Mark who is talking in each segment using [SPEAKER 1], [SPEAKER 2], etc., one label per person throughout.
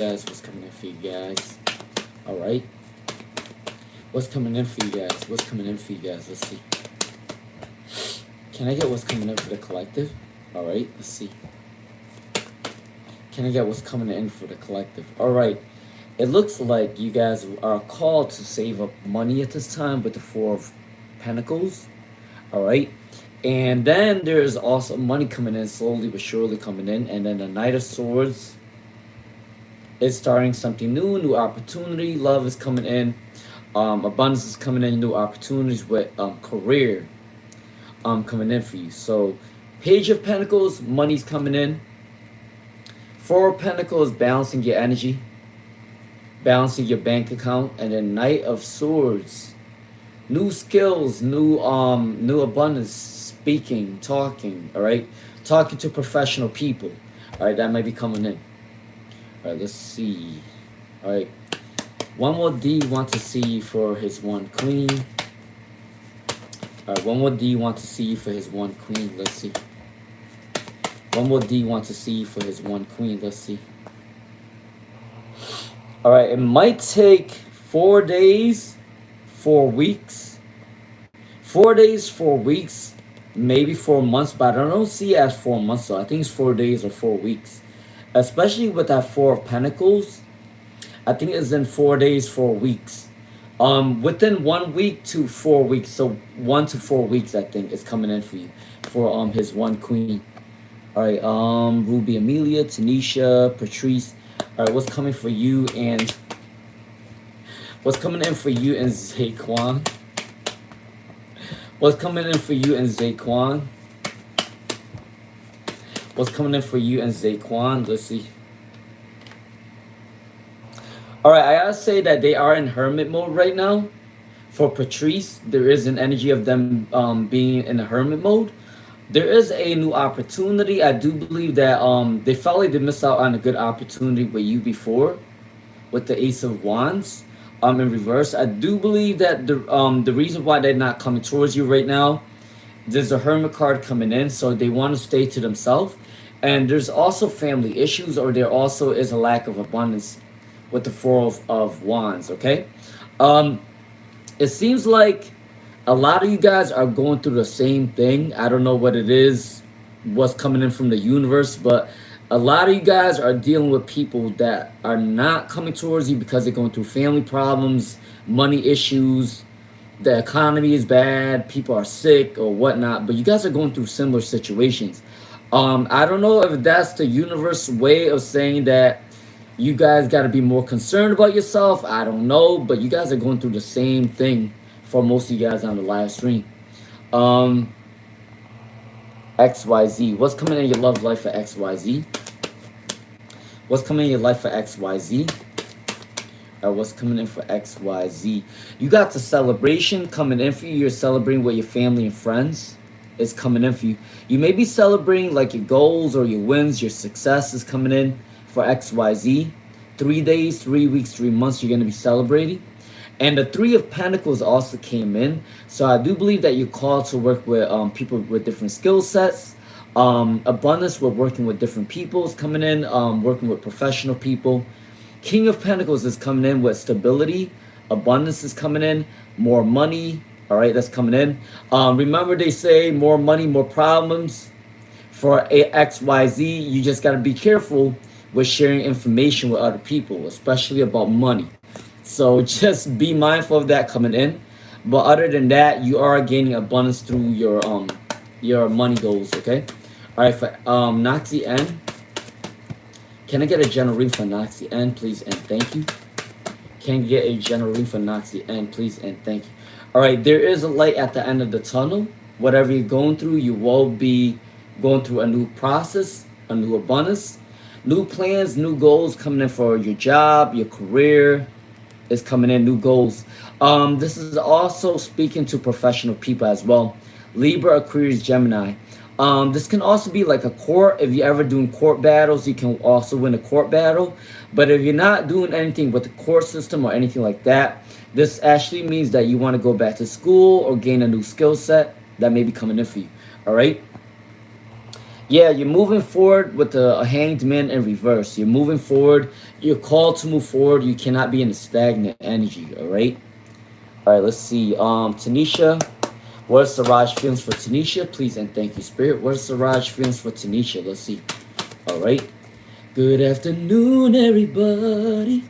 [SPEAKER 1] guys? What's coming in for you guys? All right. What's coming in for you guys? What's coming in for you guys? Let's see. Can I get what's coming in for the collective? All right. Let's see. Can I get what's coming in for the collective? All right. It looks like you guys are called to save up money at this time with the Four of Pentacles. All right. And then there's also money coming in slowly but surely coming in. And then the Knight of Swords is starting something new opportunity. Love is coming in. Abundance is coming in. New opportunities with career coming in for you. So Page of Pentacles, money's coming in. Four of Pentacles, balancing your energy, balancing your bank account. And then Knight of Swords, new skills, new abundance, speaking, talking. All right, talking to professional people. All right, that might be coming in. All right, let's see. All right, one more D wants to see for his one queen. All right, one more D wants to see for his one queen. Let's see. One more D wants to see for his one queen. Let's see. All right, it might take 4 days, 4 weeks. 4 days, 4 weeks, maybe 4 months, but I don't see it as 4 months, so I think it's 4 days or 4 weeks. Especially with that Four of Pentacles, I think it's in 4 days, 4 weeks. Within 1 week to 4 weeks, so 1 to 4 weeks, I think is coming in for you for his one queen. All right, Ruby, Amelia, Tanisha, Patrice. All right, what's coming for you and what's coming in for you and Zaquan? What's coming in for you and Zaquan? What's coming in for you and Zaquan? Let's see. All right, I gotta say that they are in hermit mode right now. For Patrice, there is an energy of them being in a hermit mode. There is a new opportunity. I do believe that they felt like they missed out on a good opportunity with you before, with the Ace of Wands in reverse. I do believe that the reason why they're not coming towards you right now, there's a Hermit card coming in, so they want to stay to themselves. And there's also family issues, or there also is a lack of abundance with the Four of Wands, okay? It seems like a lot of you guys are going through the same thing. I don't know what it is, what's coming in from the universe, but a lot of you guys are dealing with people that are not coming towards you because they're going through family problems, money issues, the economy is bad, people are sick or whatnot, but you guys are going through similar situations. I don't know if that's the universe way of saying that you guys got to be more concerned about yourself. I don't know, but you guys are going through the same thing for most of you guys on the live stream. XYZ. What's coming in your love life for XYZ? What's coming in your life for XYZ? What's coming in for XYZ? You got the celebration coming in for you. You're celebrating with your family and friends. It's coming in for you. You may be celebrating like your goals or your wins, your success is coming in for XYZ. 3 days, 3 weeks, 3 months, you're going to be celebrating. And the Three of Pentacles also came in. So I do believe that you're called to work with people with different skill sets. Abundance with working with different people is coming in. Working with professional people. King of Pentacles is coming in with stability. Abundance is coming in. More money. All right, that's coming in. Remember they say more money, more problems. For XYZ, you just got to be careful with sharing information with other people, especially about money. So just be mindful of that coming in. But other than that, you are gaining abundance through your money goals, okay? All right, for Noxy N. Can I get a general read for Noxy N, please, and thank you? Can I get a general read for Noxy N, please, and thank you? All right, there is a light at the end of the tunnel. Whatever you're going through, you will be going through a new process, a new abundance, new plans, new goals coming in for your job, your career is coming in, new goals. This is also speaking to professional people as well. Libra, Aquarius, Gemini. This can also be like a court. If you're ever doing court battles, you can also win a court battle. But if you're not doing anything with the court system or anything like that, this actually means that you want to go back to school or gain a new skill set that may be coming in for you. All right. Yeah, you're moving forward with a hanged man in reverse. You're moving forward. You're called to move forward. You cannot be in a stagnant energy. All right. All right. Let's see. Tanisha, what are Siraj feelings for Tanisha? Please and thank you, Spirit. What are Siraj feelings for Tanisha? Let's see. All right. Good afternoon, everybody.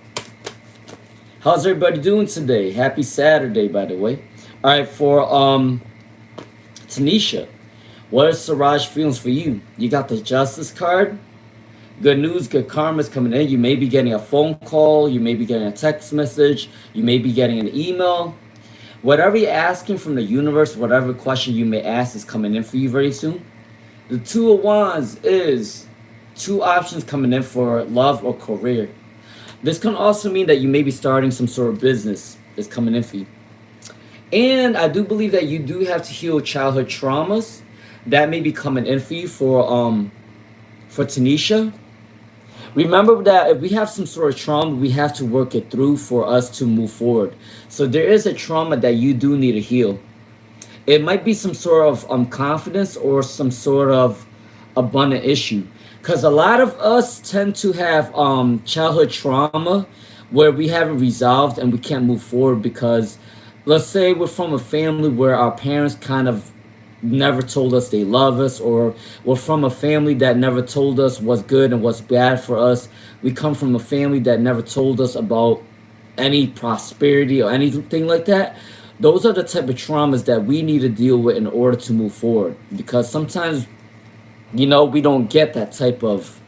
[SPEAKER 1] How's everybody doing today? Happy Saturday, by the way. All right, for Tanisha, what are Siraj feelings for you? You got the Justice card. Good news, good karma is coming in. You may be getting a phone call. You may be getting a text message. You may be getting an email. Whatever you're asking from the universe, whatever question you may ask is coming in for you very soon. The Two of Wands is two options coming in for love or career. This can also mean that you may be starting some sort of business that's coming in for you. And I do believe that you do have to heal childhood traumas. That may be coming in for you for Tanisha. Remember that if we have some sort of trauma, we have to work it through for us to move forward. So there is a trauma that you do need to heal. It might be some sort of confidence or some sort of abundant issue. Because a lot of us tend to have childhood trauma where we haven't resolved and we can't move forward because, let's say we're from a family where our parents kind of never told us they love us, or we're from a family that never told us what's good and what's bad for us. We come from a family that never told us about any prosperity or anything like that. Those are the type of traumas that we need to deal with in order to move forward, because sometimes, you know, we don't get that type of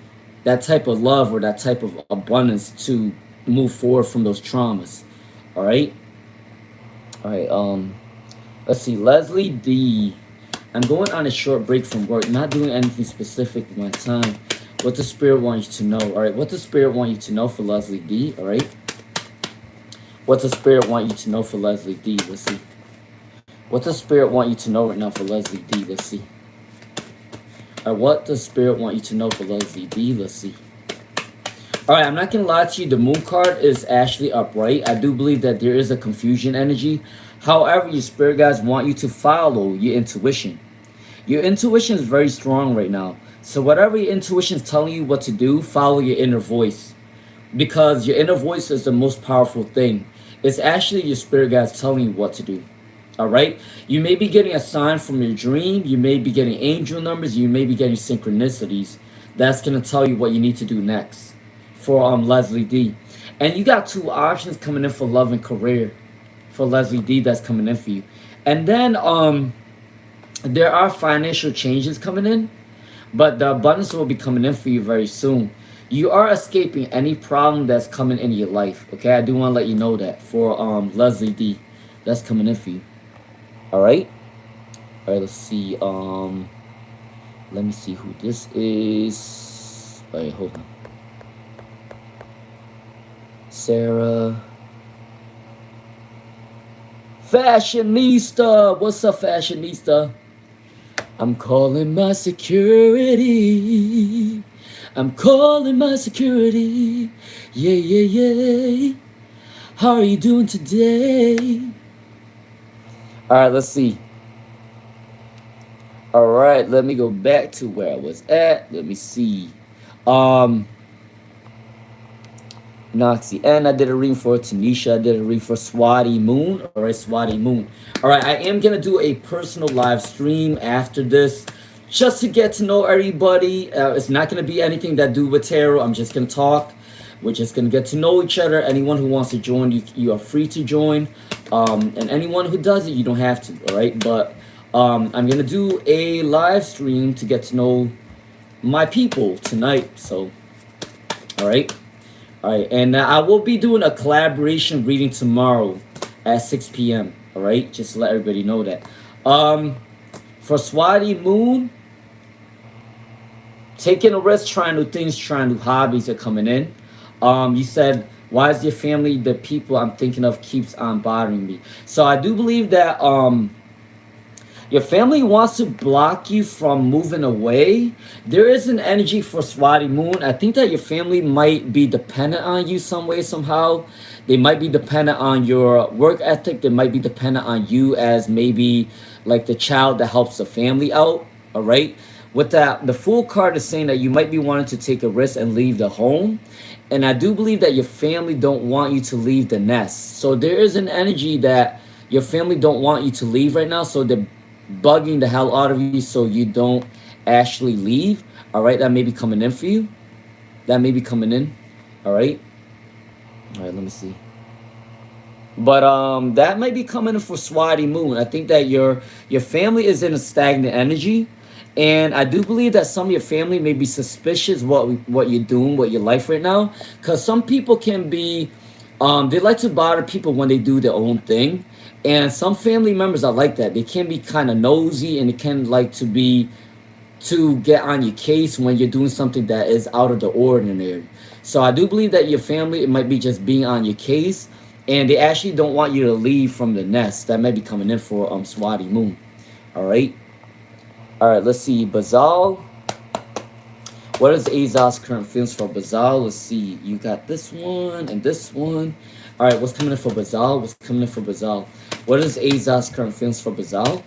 [SPEAKER 1] love or that type of abundance to move forward from those traumas. All right. Let's see, Leslie D. I'm going on a short break from work, not doing anything specific with my time. What does Spirit want you to know? All right, what does Spirit want you to know for Leslie D? All right. What does Spirit want you to know for Leslie D? Let's see. What does Spirit want you to know right now for Leslie D? Let's see. All right, what does Spirit want you to know for Leslie D? Let's see. All right, I'm not going to lie to you. The Moon card is actually upright. I do believe that there is a confusion energy. However, your Spirit guides want you to follow your intuition. Your intuition is very strong right now. So whatever your intuition is telling you what to do, follow your inner voice. Because your inner voice is the most powerful thing. It's actually your Spirit guides telling you what to do. All right, you may be getting a sign from your dream. You may be getting angel numbers. You may be getting synchronicities. That's going to tell you what you need to do next for Leslie D. And you got two options coming in for love and career for Leslie D. That's coming in for you. And then there are financial changes coming in, but the abundance will be coming in for you very soon. You are escaping any problem that's coming in your life. Okay, I do want to let you know that for Leslie D. That's coming in for you. All right, let's see. Let me see who this is. All right, hold on. Sarah. Fashionista. What's up, Fashionista? I'm calling my security. I'm calling my security. Yeah. How are you doing today? All right, let's see. All right, let me go back to where I was at. Let me see. Noxie, and I did a reading for Tanisha. I did a reading for Swati Moon. All right, Swati Moon. All right, I am gonna do a personal live stream after this, just to get to know everybody. It's not gonna be anything that do with tarot. I'm just gonna talk. We're just gonna get to know each other. Anyone who wants to join, you are free to join. And anyone who doesn't, you don't have to. All right, but I'm gonna do a live stream to get to know my people tonight. So, all right. And I will be doing a collaboration reading tomorrow at 6 p.m. All right, just to let everybody know that. For Swati Moon, taking a risk, trying new things, trying new hobbies are coming in. You said, why is your family, the people I'm thinking of, keeps on bothering me? So I do believe that your family wants to block you from moving away. There is an energy for Swati Moon. I think that your family might be dependent on you some way, somehow. They might be dependent on your work ethic. They might be dependent on you as maybe like the child that helps the family out. All right. With that, the Fool card is saying that you might be wanting to take a risk and leave the home. And I do believe that your family don't want you to leave the nest. So there is an energy that your family don't want you to leave right now. So they're bugging the hell out of you so you don't actually leave. All right, that may be coming in for you. That may be coming in. All right. All right, let me see. But that might be coming in for Swati Moon. I think that your family is in a stagnant energy. And I do believe that some of your family may be suspicious what you're doing, what your life right now. Because some people can be, they like to bother people when they do their own thing. And some family members are like that. They can be kind of nosy and they can like to get on your case when you're doing something that is out of the ordinary. So I do believe that your family, it might be just being on your case. And they actually don't want you to leave from the nest. That may be coming in for Swati Moon. All right. All right, let's see. Bazal. What is Azaz's current feelings for Bazal? Let's see. You got this one and this one. All right, what's coming in for Bazal? What's coming in for Bazal? What is Azaz's current feelings for Bazal?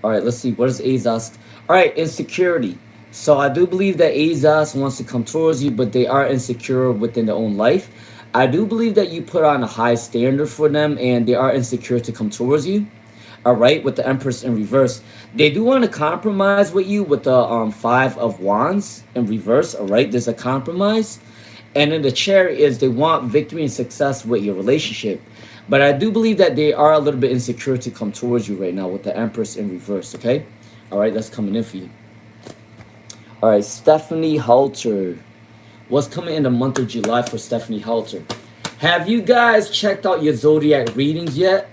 [SPEAKER 1] All right, let's see. What is Azaz? All right, insecurity. So I do believe that Azaz wants to come towards you, but they are insecure within their own life. I do believe that you put on a high standard for them, and they are insecure to come towards you. All right, with the Empress in reverse. They do want to compromise with you with the Five of Wands in reverse. All right, there's a compromise. And then the Chariot is they want victory and success with your relationship. But I do believe that they are a little bit insecure to come towards you right now with the Empress in reverse, okay? All right, that's coming in for you. All right, Stephanie Halter. What's coming in the month of July for Stephanie Halter? Have you guys checked out your zodiac readings yet?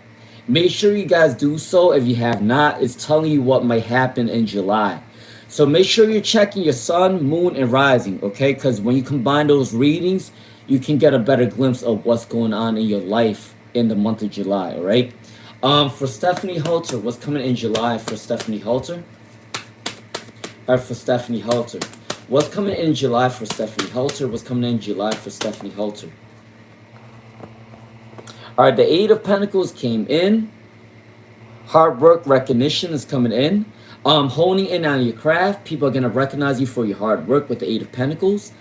[SPEAKER 1] Make sure you guys do so. If you have not, it's telling you what might happen in July. So make sure you're checking your sun, moon, and rising, okay? Because when you combine those readings, you can get a better glimpse of what's going on in your life in the month of July, all right? For Stephanie Halter, what's coming in July for Stephanie Halter? All right, for Stephanie Halter. What's coming in July for Stephanie Halter? What's coming in July for Stephanie Halter? All right, the Eight of Pentacles came in. Hard work recognition is coming in. Honing in on your craft. People are going to recognize you for your hard work with the Eight of Pentacles.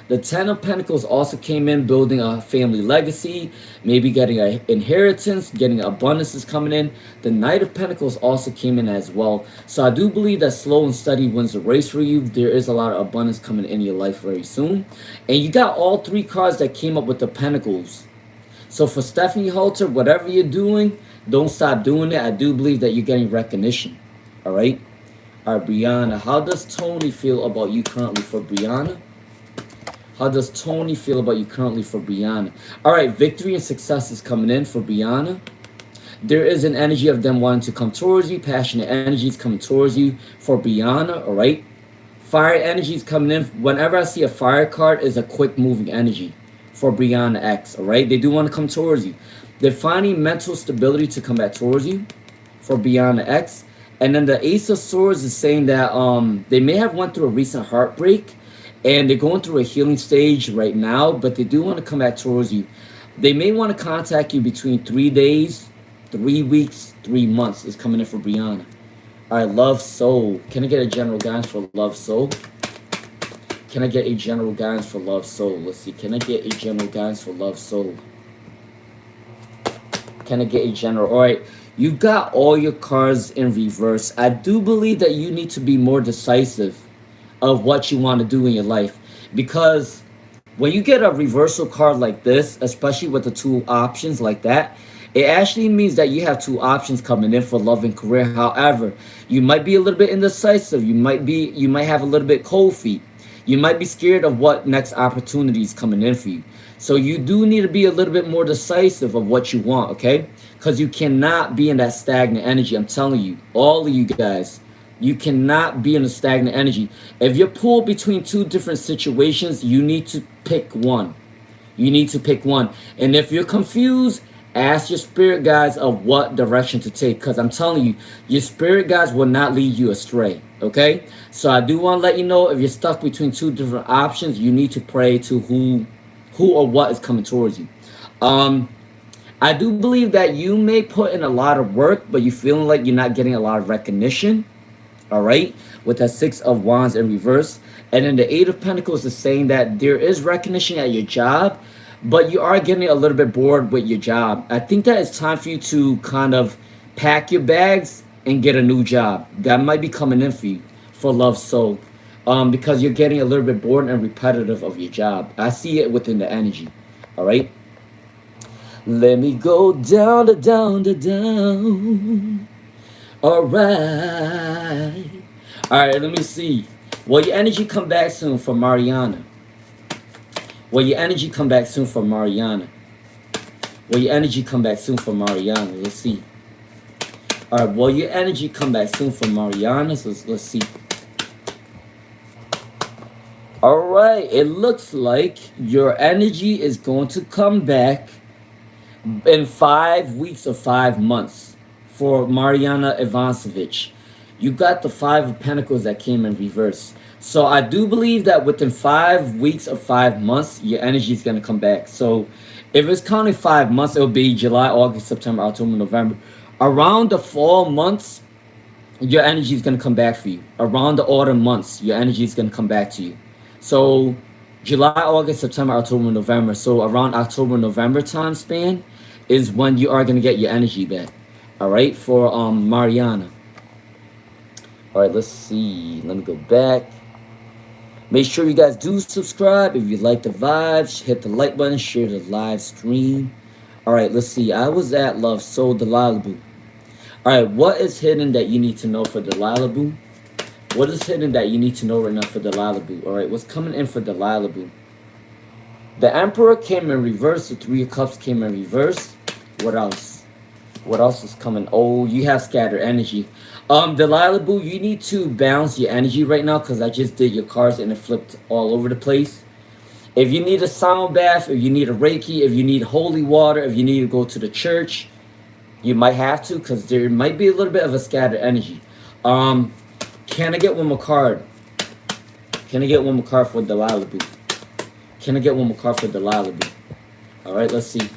[SPEAKER 1] The Ten of Pentacles also came in, building a family legacy, maybe getting an inheritance, getting abundance is coming in. The Knight of Pentacles also came in as well. So I do believe that slow and steady wins the race for you. There is a lot of abundance coming in your life very soon. And you got all three cards that came up with the Pentacles. So for Stephanie Halter, whatever you're doing, don't stop doing it. I do believe that you're getting recognition. All right? All right, Brianna. How does Tony feel about you currently for Brianna? How does Tony feel about you currently for Brianna? All right, victory and success is coming in for Brianna. There is an energy of them wanting to come towards you. Passionate energy is coming towards you for Brianna, all right? Fire energy is coming in. Whenever I see a fire card, is a quick moving energy for Brianna X, all right? They do want to come towards you. They're finding mental stability to come back towards you for Brianna X. And then the Ace of Swords is saying that they may have went through a recent heartbreak, and they're going through a healing stage right now, but they do want to come back towards you. They may want to contact you between 3 days, 3 weeks, 3 months is coming in for Brianna. All right, Love Soul. Can I get a general guidance for Love Soul? Can I get a general guidance for Love Soul? Let's see. Can I get a general guidance for Love Soul? Can I get a general? All right. You got all your cards in reverse. I do believe that you need to be more decisive of what you want to do in your life, because when you get a reversal card like this, especially with the two options like that, it actually means that you have two options coming in for love and career. However, you might be a little bit indecisive. You might have a little bit cold feet. You might be scared of what next opportunity is coming in for you. So you do need to be a little bit more decisive of what you want, okay? Because you cannot be in that stagnant energy. I'm telling you, all of you guys, you cannot be in a stagnant energy. If you're pulled between two different situations, you need to pick one. You need to pick one. And if you're confused, ask your spirit guides of what direction to take. Because I'm telling you, your spirit guides will not lead you astray. Okay? So I do want to let you know, if you're stuck between two different options, you need to pray to who or what is coming towards you. I do believe that you may put in a lot of work, but you're feeling like you're not getting a lot of recognition. All right, with that Six of Wands in reverse. And then the Eight of Pentacles is saying that there is recognition at your job, but you are getting a little bit bored with your job. I think that it's time for you to kind of pack your bags and get a new job. That might be coming in for you for love soul. Because you're getting a little bit bored and repetitive of your job. I see it within the energy. All right. Let me go down, down. All right. All right, let me see. Will your energy come back soon for Mariana? Will your energy come back soon for Mariana? Will your energy come back soon for Mariana? Let's see. All right, will your energy come back soon for Mariana? So let's see. All right, it looks like your energy is going to come back in 5 weeks or 5 months for Mariana Ivancevich. You got the Five of Pentacles that came in reverse. So I do believe that within 5 weeks or 5 months, your energy is going to come back. So if it's counting 5 months, it'll be July, August, September, October, November. Around the fall months, your energy is going to come back for you. Around the autumn months, your energy is going to come back to you. So July, August, September, October, November. So around October, November time span is when you are going to get your energy back. All right, for Mariana. All right, let's see. Let me go back. Make sure you guys do subscribe. If you like the vibes, hit the like button, share the live stream. All right, let's see. I was at Love Soul Delilah Boo. All right, what is hidden that you need to know for Delilah Boo? What is hidden that you need to know right now for Delilah Boo? All right, what's coming in for Delilah Boo? The Emperor came in reverse. The Three of Cups came in reverse. What else? What else is coming? Oh, you have scattered energy. Delilah Boo, you need to balance your energy right now because I just did your cards and it flipped all over the place. If you need a sound bath, if you need a Reiki, if you need holy water, if you need to go to the church, you might have to because there might be a little bit of a scattered energy. Can I get one more card? Can I get one more card for Delilah Boo? Can I get one more card for Delilah Boo? All right, let's see.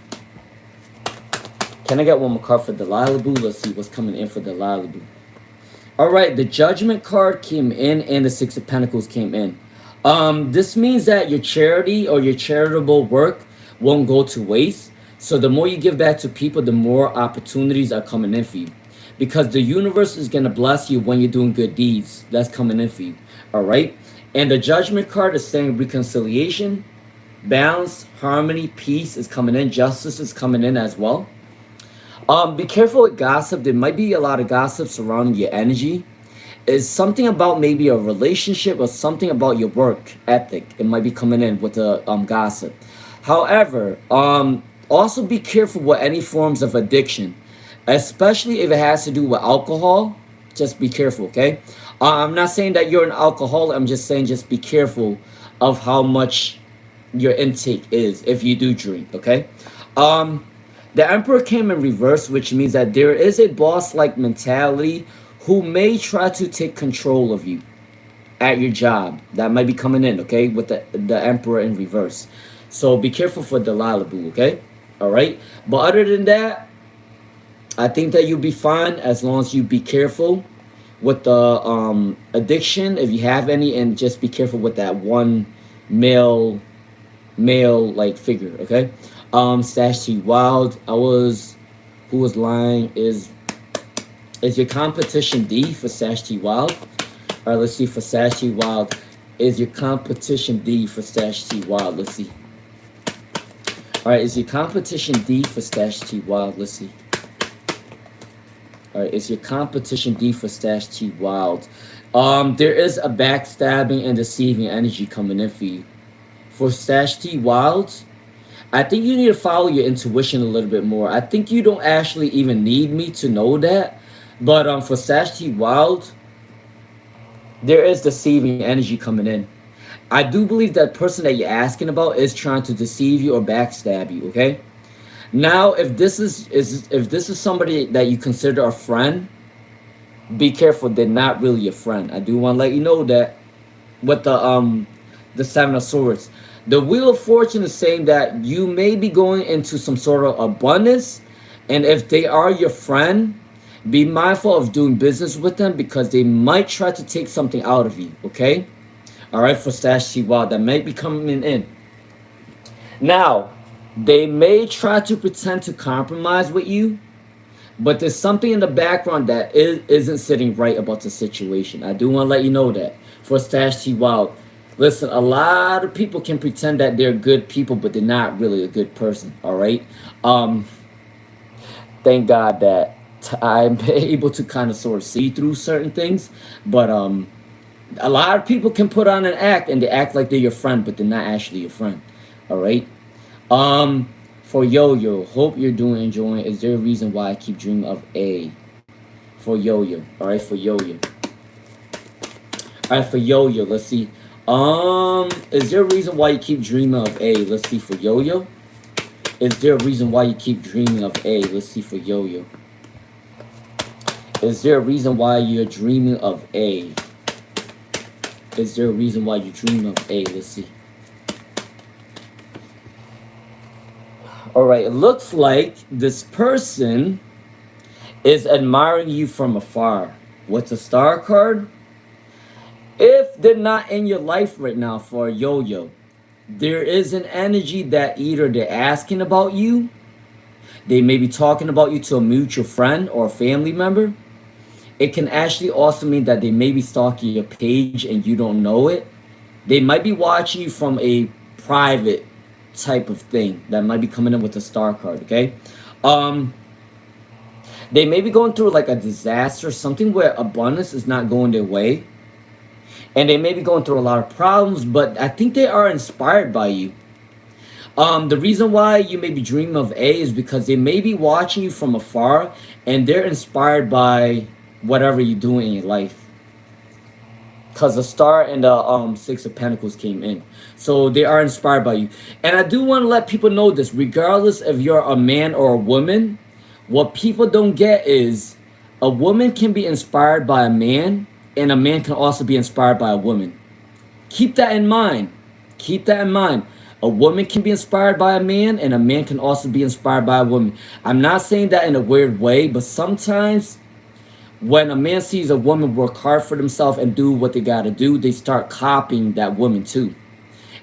[SPEAKER 1] Can I get one more card for Delilah Boo? Let's see what's coming in for Delilah Boo. All right, the Judgment card came in and the Six of Pentacles came in. This means that your charity or your charitable work won't go to waste. So the more you give back to people, the more opportunities are coming in for you. Because the universe is going to bless you when you're doing good deeds. That's coming in for you. All right. And the Judgment card is saying reconciliation, balance, harmony, peace is coming in. Justice is coming in as well. Be careful with gossip. There might be a lot of gossip surrounding your energy. It's something about maybe a relationship or something about your work ethic. It might be coming in with the gossip. However, also be careful with any forms of addiction, especially if it has to do with alcohol. Just be careful, okay? I'm not saying that you're an alcoholic. I'm just saying just be careful of how much your intake is if you do drink, okay? The Emperor came in reverse, which means that there is a boss-like mentality who may try to take control of you at your job. That might be coming in, okay, with the Emperor in reverse. So be careful for Delilah Boo, okay? All right? But other than that, I think that you'll be fine as long as you be careful with the addiction, if you have any, and just be careful with that one male like figure, okay? Stash T Wild, who was lying is your competition D for Stash T Wild? All right, let's see for Stash T Wild. Is your competition D for Stash T Wild? Let's see. All right, is your competition D for Stash T Wild? Let's see. All right, is your competition D for Stash T Wild? There is a backstabbing and deceiving energy coming in for you. For Stash T Wild, I think you need to follow your intuition a little bit more. I think you don't actually even need me to know that. But for Stash T Wild, there is deceiving energy coming in. I do believe that person that you're asking about is trying to deceive you or backstab you, okay? Now, if this is somebody that you consider a friend, be careful. They're not really a friend. I do want to let you know that with the Seven of Swords. The Wheel of Fortune is saying that you may be going into some sort of abundance, and if they are your friend, Be mindful of doing business with them because they might try to take something out of you, okay? All right, for Stash T-Wow, that may be coming in. Now, they may try to pretend to compromise with you, but there's something in the background that isn't sitting right about the situation. I do want to let you know that. For Stash T-Wow, listen, a lot of people can pretend that they're good people, but they're not really a good person, all right? Thank God that I'm able to kind of sort of see through certain things, but a lot of people can put on an act and they act like they're your friend, but they're not actually your friend. All right. For Yo-Yo, hope you're enjoying. Is there a reason why I keep dreaming of A? For Yo-Yo. All right, for Yo-Yo. All right, for Yo-Yo, let's see. Is there a reason why you keep dreaming of A? Let's see for Yo-Yo. Is there a reason why you keep dreaming of A? Let's see for Yo-Yo. Is there a reason why you're dreaming of A? Is there a reason why you dream of A? Let's see. All right, it looks like this person is admiring you from afar. What's a star card? If they're not in your life right now for a Yo-Yo, there is an energy that either they're asking about you, they may be talking about you to a mutual friend or a family member. It can actually also mean that they may be stalking your page and you don't know it. They might be watching you from a private type of thing that might be coming in with a star card, okay? They may be going through like a disaster, something where abundance is not going their way. And they may be going through a lot of problems, but I think they are inspired by you. The reason why you may be dreaming of A is because they may be watching you from afar and they're inspired by whatever you're doing in your life. Because the star and the Six of Pentacles came in. So they are inspired by you. And I do want to let people know this. Regardless if you're a man or a woman, what people don't get is a woman can be inspired by a man and a man can also be inspired by a woman. Keep that in mind. Keep that in mind. A woman can be inspired by a man and a man can also be inspired by a woman. I'm not saying that in a weird way, but sometimes when a man sees a woman work hard for themselves and do what they got to do, they start copying that woman too.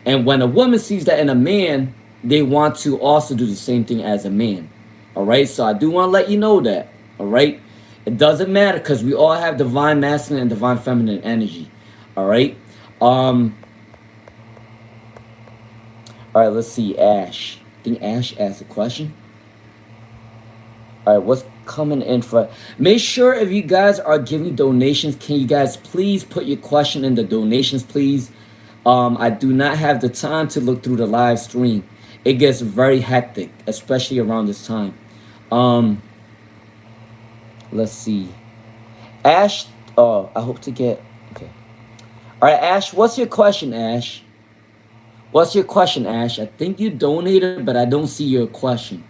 [SPEAKER 1] And when a woman sees that in a man, they want to also do the same thing as a man. All right. So I do want to let you know that. All right. It doesn't matter because we all have divine masculine and divine feminine energy. All right. All right. Let's see. Ash. I think Ash asked a question. All right. What's coming in for? Make sure if you guys are giving donations, can you guys please put your question in the donations, please? I do not have the time to look through the live stream. It gets very hectic, especially around this time. Let's see. Ash, oh, I hope to get, okay. All right, Ash, what's your question, Ash? What's your question, Ash? I think you donated, but I don't see your question.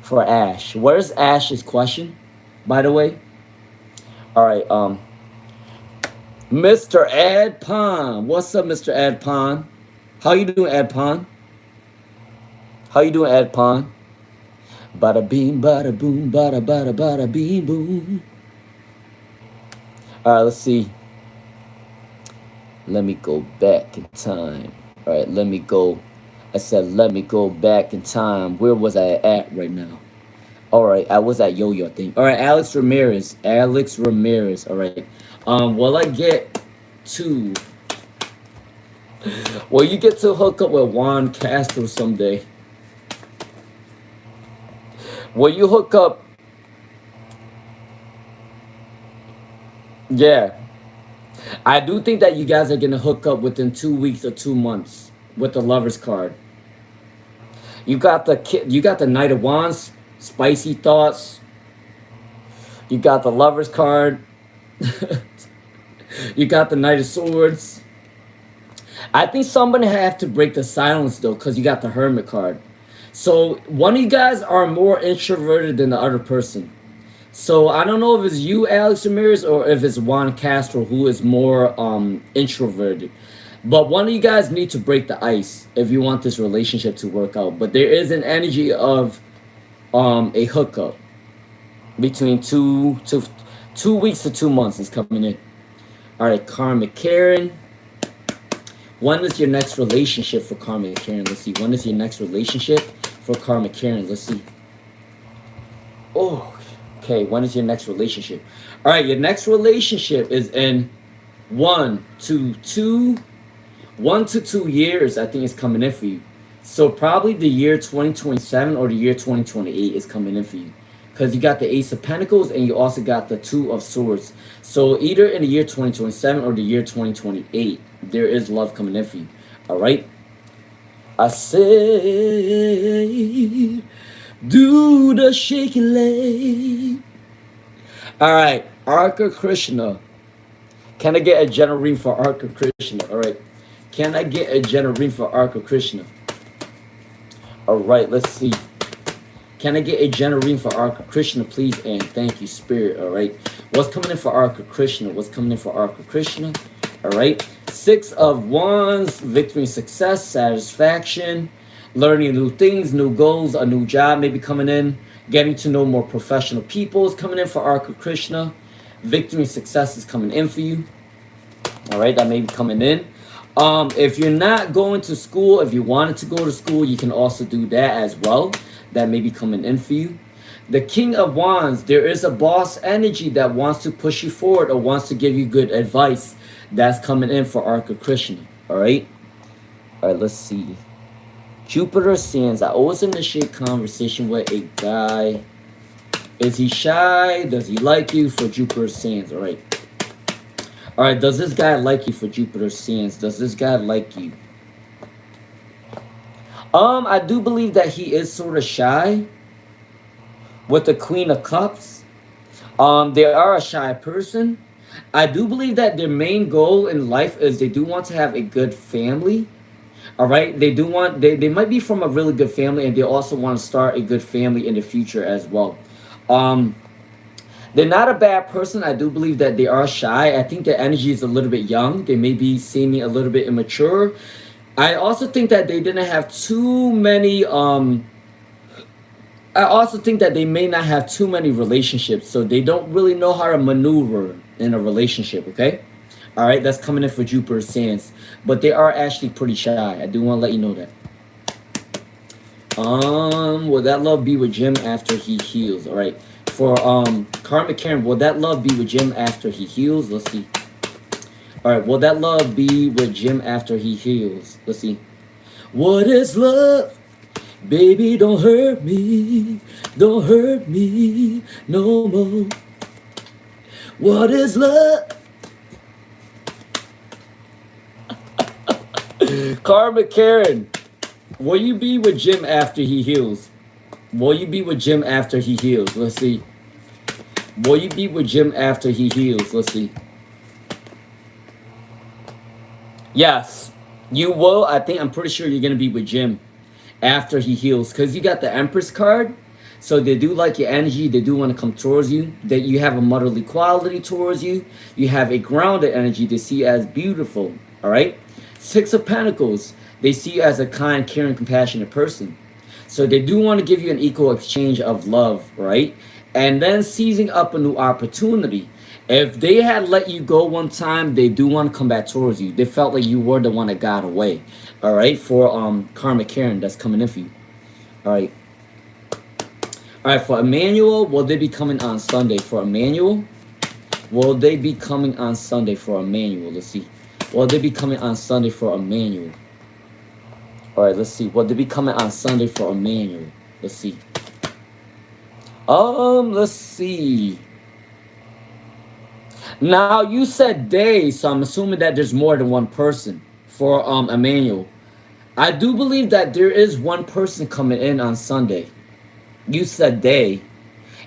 [SPEAKER 1] For Ash. Where's Ash's question, by the way? All right, Mr. Ed Pond. What's up, Mr. Ed Pond? How you doing, Ed Pond? How you doing, Ed Pond? Bada beam, bada boom, bada bada bada beam boom. All right, let's see. Let me go back in time. All right, let me go. I said, let me go back in time. Where was I at right now? All right, I was at Yo-Yo, I think. All right, Alex Ramirez. Alex Ramirez. All right. Will I get to... Will you get to hook up with Juan Castro someday? Will you hook up? Yeah. I do think that you guys are going to hook up within 2 weeks or 2 months with the Lover's card. You got the Knight of Wands, spicy thoughts. You got the Lover's card. You got the Knight of Swords. I think somebody have to break the silence though, because you got the Hermit card. So one of you guys are more introverted than the other person. So I don't know if it's you, Alex Ramirez, or if it's Juan Castro who is more introverted. But one of you guys need to break the ice if you want this relationship to work out. But there is an energy of a hookup. Between 2 weeks to 2 months is coming in. All right, Karmic Karen. When is your next relationship for Karmic Karen? Let's see. When is your next relationship for Karmic Karen? Let's see. Oh, okay. When is your next relationship? All right, your next relationship is in 1 to 2 years. I think it's coming in for you. So probably the year 2027 or the year 2028 is coming in for you. Because you got the Ace of Pentacles and you also got the Two of Swords. So either in the year 2027 or the year 2028, there is love coming in for you. All right? I say, do the shaky leg. All right, Arca Krishna. Can I get a general reading for Arca Krishna? All right. Can I get a general reading for Arca Krishna? All right, let's see. Can I get a general reading for Arca Krishna, please? And thank you, Spirit. All right. What's coming in for Arca Krishna? What's coming in for Arca Krishna? All right. 6 of Wands, victory and success, satisfaction, learning new things, new goals, a new job may be coming in, getting to know more professional people is coming in for Arca Krishna. Victory and success is coming in for you. All right, that may be coming in. If you're not going to school, if you wanted to go to school, you can also do that as well. That may be coming in for you. The King of Wands, there is a boss energy that wants to push you forward or wants to give you good advice. That's coming in for Arca Krishna. All right. All right, let's see. Jupiter Sands. I always initiate conversation with a guy. Is he shy? Does he like you? For Jupiter Sands. All right. All right, does this guy like you? For Jupiter Sands? Does this guy like you? I do believe that he is sort of shy. With the Queen of Cups, they are a shy person. I do believe that their main goal in life is they do want to have a good family. All right, they do want, they might be from a really good family, and they also want to start a good family in the future as well. They're not a bad person. I do believe that they are shy. I think their energy is a little bit young. They may be seeming a little bit immature. I also think that they didn't have too many, I also think that they may not have too many relationships, so they don't really know how to maneuver in a relationship, okay? All right, that's coming in for Jupiter Sands. But they are actually pretty shy. I do want to let you know that. Will that love be with Jim after he heals? All right. For Karmic Karen, will that love be with Jim after he heals? Let's see. All right, will that love be with Jim after he heals? Let's see. What is love? Baby, don't hurt me. Don't hurt me no more. What is love? Karmic Karen, will you be with Jim after he heals? Will you be with Jim after he heals? Let's see. Will you be with Jim after he heals? Let's see. Yes, you will. I'm pretty sure you're going to be with Jim after he heals, because you got the Empress card. So they do like your energy. They do want to come towards you. That you have a motherly quality towards you. You have a grounded energy. They see you as beautiful. All right. 6 of Pentacles. They see you as a kind, caring, compassionate person. So they do want to give you an equal exchange of love, right? And then seizing up a new opportunity. If they had let you go one time, they do want to come back towards you. They felt like you were the one that got away. All right, for Karmic Karen, that's coming in for you. All right. All right, for Emmanuel, will they be coming on Sunday? For Emmanuel, will they be coming on Sunday for Emmanuel? Let's see. Will they be coming on Sunday for Emmanuel? All right, let's see. Will they be coming on Sunday for Emmanuel? Let's see. Let's see. Now, you said they, so I'm assuming that there's more than one person for Emmanuel. I do believe that there is one person coming in on Sunday. You said they,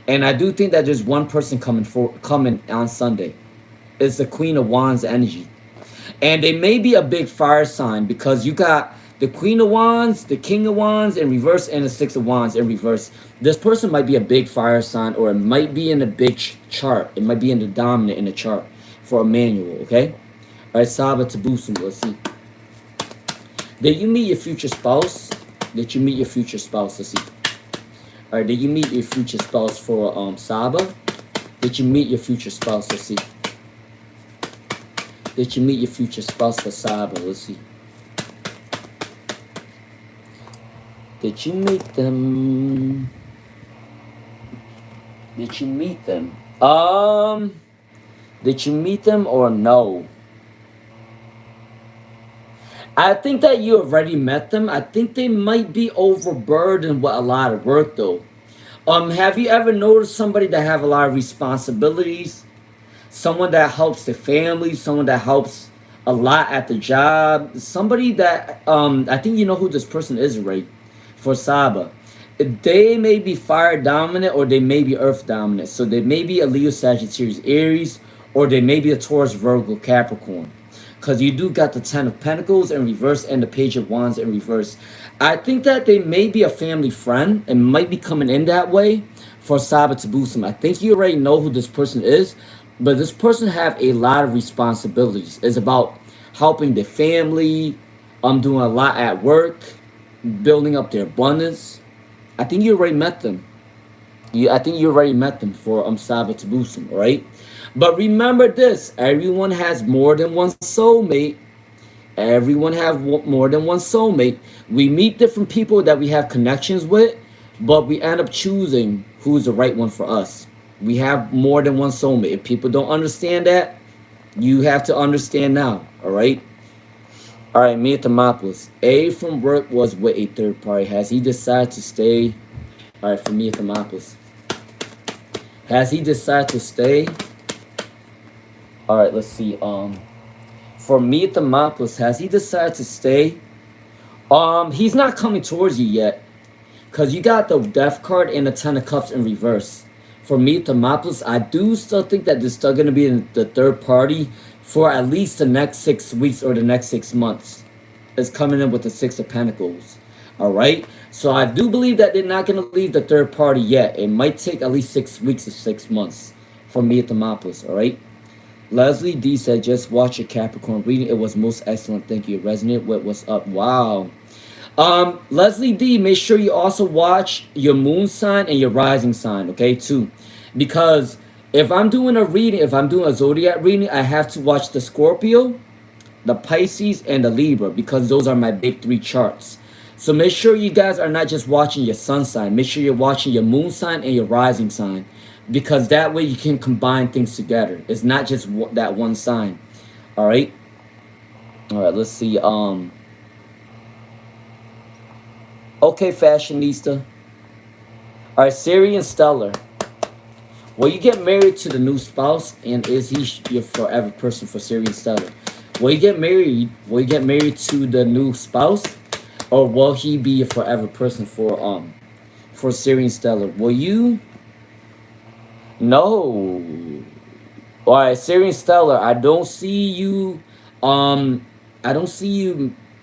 [SPEAKER 1] and I do think that there's one person coming on Sunday. It's the Queen of Wands energy. And they may be a big fire sign, because you got the Queen of Wands, the King of Wands in reverse, and the 6 of Wands in reverse. This person might be a big fire sign, or it might be in the big chart. It might be in the dominant in the chart for Emmanuel, okay? All right, Saba Tabusum, let's see. Did you meet your future spouse? Did you meet your future spouse? Let's see. All right, did you meet your future spouse for Saba? Did you meet your future spouse? Let's see. Did you meet your future spouse for Saba? Let's see. Did you meet them? Did you meet them? Did you meet them or no? I think that you already met them. I think they might be overburdened with a lot of work though. Have you ever noticed somebody that have a lot of responsibilities? Someone that helps the family, someone that helps a lot at the job, somebody that I think you know who this person is, right? For Saba. They may be fire dominant or they may be earth dominant. So they may be a Leo, Sagittarius, Aries, or they may be a Taurus, Virgo, Capricorn. Because you do got the Ten of Pentacles in reverse and the Page of Wands in reverse. I think that they may be a family friend and might be coming in that way for Saba to boost them. I think you already know who this person is, but this person have a lot of responsibilities. It's about helping the family, doing a lot at work, building up their abundance. I think you already met them. I think you already met them for Saba to boost them, all right? But remember this, everyone has more than one soulmate. Everyone have more than one soulmate. We meet different people that we have connections with, but we end up choosing who's the right one for us. We have more than one soulmate. If people don't understand that, you have to understand now, all right? All right, Mia Thermopolis. A from work was with a third party. Has he decided to stay? All right, for Mia Thermopolis. Has he decided to stay? All right, let's see. For Mia Thermopolis, has he decided to stay? He's not coming towards you yet, cause you got the Death card and the Ten of Cups in reverse. For Mia Thermopolis, I do still think that there's still gonna be the third party for at least the next 6 weeks or the next 6 months. It's coming in with the Six of Pentacles. All right, so I do believe that they're not gonna leave the third party yet. It might take at least 6 weeks or 6 months for Mia Thermopolis. All right. Leslie D said, just watch your Capricorn reading. It was most excellent. Thank you. It resonated with what's up. Wow. Leslie D, make sure you also watch your moon sign and your rising sign, okay, too. Because if I'm doing a reading, if I'm doing a zodiac reading, I have to watch the Scorpio, the Pisces, and the Libra, because those are my big 3 charts. So make sure you guys are not just watching your sun sign. Make sure you're watching your moon sign and your rising sign. Because that way you can combine things together. It's not just that one sign. All right. All right. Let's see. Okay, fashionista. All right, Siri and Stellar. Will you get married to the new spouse, and is he your forever person for Siri and Stellar? Will you get married? Will you get married to the new spouse, or will he be your forever person for Siri and Stellar? Will you? No. All right, Siri and Stellar, I don't see you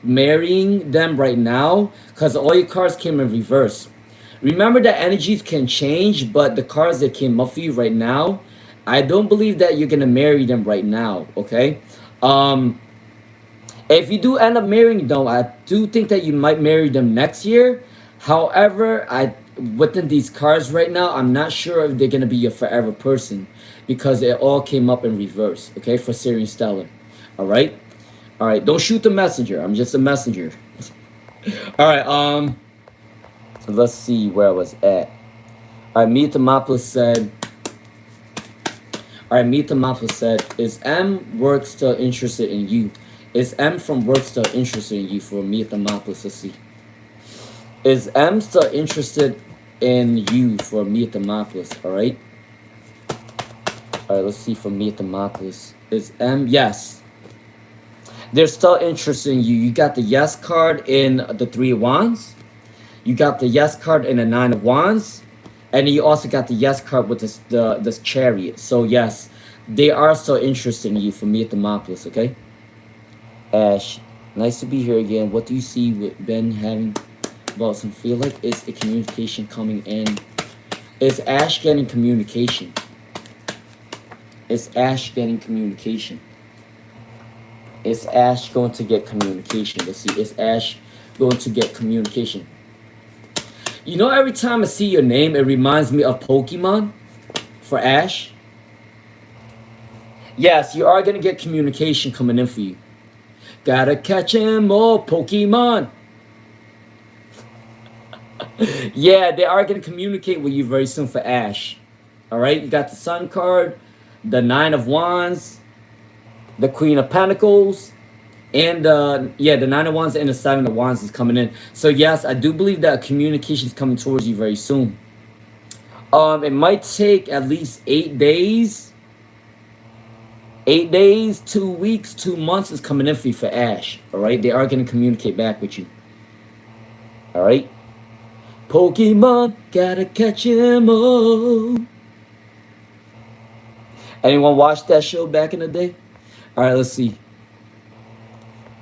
[SPEAKER 1] marrying them right now because all your cards came in reverse. Remember that energies can change, but the cards that came up for you right now, I don't believe that you're gonna marry them right now, okay? If you do end up marrying them, I do think that you might marry them next year. However, within these cards right now, I'm not sure if they're gonna be your forever person because it all came up in reverse, okay, for Siri and Stellar. All right, don't shoot the messenger. I'm just a messenger. All right, let's see where I was at. All right, Mia Thermopolis said, is M work still interested in you? Is M from work still interested in you? For Mia Thermopolis, let's see. Is M still interested in you for Mia Thermopolis? All right. All right, let's see for Mia Thermopolis. Is M? Yes. They're still interested in you. You got the yes card in the 3 of Wands. You got the yes card in the 9 of Wands. And you also got the yes card with this Chariot. So yes, they are still interested in you for Mia Thermopolis, okay? Ash, nice to be here again. What do you see with Ben having about some feel like it's the communication coming in? Is Ash getting communication? Is Ash getting communication? Is Ash going to get communication? Let's see. Is Ash going to get communication? You know, every time I see your name, it reminds me of Pokemon for Ash. Yes, you are gonna get communication coming in for you. Gotta catch him, oh Pokemon. Yeah, they are gonna communicate with you very soon for Ash. All right, you got the Sun card, the Nine of Wands, the Queen of Pentacles, and yeah, the Nine of Wands and the Seven of Wands is coming in. So yes, I do believe that communication is coming towards you very soon. It might take at least 8 days. 8 days, 2 weeks, 2 months is coming in for you for Ash. All right, they are going to communicate back with you. All right, Pokemon, gotta catch him all. Anyone watch that show back in the day? All right, let's see.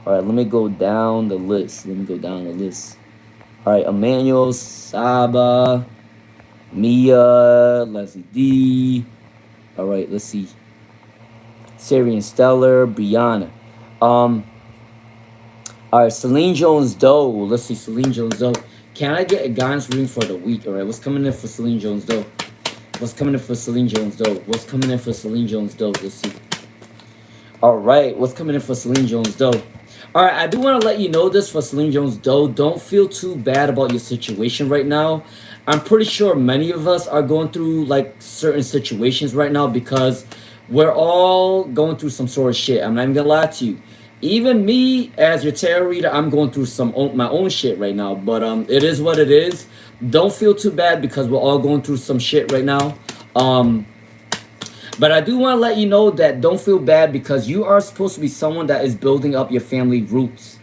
[SPEAKER 1] All right, let me go down the list. All right, Emmanuel, Saba, Mia, Leslie D. All right, let's see. Syrian Stellar, Brianna. All right, Celine Jones Doe. Let's see, Celine Jones Doe. Can I get a guidance reading for the week? All right, what's coming in for Celine Jones Doe? What's coming in for Celine Jones Doe? What's coming in for Celine Jones Doe? Let's see. All right, what's coming in for Celine Jones Doe? All right, I do want to let you know this for Celine Jones Doe. Don't feel too bad about your situation right now. I'm pretty sure many of us are going through like certain situations right now because we're all going through some sort of shit. I'm not even gonna lie to you. Even me, as your tarot reader, I'm going through my own shit right now. But it is what it is. Don't feel too bad because we're all going through some shit right now. But I do want to let you know that don't feel bad because you are supposed to be someone that is building up your family roots.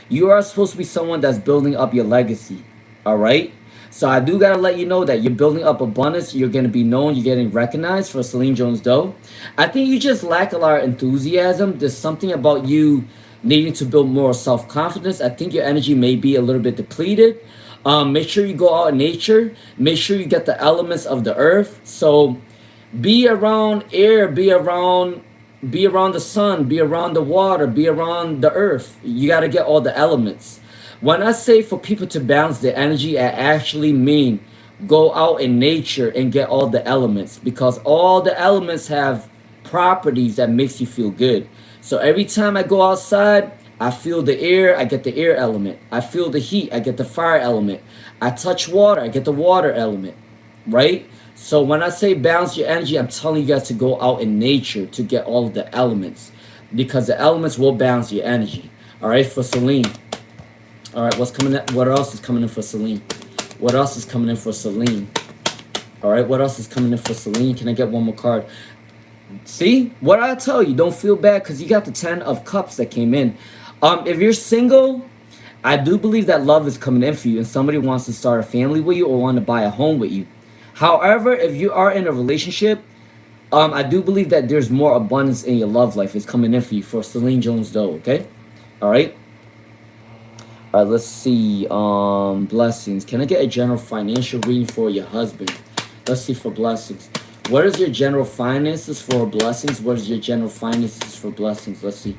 [SPEAKER 1] You are supposed to be someone that's building up your legacy. All right? So I do got to let you know that you're building up abundance. You're going to be known. You're getting recognized for Celine Jones Doe. I think you just lack a lot of enthusiasm. There's something about you needing to build more self-confidence. I think your energy may be a little bit depleted. Make sure you go out in nature. Make sure you get the elements of the earth. So be around air, be around the sun, be around the water, be around the earth. You got to get all the elements. When I say for people to balance their energy, I actually mean go out in nature and get all the elements because all the elements have properties that makes you feel good. So every time I go outside, I feel the air, I get the air element. I feel the heat, I get the fire element. I touch water, I get the water element, right? So when I say balance your energy, I'm telling you guys to go out in nature to get all of the elements because the elements will balance your energy. All right, for Celine. All right, what's coming in? What else is coming in for Celine? What else is coming in for Celine? All right, what else is coming in for Celine? Can I get one more card? See, what I tell you, don't feel bad because you got the 10 of Cups that came in. If you're single, I do believe that love is coming in for you and somebody wants to start a family with you or want to buy a home with you. However, if you are in a relationship, I do believe that there's more abundance in your love life is coming in for you for Celine Jones Doe, okay? All right. All right, let's see. Blessings. Can I get a general financial reading for your husband? Let's see for blessings. What is your general finances for blessings? What is your general finances for blessings? Let's see.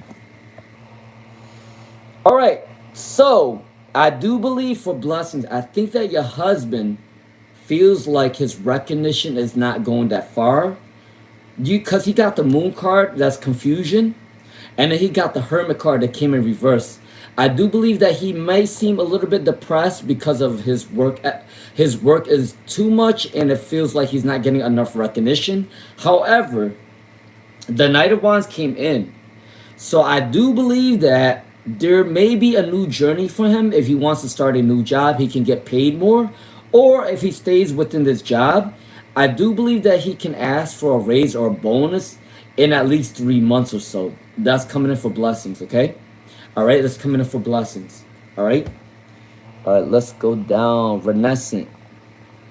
[SPEAKER 1] All right. So I do believe for blessings, I think that your husband feels like his recognition is not going that far. Because he got the Moon card, that's confusion. And then he got the Hermit card that came in reverse. I do believe that he may seem a little bit depressed because of his work. His work is too much and it feels like he's not getting enough recognition. However, the Knight of Wands came in. So I do believe that there may be a new journey for him. If he wants to start a new job, he can get paid more. Or if he stays within this job, I do believe that he can ask for a raise or a bonus in at least 3 months or so. That's coming in for blessings, okay? All right, that's coming in for blessings. All right? All right, let's go down. Renaissance.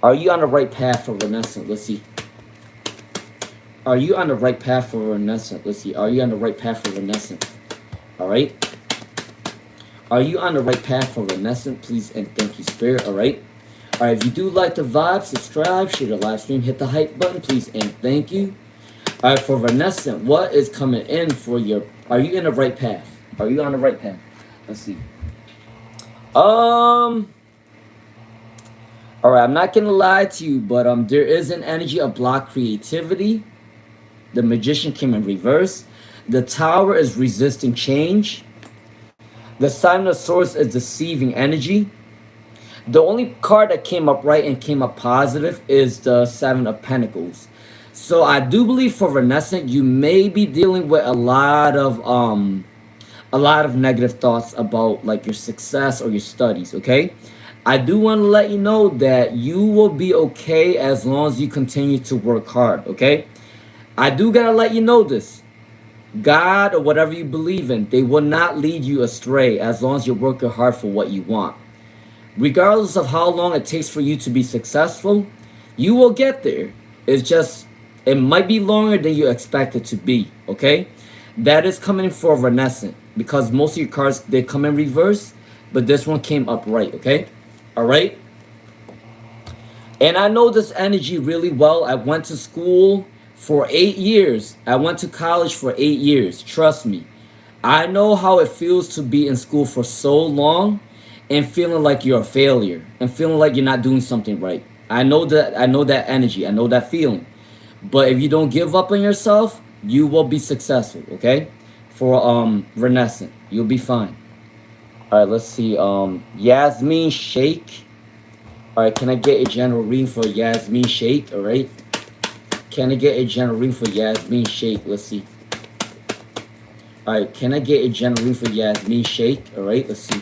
[SPEAKER 1] Are you on the right path for Renaissance? Let's see. Are you on the right path for Renaissance? Let's see. Are you on the right path for Renaissance? All right? Are you on the right path for Renaissance? Please and thank you, Spirit. All right? All right, if you do like the vibe, subscribe, share the live stream, hit the hype button, please and thank you. All right, for Renaissance, what is coming in for your... Are you in the right path? Are you on the right path? Let's see. All All right, I'm not gonna lie to you, but there is an energy of block creativity. The Magician came in reverse. The Tower is resisting change. The Sign of the Swords is deceiving energy. The only card that came up right and came up positive is the Seven of Pentacles. So I do believe for Renaissance, you may be dealing with a lot of negative thoughts about like your success or your studies, okay? I do want to let you know that you will be okay as long as you continue to work hard, okay? I do gotta let you know this. God or whatever you believe in, they will not lead you astray as long as you're working hard for what you want. Regardless of how long it takes for you to be successful, you will get there. It's just, it might be longer than you expect it to be, okay? That is coming for Renaissance because most of your cards, they come in reverse, but this one came upright, okay? All right? And I know this energy really well. I went to school for 8 years. I went to college for 8 years. Trust me. I know how it feels to be in school for so long and feeling like you're a failure and feeling like you're not doing something right. I know that energy. I know that feeling. But if you don't give up on yourself, you will be successful, okay? For Renaissance, you'll be fine. All right, let's see. Yasmin Sheikh. All right, can I get a general reading for Yasmin Sheikh? All right. Can I get a general reading for Yasmin Sheikh? Let's see. All right, can I get a general reading for Yasmin Sheikh? All right, let's see.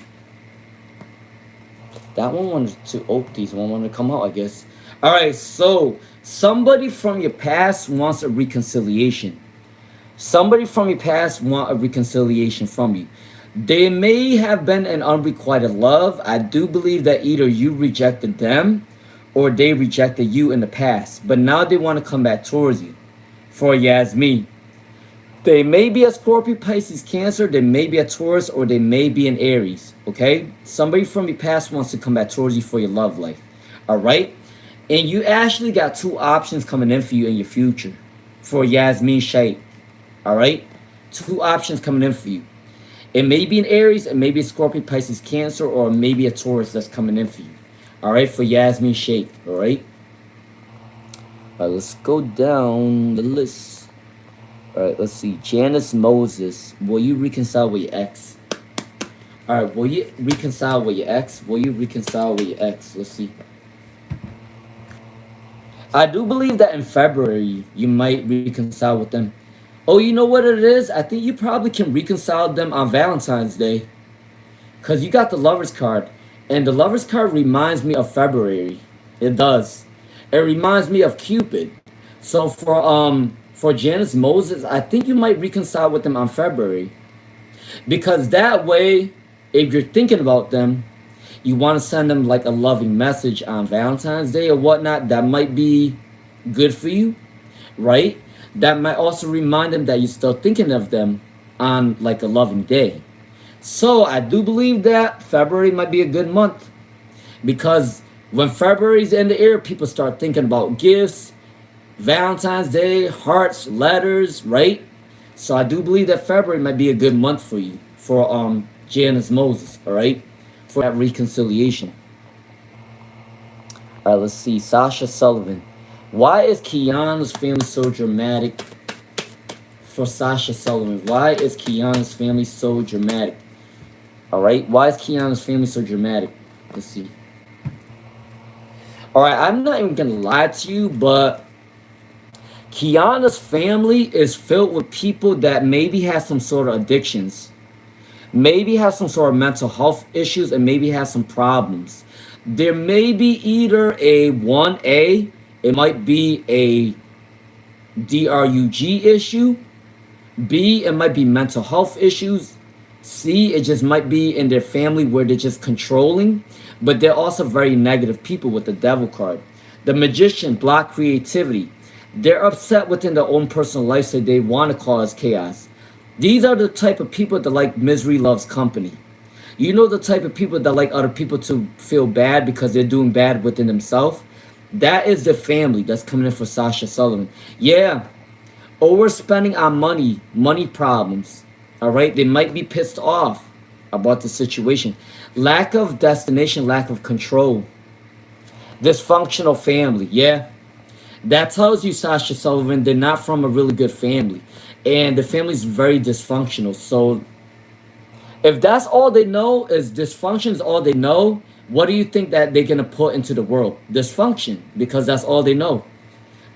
[SPEAKER 1] That one wanted to open these. One wanted to come out, I guess. All right, so somebody from your past wants a reconciliation. Somebody from your past wants a reconciliation from you. They may have been in unrequited love. I do believe that either you rejected them or they rejected you in the past. But now they want to come back towards you. For Yasmin, they may be a Scorpio, Pisces, Cancer. They may be a Taurus or they may be an Aries. Okay? Somebody from your past wants to come back towards you for your love life. All right? And you actually got two options coming in for you in your future. For Yasmin Sheikh. All right? Two options coming in for you. It may be an Aries, it may be a Scorpio, Pisces, Cancer, or maybe a Taurus that's coming in for you. All right, for Yasmin Sheikh. All right. All right, let's go down the list. All right, let's see. Janice Moses, will you reconcile with your ex? All right, will you reconcile with your ex? Will you reconcile with your ex? Let's see. I do believe that in February you might reconcile with them. Oh, you know what it is? I think you probably can reconcile them on Valentine's Day. Because you got the Lover's card. And the Lover's card reminds me of February. It does. It reminds me of Cupid. So for Janice Moses, I think you might reconcile with them on February. Because that way, if you're thinking about them, you want to send them like a loving message on Valentine's Day or whatnot, that might be good for you, right? That might also remind them that you're still thinking of them on like a loving day. So I do believe that February might be a good month. Because when February's in the air, people start thinking about gifts, Valentine's Day, hearts, letters, right? So I do believe that February might be a good month for you. For Janice Moses, all right? For that reconciliation. All right, let's see. Sasha Sullivan. Why is Kiana's family so dramatic? For Sasha Sullivan, why is Kiana's family so dramatic? All right, why is Kiana's family so dramatic? Let's see. All right, I'm not even gonna lie to you, but Kiana's family is filled with people that maybe have some sort of addictions, maybe have some sort of mental health issues, and maybe have some problems. There may be either a 1A, it might be a DRUG issue. B, it might be mental health issues. C, it just might be in their family where they're just controlling. But they're also very negative people with the Devil card. The Magician, block creativity. They're upset within their own personal life, so they want to cause chaos. These are the type of people that like misery loves company. You know, the type of people that like other people to feel bad because they're doing bad within themselves. That is the family that's coming in for Sasha Sullivan. Yeah, overspending on money problems. All right, they might be pissed off about the situation. Lack of destination, lack of control. Dysfunctional family, yeah. That tells you, Sasha Sullivan, they're not from a really good family. And the family's very dysfunctional. So if that's all they know is dysfunction is all they know, what do you think that they're gonna put into the world? Dysfunction, because that's all they know.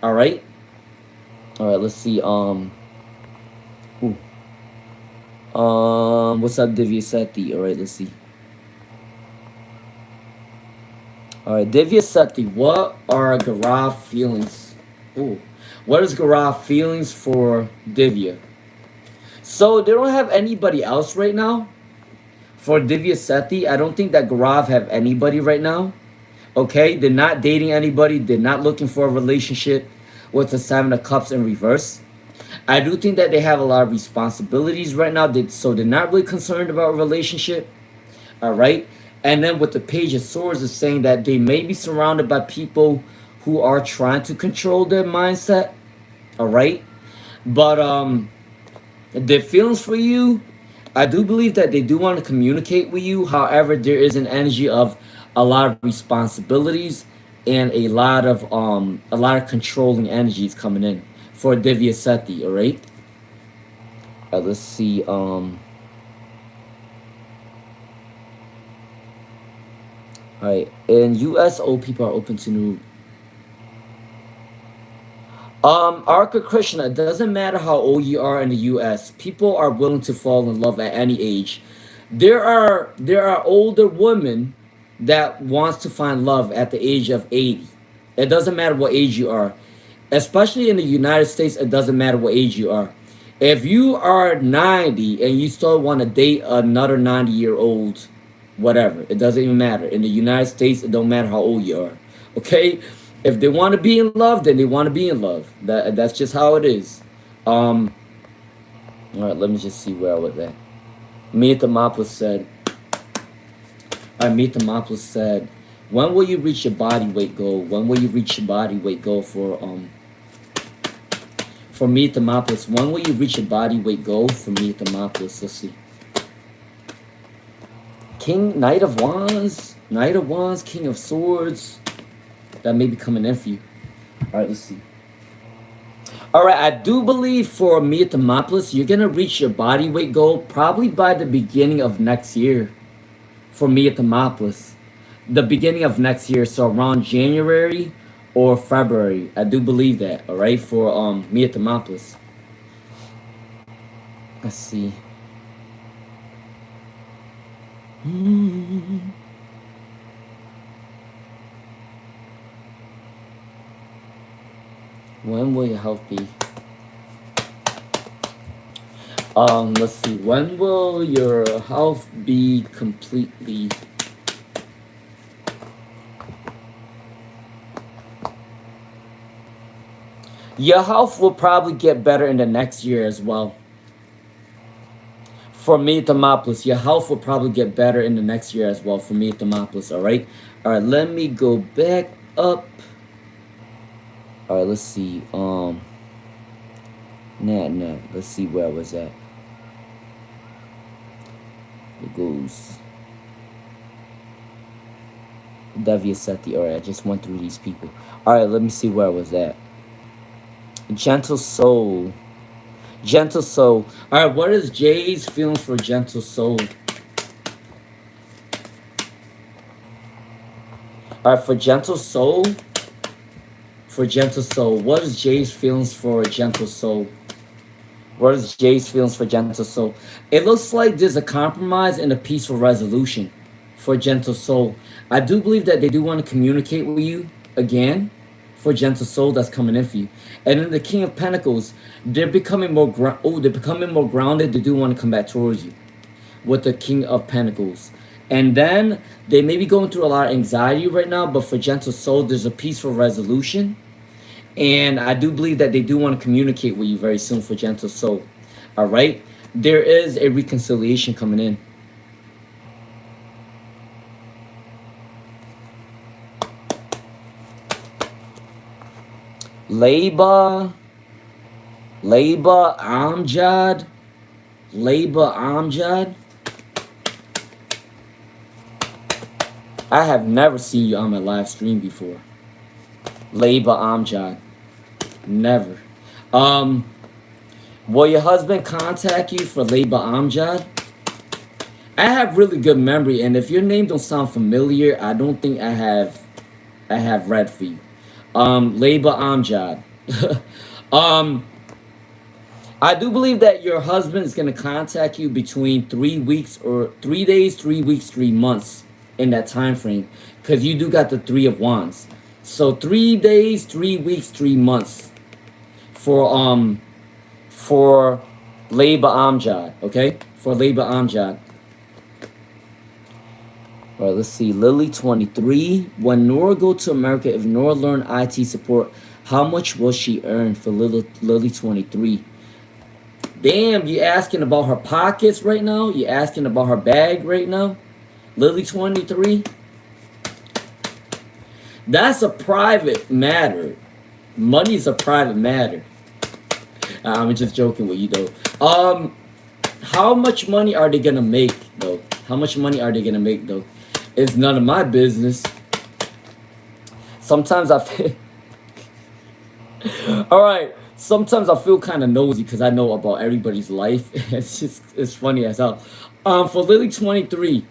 [SPEAKER 1] All right. All right. Let's see. Ooh. What's up, Divya Sethi? All right. Let's see. All right, Divya Sethi. What are Gaurav feelings? Ooh. What is Gaurav feelings for Divya? So they don't have anybody else right now. For Divya Sethi, I don't think that Gaurav have anybody right now. Okay, they're not dating anybody. They're not looking for a relationship with the Seven of Cups in reverse. I do think that they have a lot of responsibilities right now. So they're not really concerned about a relationship. All right. And then with the Page of Swords is saying that they may be surrounded by people who are trying to control their mindset. All right. But their feelings for you, I do believe that they do want to communicate with you. However, there is an energy of a lot of responsibilities and a lot of controlling energies coming in for Divya Sethi, all right? Let's see. All right. In US, old people are open to new. Arca Krishna, it doesn't matter how old you are in the US. People are willing to fall in love at any age. There are older women that wants to find love at the age of 80. It doesn't matter what age you are. Especially in the United States, it doesn't matter what age you are. If you are 90 and you still want to date another 90-year-old, whatever, it doesn't even matter. In the United States, it don't matter how old you are. Okay? If they want to be in love, then they want to be in love. That's just how it is. All right, let me just see where I was at. Mia Thermopolis said, when will you reach your body weight goal? When will you reach your body weight goal for Mia Thermopolis? When will you reach your body weight goal for Mia Thermopolis? Let's see. Knight of Wands, King of Swords. That may be coming in for you. All right, let's see. All right, I do believe for Mia Thermopolis, you're going to reach your body weight goal probably by the beginning of next year for Mia Thermopolis. The beginning of next year, so around January or February. I do believe that, all right, for Mia Thermopolis. Let's see. When will your health be? Let's see. When will your health be completely? Your health will probably get better in the next year as well. For Mia Thermopolis, your health will probably get better in the next year as well for Mia Thermopolis, all right? All right, let me go back up. All right, let's see. Let's see where I was at. It goes. Divya Sethi. All right, I just went through these people. All right, let me see where I was at. Gentle Soul. Gentle Soul. All right, what is Jay's feelings for Gentle Soul? All right, for Gentle Soul. What is Jay's feelings for Gentle Soul? What is Jay's feelings for Gentle Soul? It looks like there's a compromise and a peaceful resolution for Gentle Soul. I do believe that they do want to communicate with you again for Gentle Soul that's coming in for you. And then the King of Pentacles, they're becoming more grounded. They do want to come back towards you with the King of Pentacles. And then they may be going through a lot of anxiety right now, but for Gentle Soul, there's a peaceful resolution. And I do believe that they do want to communicate with you very soon for Gentle Soul. All right? There is a reconciliation coming in. Leba Amjad. I have never seen you on my live stream before. Labor Amjad. Never. Will your husband contact you for Labor Amjad? I have really good memory, and if your name don't sound familiar, I don't think I have read for you. Labor Amjad. um I do believe that your husband is gonna contact you between 3 weeks or 3 days, 3 weeks, 3 months in that time frame. Cause you do got the Three of Wands. So 3 days, 3 weeks, 3 months for Labor Amjad, okay? For Labor Amjad. All right, let's see. Lily 23. When Nora go to America, if Nora learn IT support, how much will she earn for Lily 23? Damn, you asking about her pockets right now? You asking about her bag right now? Lily 23? That's a private matter. Money's a private matter. I'm just joking with you though. How much money are they gonna make though? How much money are they gonna make though? It's none of my business. Sometimes I feel all right. Sometimes I feel kind of nosy because I know about everybody's life. It's funny as hell. For Lily 23,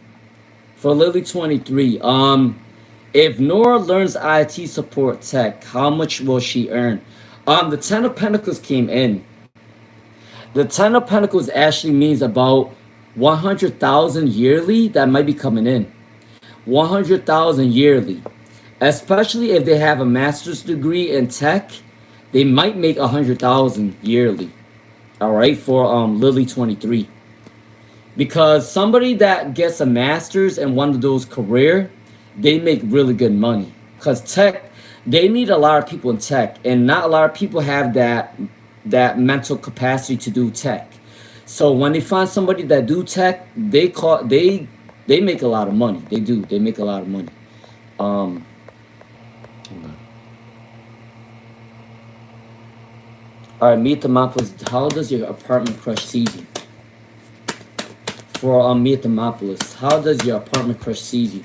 [SPEAKER 1] if Nora learns IT support tech, how much will she earn? The Ten of Pentacles came in. The Ten of Pentacles actually means about 100,000 yearly that might be coming in. 100,000 yearly, especially if they have a master's degree in tech, they might make 100,000 yearly. All right, for Lily 23, because somebody that gets a master's in one of those career, they make really good money. Cause tech, they need a lot of people in tech, and not a lot of people have that mental capacity to do tech. So when they find somebody that do tech, they make a lot of money. They do. They make a lot of money. Hold on. All right, Meet the Mopolis. How does your apartment crush see you? For Meet the Mopolis, how does your apartment crush see you?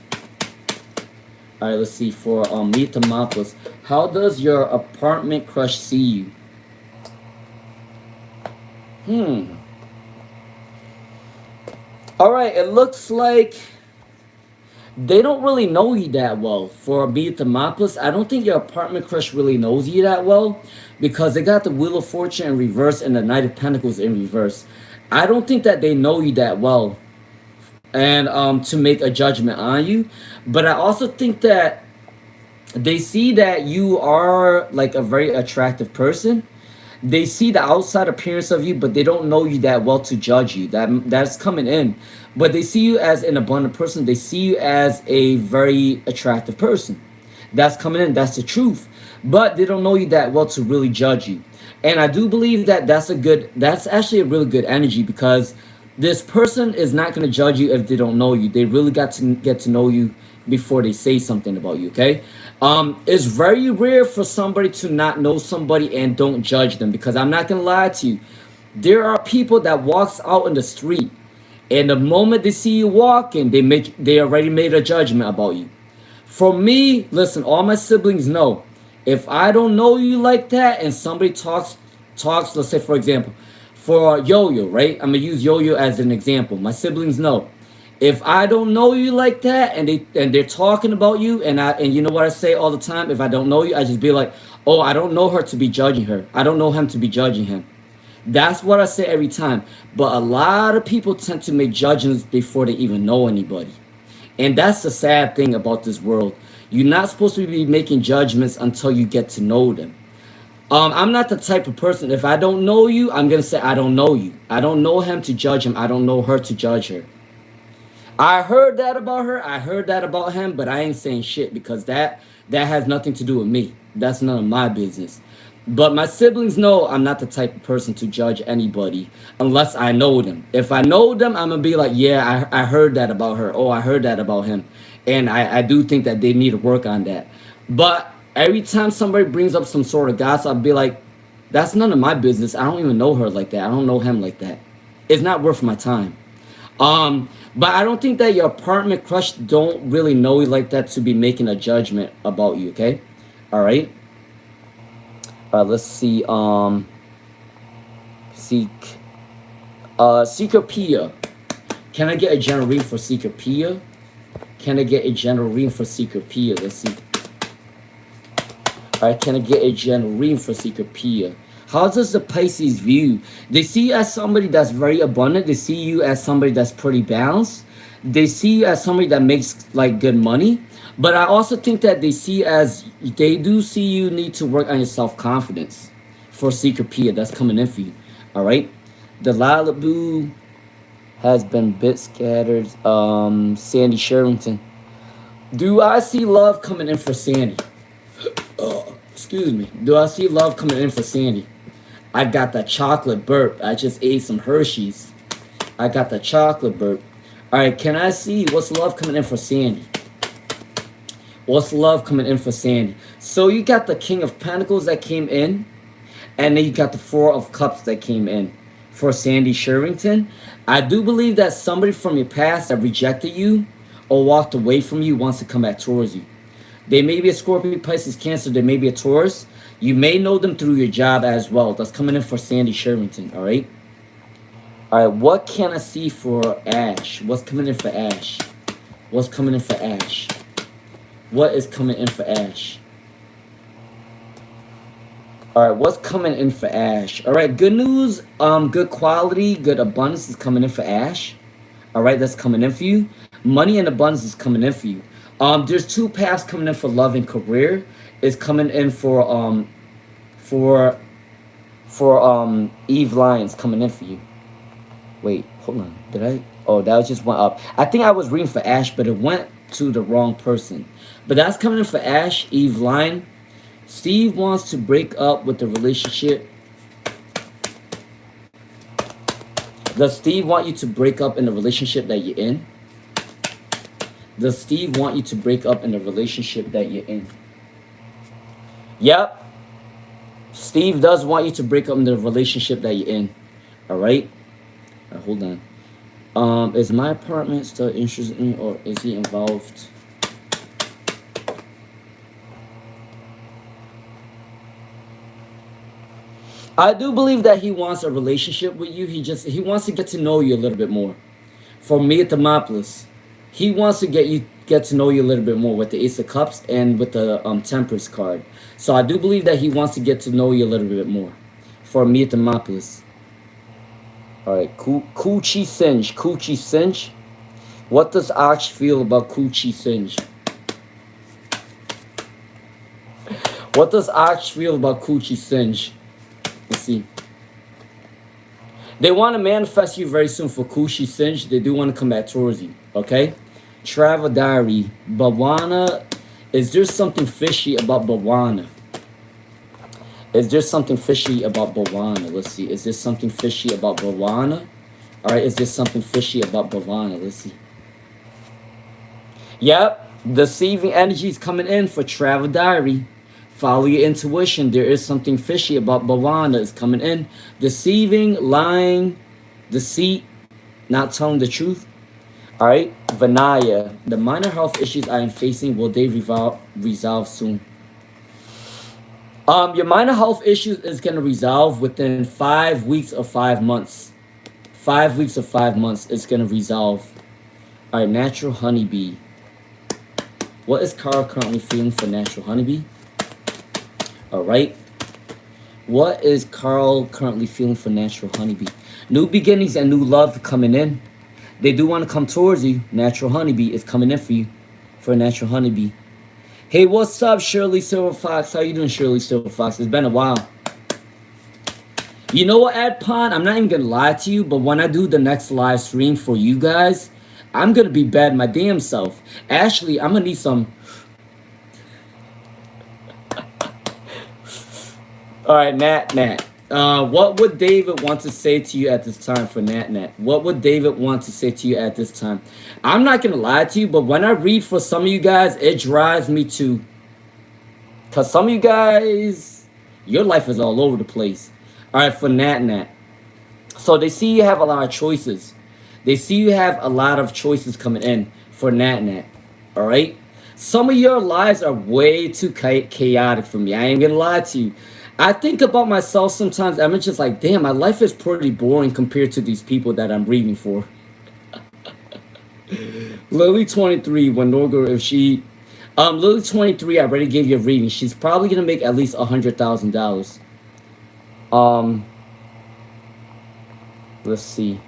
[SPEAKER 1] All right, let's see. For Meet the Mopolis, how does your apartment crush see you? All right, it looks like they don't really know you that well. For Meet the Mopolis, I don't think your apartment crush really knows you that well, because they got the Wheel of Fortune in reverse and the Knight of Pentacles in reverse. I don't think that they know you that well, and to make a judgment on you. But I also think that they see that you are like a very attractive person. They see the outside appearance of you, but they don't know you that well to judge you. That's coming in. But they see you as an abundant person. They see you as a very attractive person. That's coming in. That's the truth. But they don't know you that well to really judge you. And I do believe that that's actually a really good energy, because this person is not going to judge you if they don't know you. They really got to get to know you before they say something about you, okay? It's very rare for somebody to not know somebody and don't judge them, because I'm not gonna lie to you, there are people that walks out in the street, and the moment they see you walking, they already made a judgment about you. For me, listen, all my siblings know, if I don't know you like that and somebody talks, let's say for example, for Yo-Yo, right? I'm gonna use Yo-Yo as an example. My siblings know, if I don't know you like that and they're talking about you, and you know what I say all the time, if I don't know you, I just be like, oh, I don't know her to be judging her. I don't know him to be judging him. That's what I say every time. But a lot of people tend to make judgments before they even know anybody. And that's the sad thing about this world. You're not supposed to be making judgments until you get to know them. I'm not the type of person, if I don't know you, I'm going to say I don't know you. I don't know him to judge him. I don't know her to judge her. I heard that about her. I heard that about him, but I ain't saying shit, because that has nothing to do with me. That's none of my business. But my siblings know I'm not the type of person to judge anybody unless I know them. If I know them, I'm going to be like, yeah, I heard that about her. Oh, I heard that about him. And I do think that they need to work on that. But every time somebody brings up some sort of gossip, I'll be like, that's none of my business. I don't even know her like that. I don't know him like that. It's not worth my time. But I don't think that your apartment crush don't really know you like that to be making a judgment about you, okay? All right. All right, let's see. Secret Pia. Can I get a general reading for Secret Pia? Can I get a general reading for Secret Pia? Let's see. All right, can I get a general reading for Secret Pia? How does the Pisces view? They see you as somebody that's very abundant. They see you as somebody that's pretty balanced. They see you as somebody that makes like good money. But I also think that they see as they do see you need to work on your self-confidence for Secret Pia. That's coming in for you. All right. The Lilabu has been bit scattered. Sandy Sherrington. Do I see love coming in for Sandy? Excuse me. Do I see love coming in for Sandy? I got the chocolate burp. I just ate some Hershey's. I got the chocolate burp. All right, can I see what's love coming in for Sandy? What's love coming in for Sandy? So you got the King of Pentacles that came in, and then you got the Four of Cups that came in for Sandy Sherrington. I do believe that somebody from your past that rejected you or walked away from you wants to come back towards you. They may be a Scorpio, Pisces, Cancer. They may be a Taurus. You may know them through your job as well. That's coming in for Sandy Sherrington, all right? All right, what can I see for Ash? What's coming in for Ash? What's coming in for Ash? What is coming in for Ash? All right, what's coming in for Ash? All right, good news, good quality, good abundance is coming in for Ash. All right, that's coming in for you. Money and abundance is coming in for you. There's two paths coming in for love and career. It's coming in for Eve Lyons coming in for you. Wait, hold on. Did I? Oh, that just went up. I think I was reading for Ash, but it went to the wrong person. But that's coming in for Ash, Eve Lyon. Steve wants to break up with the relationship. Does Steve want you to break up in the relationship that you're in? Does Steve want you to break up in the relationship that you're in? Yep. Steve does want you to break up in the relationship that you're in. All right? All right, hold on. Is my apartment still interested in me, or is he involved? I do believe that he wants a relationship with you. He wants to get to know you a little bit more. For me at Thermopolis, he wants to get to know you a little bit more with the Ace of Cups and with the Temperance card. So I do believe that he wants to get to know you a little bit more. For me at Thermopolis. All right, Coochie Singe. Coochie Singe. What does Ash feel about Coochie Singe? What does Ash feel about Coochie Singe? Let's see. They want to manifest you very soon for Coochie Singe. They do want to come back towards you. Okay? Travel Diary. Bawana. Is there something fishy about Bawana? Is there something fishy about Bawana? Let's see. Is there something fishy about Bawana? All right. Is there something fishy about Bawana? Let's see. Yep. Deceiving energies coming in for Travel Diary. Follow your intuition. There is something fishy about Bawana is coming in. Deceiving, lying, deceit, not telling the truth. All right. Vinaya. The minor health issues I am facing, will they resolve soon? Your minor health issues is going to resolve within 5 weeks or 5 months. 5 weeks or 5 months, it's going to resolve. All right, Natural Honeybee. What is Carl currently feeling for Natural Honeybee? All right. What is Carl currently feeling for Natural Honeybee? New beginnings and new love coming in. They do want to come towards you. Natural Honeybee is coming in for you for Natural Honeybee. Hey, what's up, Shirley Silver Fox? How you doing, Shirley Silver Fox? It's been a while. You know what, Ed Pond? I'm not even going to lie to you, but when I do the next live stream for you guys, I'm going to be bad my damn self. Actually, I'm going to need some... All right, Nat. What would David want to say to you at this time for Nat? What would David want to say to you at this time? I'm not going to lie to you, but when I read for some of you guys, it drives me to... Because some of you guys, your life is all over the place. All right, for Nat. So they see you have a lot of choices. They see you have a lot of choices coming in for Nat Nat. All right. Some of your lives are way too chaotic for me. I ain't gonna lie to you. I think about myself sometimes. I'm just like, damn, my life is pretty boring compared to these people that I'm reading for. Lily 23, when Norga, if she, Lily 23, I already gave you a reading. She's probably gonna make at least $100,000. Um, let's see.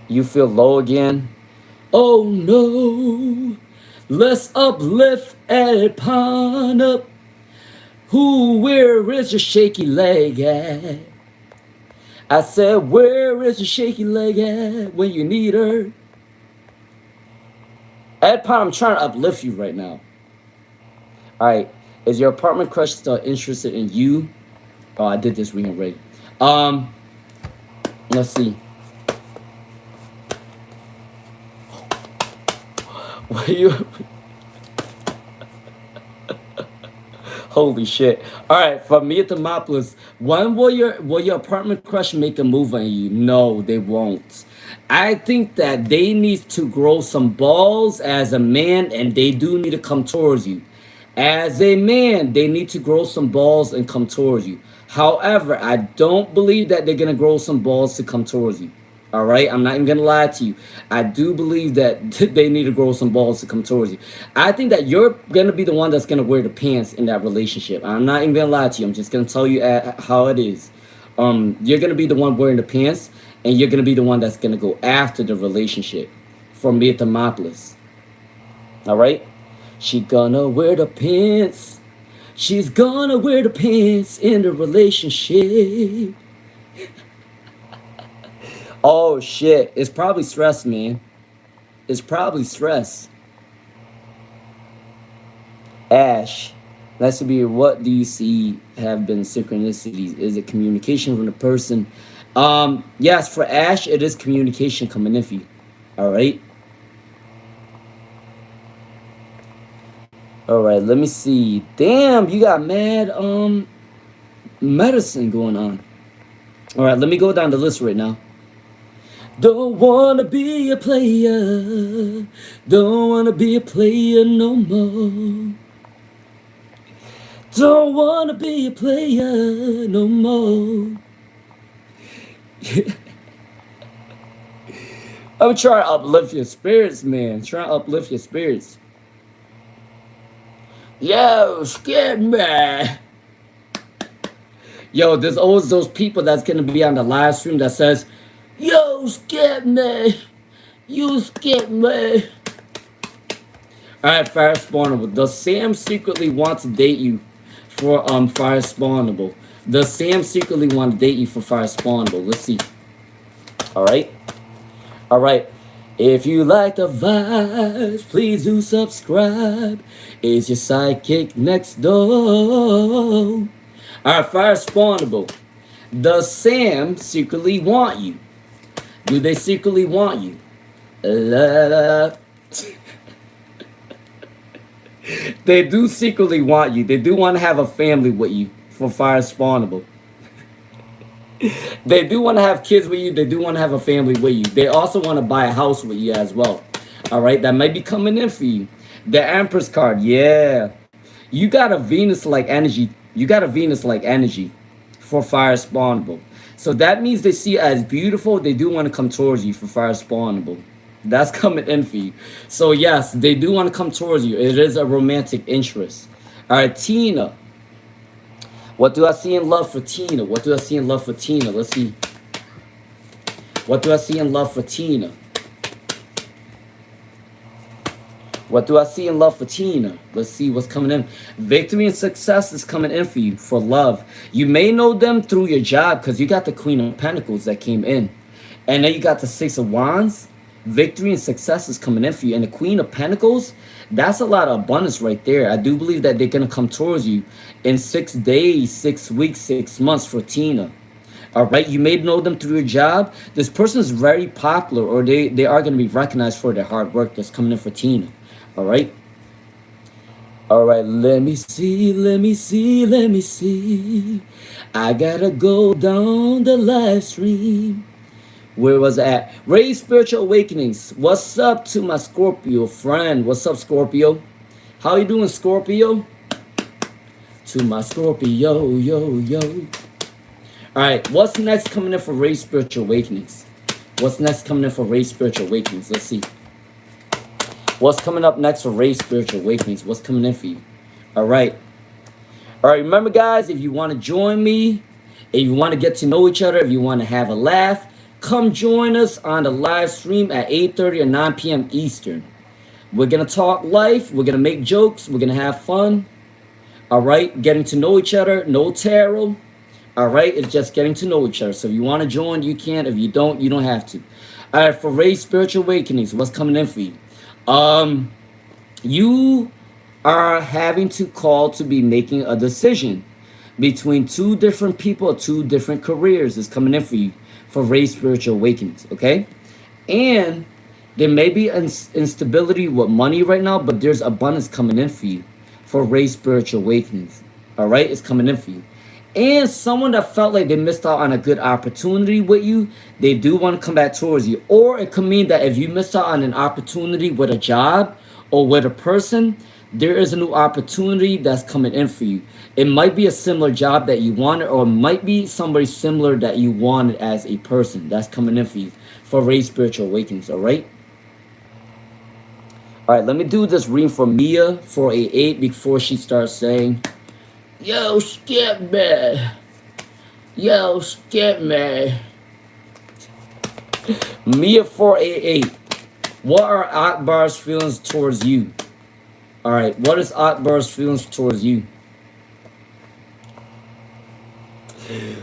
[SPEAKER 1] You feel low again? Oh no, let's uplift and pawn up. Where is your shaky leg at? I said, where is your shaky leg at when you need her? Ed Palm, I'm trying to uplift you right now. All right, is your apartment crush still interested in you? Oh, I did this reading already. Let's see. What you? Holy shit! All right, from me at Thermopolis, when will your apartment crush make a move on you? No, they won't. I think that they need to grow some balls as a man, and they do need to come towards you. As a man, they need to grow some balls and come towards you. However, I don't believe that they're gonna grow some balls to come towards you. All right, I'm not even gonna lie to you. I do believe that they need to grow some balls to come towards you. I think that you're gonna be the one that's gonna wear the pants in that relationship. I'm not even gonna lie to you. I'm just gonna tell you how it is. You're gonna be the one wearing the pants, and you're gonna be the one that's gonna go after the relationship. From me at Thermopolis. All right, she gonna wear the pants. She's gonna wear the pants in the relationship. Oh shit, it's probably stress, man. It's probably stress. Ash, that's to be what do you see have been synchronicities? Is it communication from the person? Yes, for Ash, it is communication coming in for you. All right. All right, let me see. Damn, you got mad medicine going on. All right, let me go down the list right now. Don't wanna be a player. Don't wanna be a player no more. Don't wanna be a player no more. I'm trying to uplift your spirits, man. Trying to uplift your spirits. Yo, scared me. Yo, there's always those people that's gonna be on the live stream that says, yo, scared me. You scared me. Alright, Fire Spawnable. Does Sam secretly want to date you for Fire Spawnable? Does Sam secretly want to date you for Fire Spawnable? Let's see. Alright. Alright. If you like the vibes, please do subscribe. It's your sidekick next door. Alright, Fire Spawnable. Does Sam secretly want you? Do they secretly want you? They do secretly want you. They do want to have a family with you for Fire Spawnable. They do want to have kids with you. They do want to have a family with you. They also want to buy a house with you as well. All right, that might be coming in for you. The Empress card, yeah. You got a Venus-like energy. You got a Venus-like energy for Fire Spawnable. So that means they see you as beautiful. They do want to come towards you for Fire Spawnable. That's coming in for you. So yes, they do want to come towards you. It is a romantic interest. All right, Tina. What do I see in love for Tina? What do I see in love for Tina? Let's see. What do I see in love for Tina? What do I see in love for Tina? Let's see what's coming in. Victory and success is coming in for you for love. You may know them through your job because you got the Queen of Pentacles that came in. And then you got the Six of Wands. Victory and success is coming in for you. And the Queen of Pentacles, that's a lot of abundance right there. I do believe that they're going to come towards you in 6 days, 6 weeks, 6 months for Tina. All right, you may know them through your job. This person is very popular, or they are going to be recognized for their hard work that's coming in for Tina. All right. All right, let me see, let me see, let me see. I got to go down the live stream. Where was I at? Raise Spiritual Awakenings. What's up to my Scorpio friend? What's up, Scorpio? How you doing, Scorpio? To my Scorpio, yo. All right, what's next coming in for Raise Spiritual Awakenings? What's next coming in for Raise Spiritual Awakenings? Let's see. What's coming up next for Raise Spiritual Awakenings? What's coming in for you? All right. All right, remember, guys, if you want to join me, if you want to get to know each other, if you want to have a laugh, come join us on the live stream at 8:30 or 9 p.m. Eastern. We're going to talk life. We're going to make jokes. We're going to have fun. All right, getting to know each other. No tarot. All right, it's just getting to know each other. So if you want to join, you can. If you don't have to. All right, for Raise Spiritual Awakenings, what's coming in for you? You are having to call to be making a decision between two different people, two different careers is coming in for you for Raise Spiritual Awakenings, okay? And there may be instability with money right now, but there's abundance coming in for you for Raise Spiritual Awakenings, all right? It's coming in for you. And someone that felt like they missed out on a good opportunity with you, they do want to come back towards you. Or it could mean that if you missed out on an opportunity with a job or with a person, there is a new opportunity that's coming in for you. It might be a similar job that you wanted, or it might be somebody similar that you wanted as a person that's coming in for you for Raise Spiritual Awakenings, all right? All right, let me do this reading for Mia 488 before she starts saying, yo, skip me. Yo, skip me. Mia 488. What are Akbar's feelings towards you? All right, what is Akbar's feelings towards you?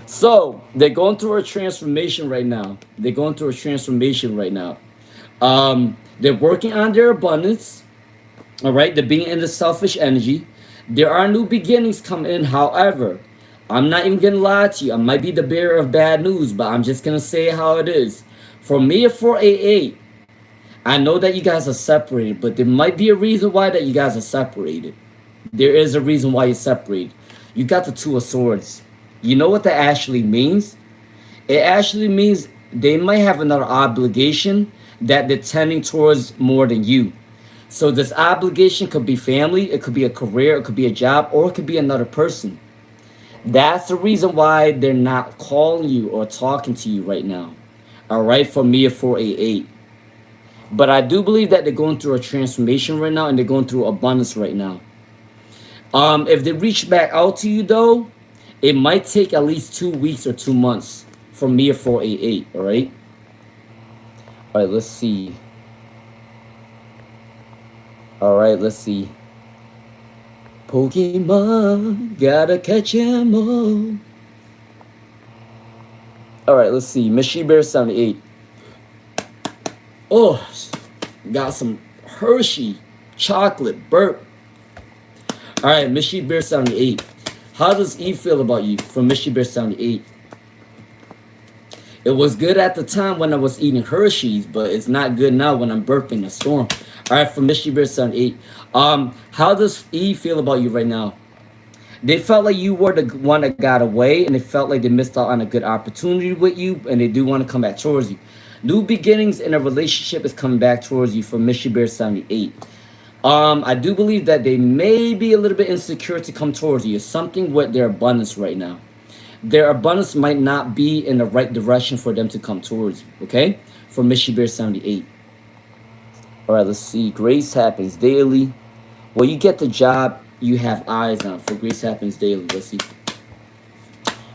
[SPEAKER 1] So, they're going through a transformation right now. They're working on their abundance. All right, they're being in the selfish energy. There are new beginnings coming in. However, I'm not even going to lie to you. I might be the bearer of bad news, but I'm just going to say it how it is. For me at 488, I know that you guys are separated, but there might be a reason why that you guys are separated. There is a reason why you're separated. You got the Two of Swords. You know what that actually means? It actually means they might have another obligation that they're tending towards more than you. So this obligation could be family, it could be a career, it could be a job, or it could be another person. That's the reason why they're not calling you or talking to you right now. All right, for me at 488. But I do believe that they're going through a transformation right now, and they're going through abundance right now. If they reach back out to you, though, it might take at least 2 weeks or 2 months for me at 488, all right? All right, let's see. All right, let's see. Pokemon, gotta catch 'em all. All right, let's see. Miss Bear 78. Oh, got some Hershey chocolate burp. All right, Miss Bear 78. How does E feel about you from Miss Bear 78? It was good at the time when I was eating Hershey's, but it's not good now when I'm burping a storm. All right, from Miss Bear 78. How does E feel about you right now? They felt like you were the one that got away, and they felt like they missed out on a good opportunity with you, and they do want to come back towards you. New beginnings in a relationship is coming back towards you from Miss Bear 78. I do believe that they may be a little bit insecure to come towards you. It's something with their abundance right now. Their abundance might not be in the right direction for them to come towards you, okay? For Miss Bear 78. All right, let's see. Grace happens daily. Well, you get the job you have eyes on. For Grace happens daily. Let's see.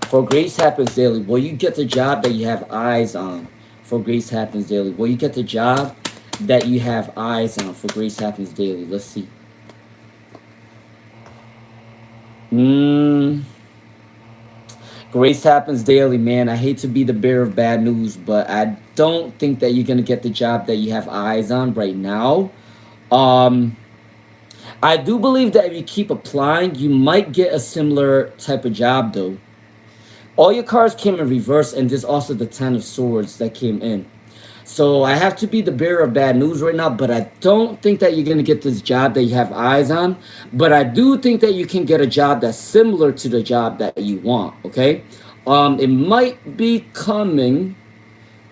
[SPEAKER 1] For Grace happens daily. Well, you get the job that you have eyes on. For Grace happens daily. Well, you get the job that you have eyes on. For Grace happens daily. Let's see. Grace happens daily, man. I hate to be the bearer of bad news, but I don't think that you're going to get the job that you have eyes on right now. I do believe that if you keep applying, you might get a similar type of job, though. All your cards came in reverse, and there's also the Ten of Swords that came in. So I have to be the bearer of bad news right now, but I don't think that you're going to get this job that you have eyes on. But I do think that you can get a job that's similar to the job that you want, okay? It might be coming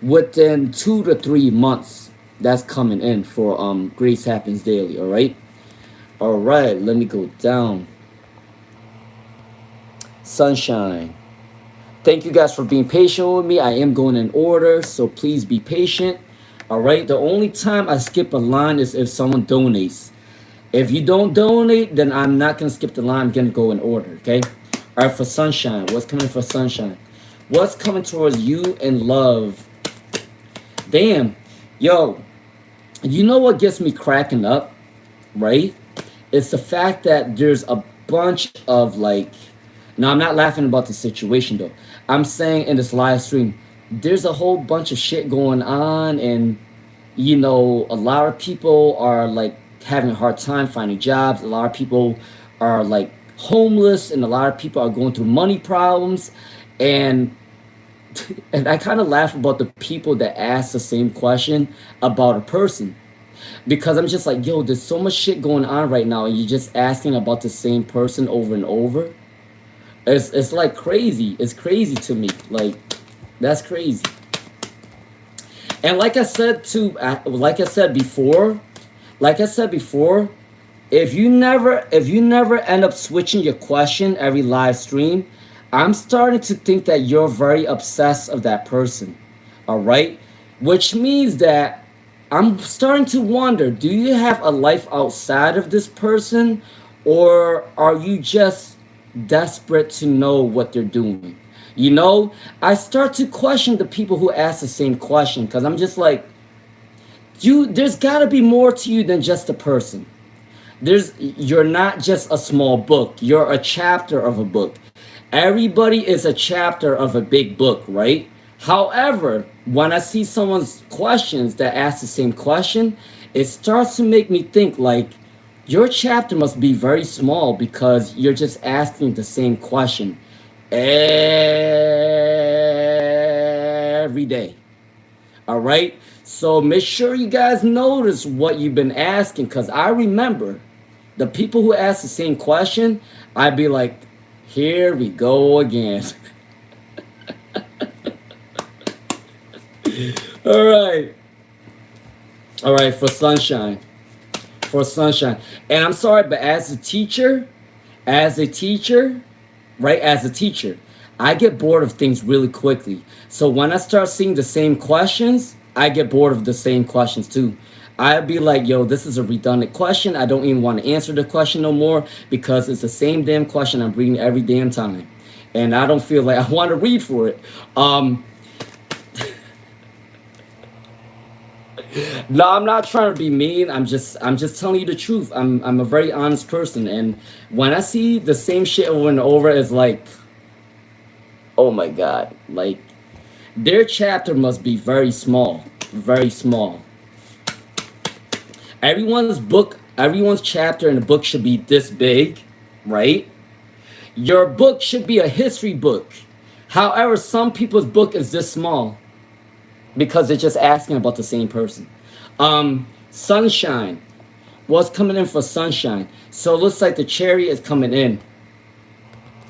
[SPEAKER 1] within 2 to 3 months. That's coming in for Grace Happens Daily. All right. All right. Let me go down. Sunshine. Thank you guys for being patient with me. I am going in order, so please be patient. All right. The only time I skip a line is if someone donates. If you don't donate, then I'm not gonna skip the line. I'm gonna go in order. Okay. All right. For Sunshine, what's coming for Sunshine? What's coming towards you in love? Damn, yo, you know what gets me cracking up, right? It's the fact that there's a bunch of like, now I'm not laughing about the situation though. I'm saying in this live stream, there's a whole bunch of shit going on, and you know, a lot of people are like having a hard time finding jobs. A lot of people are like homeless, and a lot of people are going through money problems, and and I kind of laugh about the people that ask the same question about a person, because I'm just like, yo, there's so much shit going on right now, and you're just asking about the same person over and over. It's like crazy. It's crazy to me. Like, that's crazy. And like I said before, if you never end up switching your question every live stream, I'm starting to think that you're very obsessed of that person. All right? Which means that I'm starting to wonder, do you have a life outside of this person, or are you just desperate to know what they're doing? You know, I start to question the people who ask the same question, because I'm just like, there's got to be more to you than just a person. You're not just a small book. You're a chapter of a book. Everybody is a chapter of a big book, right? However, when I see someone's questions that ask the same question, it starts to make me think like, your chapter must be very small, because you're just asking the same question every day. All right? So make sure you guys notice what you've been asking, because I remember the people who ask the same question, I'd be like, here we go again. All right. All right, for Sunshine. For Sunshine. And I'm sorry, but as a teacher, right? As a teacher, I get bored of things really quickly. So when I start seeing the same questions, I get bored of the same questions too. I'd be like, yo, this is a redundant question. I don't even want to answer the question no more, because it's the same damn question I'm reading every damn time. And I don't feel like I want to read for it. No, I'm not trying to be mean. I'm just telling you the truth. I'm a very honest person, and when I see the same shit over and over, it's like, oh my god, like their chapter must be very small, very small. Everyone's chapter in the book should be this big, right? Your book should be a history book. However, some people's book is this small, because they're just asking about the same person. Sunshine. What's coming in for Sunshine? So it looks like the Chariot is coming in.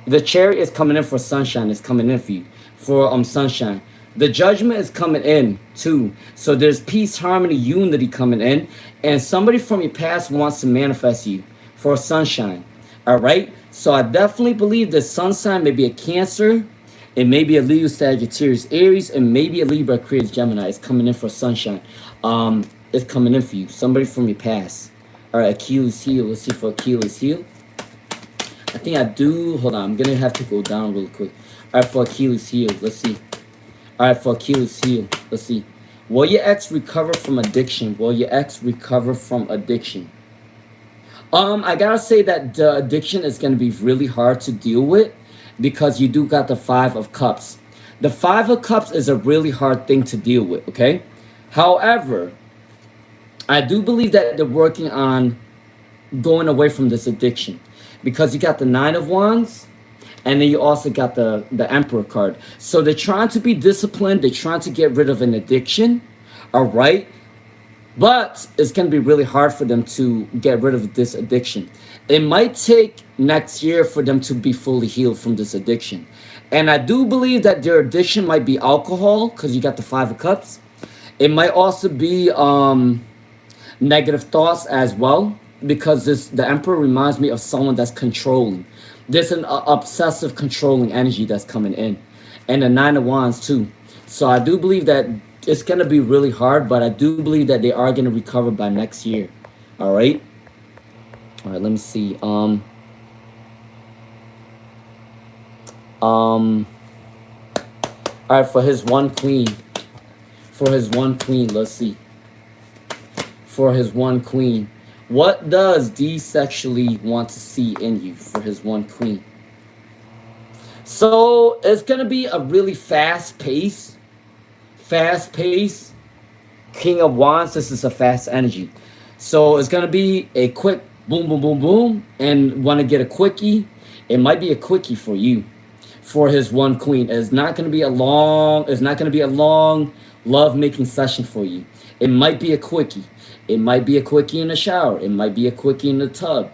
[SPEAKER 1] The Chariot is coming in for Sunshine. It's coming in for you. For Sunshine. The Judgment is coming in too. So there's peace, harmony, unity coming in. And somebody from your past wants to manifest you for Sunshine. All right? So I definitely believe that Sun sign may be a Cancer. It may be a Leo, Sagittarius, Aries, and maybe a Libra, Aquarius, Gemini. It's coming in for Sunshine. It's coming in for you. Somebody from your past. All right, Achilles heel. Let's see for Achilles heel. I think I do. Hold on. I'm going to have to go down really quick. All right, for Achilles heel. Let's see. All right, for Achilles heel. Let's see. Will your ex recover from addiction? Will your ex recover from addiction? I got to say that the addiction is going to be really hard to deal with, because you do got the 5 of Cups. The 5 of Cups is a really hard thing to deal with, okay? However, I do believe that they're working on going away from this addiction, because you got the 9 of Wands, and then you also got the Emperor card. So they're trying to be disciplined. They're trying to get rid of an addiction, all right? But it's going to be really hard for them to get rid of this addiction. It might take next year for them to be fully healed from this addiction. And I do believe that their addiction might be alcohol, because you got the Five of Cups. It might also be negative thoughts as well, because the Emperor reminds me of someone that's controlling. There's an obsessive controlling energy that's coming in, and the Nine of Wands too. So I do believe that it's going to be really hard, but I do believe that they are going to recover by next year. All right, let me see. All right, for his one queen, let's see. For his one queen, what does D sexually want to see in you for his one queen? So it's going to be a really fast pace. King of Wands, this is a fast energy. So it's going to be a quick boom, boom, boom, boom. And want to get a quickie, it might be a quickie for you. For his one queen, it's not going to be a long love-making session for you. It might be a quickie. It might be a quickie in the shower. It might be a quickie in the tub.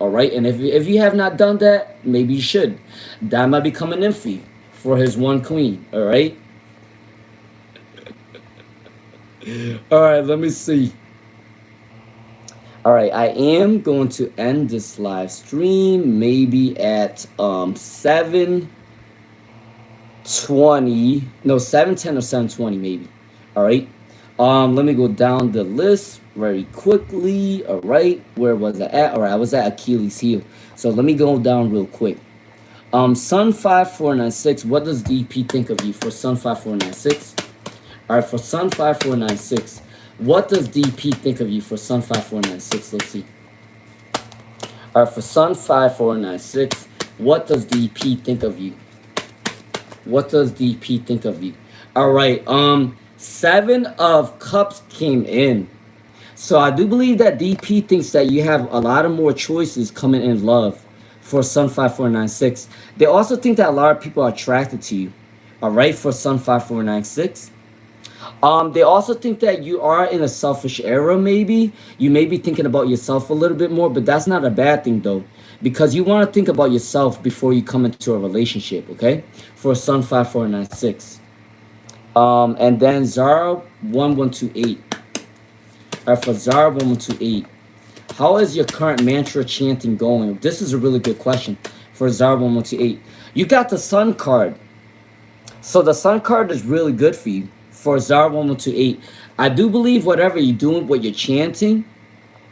[SPEAKER 1] All right. And if you have not done that, maybe you should. That might be coming in for you for his one queen. All right. All right. Let me see. All right. I am going to end this live stream maybe at 7:20. No, 7:10 or 7:20 maybe. All right. Let me go down the list very quickly. All right, where was I at? All right, I was at Achilles heel. So let me go down real quick. Sun 5496. What does DP think of you for Sun 5496? All right, for Sun 5496, what does DP think of you for Sun 5496? Let's see. All right, for Sun 5496, what does DP think of you? What does DP think of you? All right, Seven of Cups came in. So I do believe that DP thinks that you have a lot of more choices coming in love for Sun 5496. They also think that a lot of people are attracted to you. All right, for Sun 5496. They also think that you are in a selfish era, maybe. You may be thinking about yourself a little bit more, but that's not a bad thing, though. Because you want to think about yourself before you come into a relationship, okay? For Sun 5496. And then Zara 1128. All right, for Zara 1128. How is your current mantra chanting going? This is a really good question for Zara 1128. You got the Sun card. So the Sun card is really good for you. For Zara 1128. I do believe whatever you're doing, what you're chanting,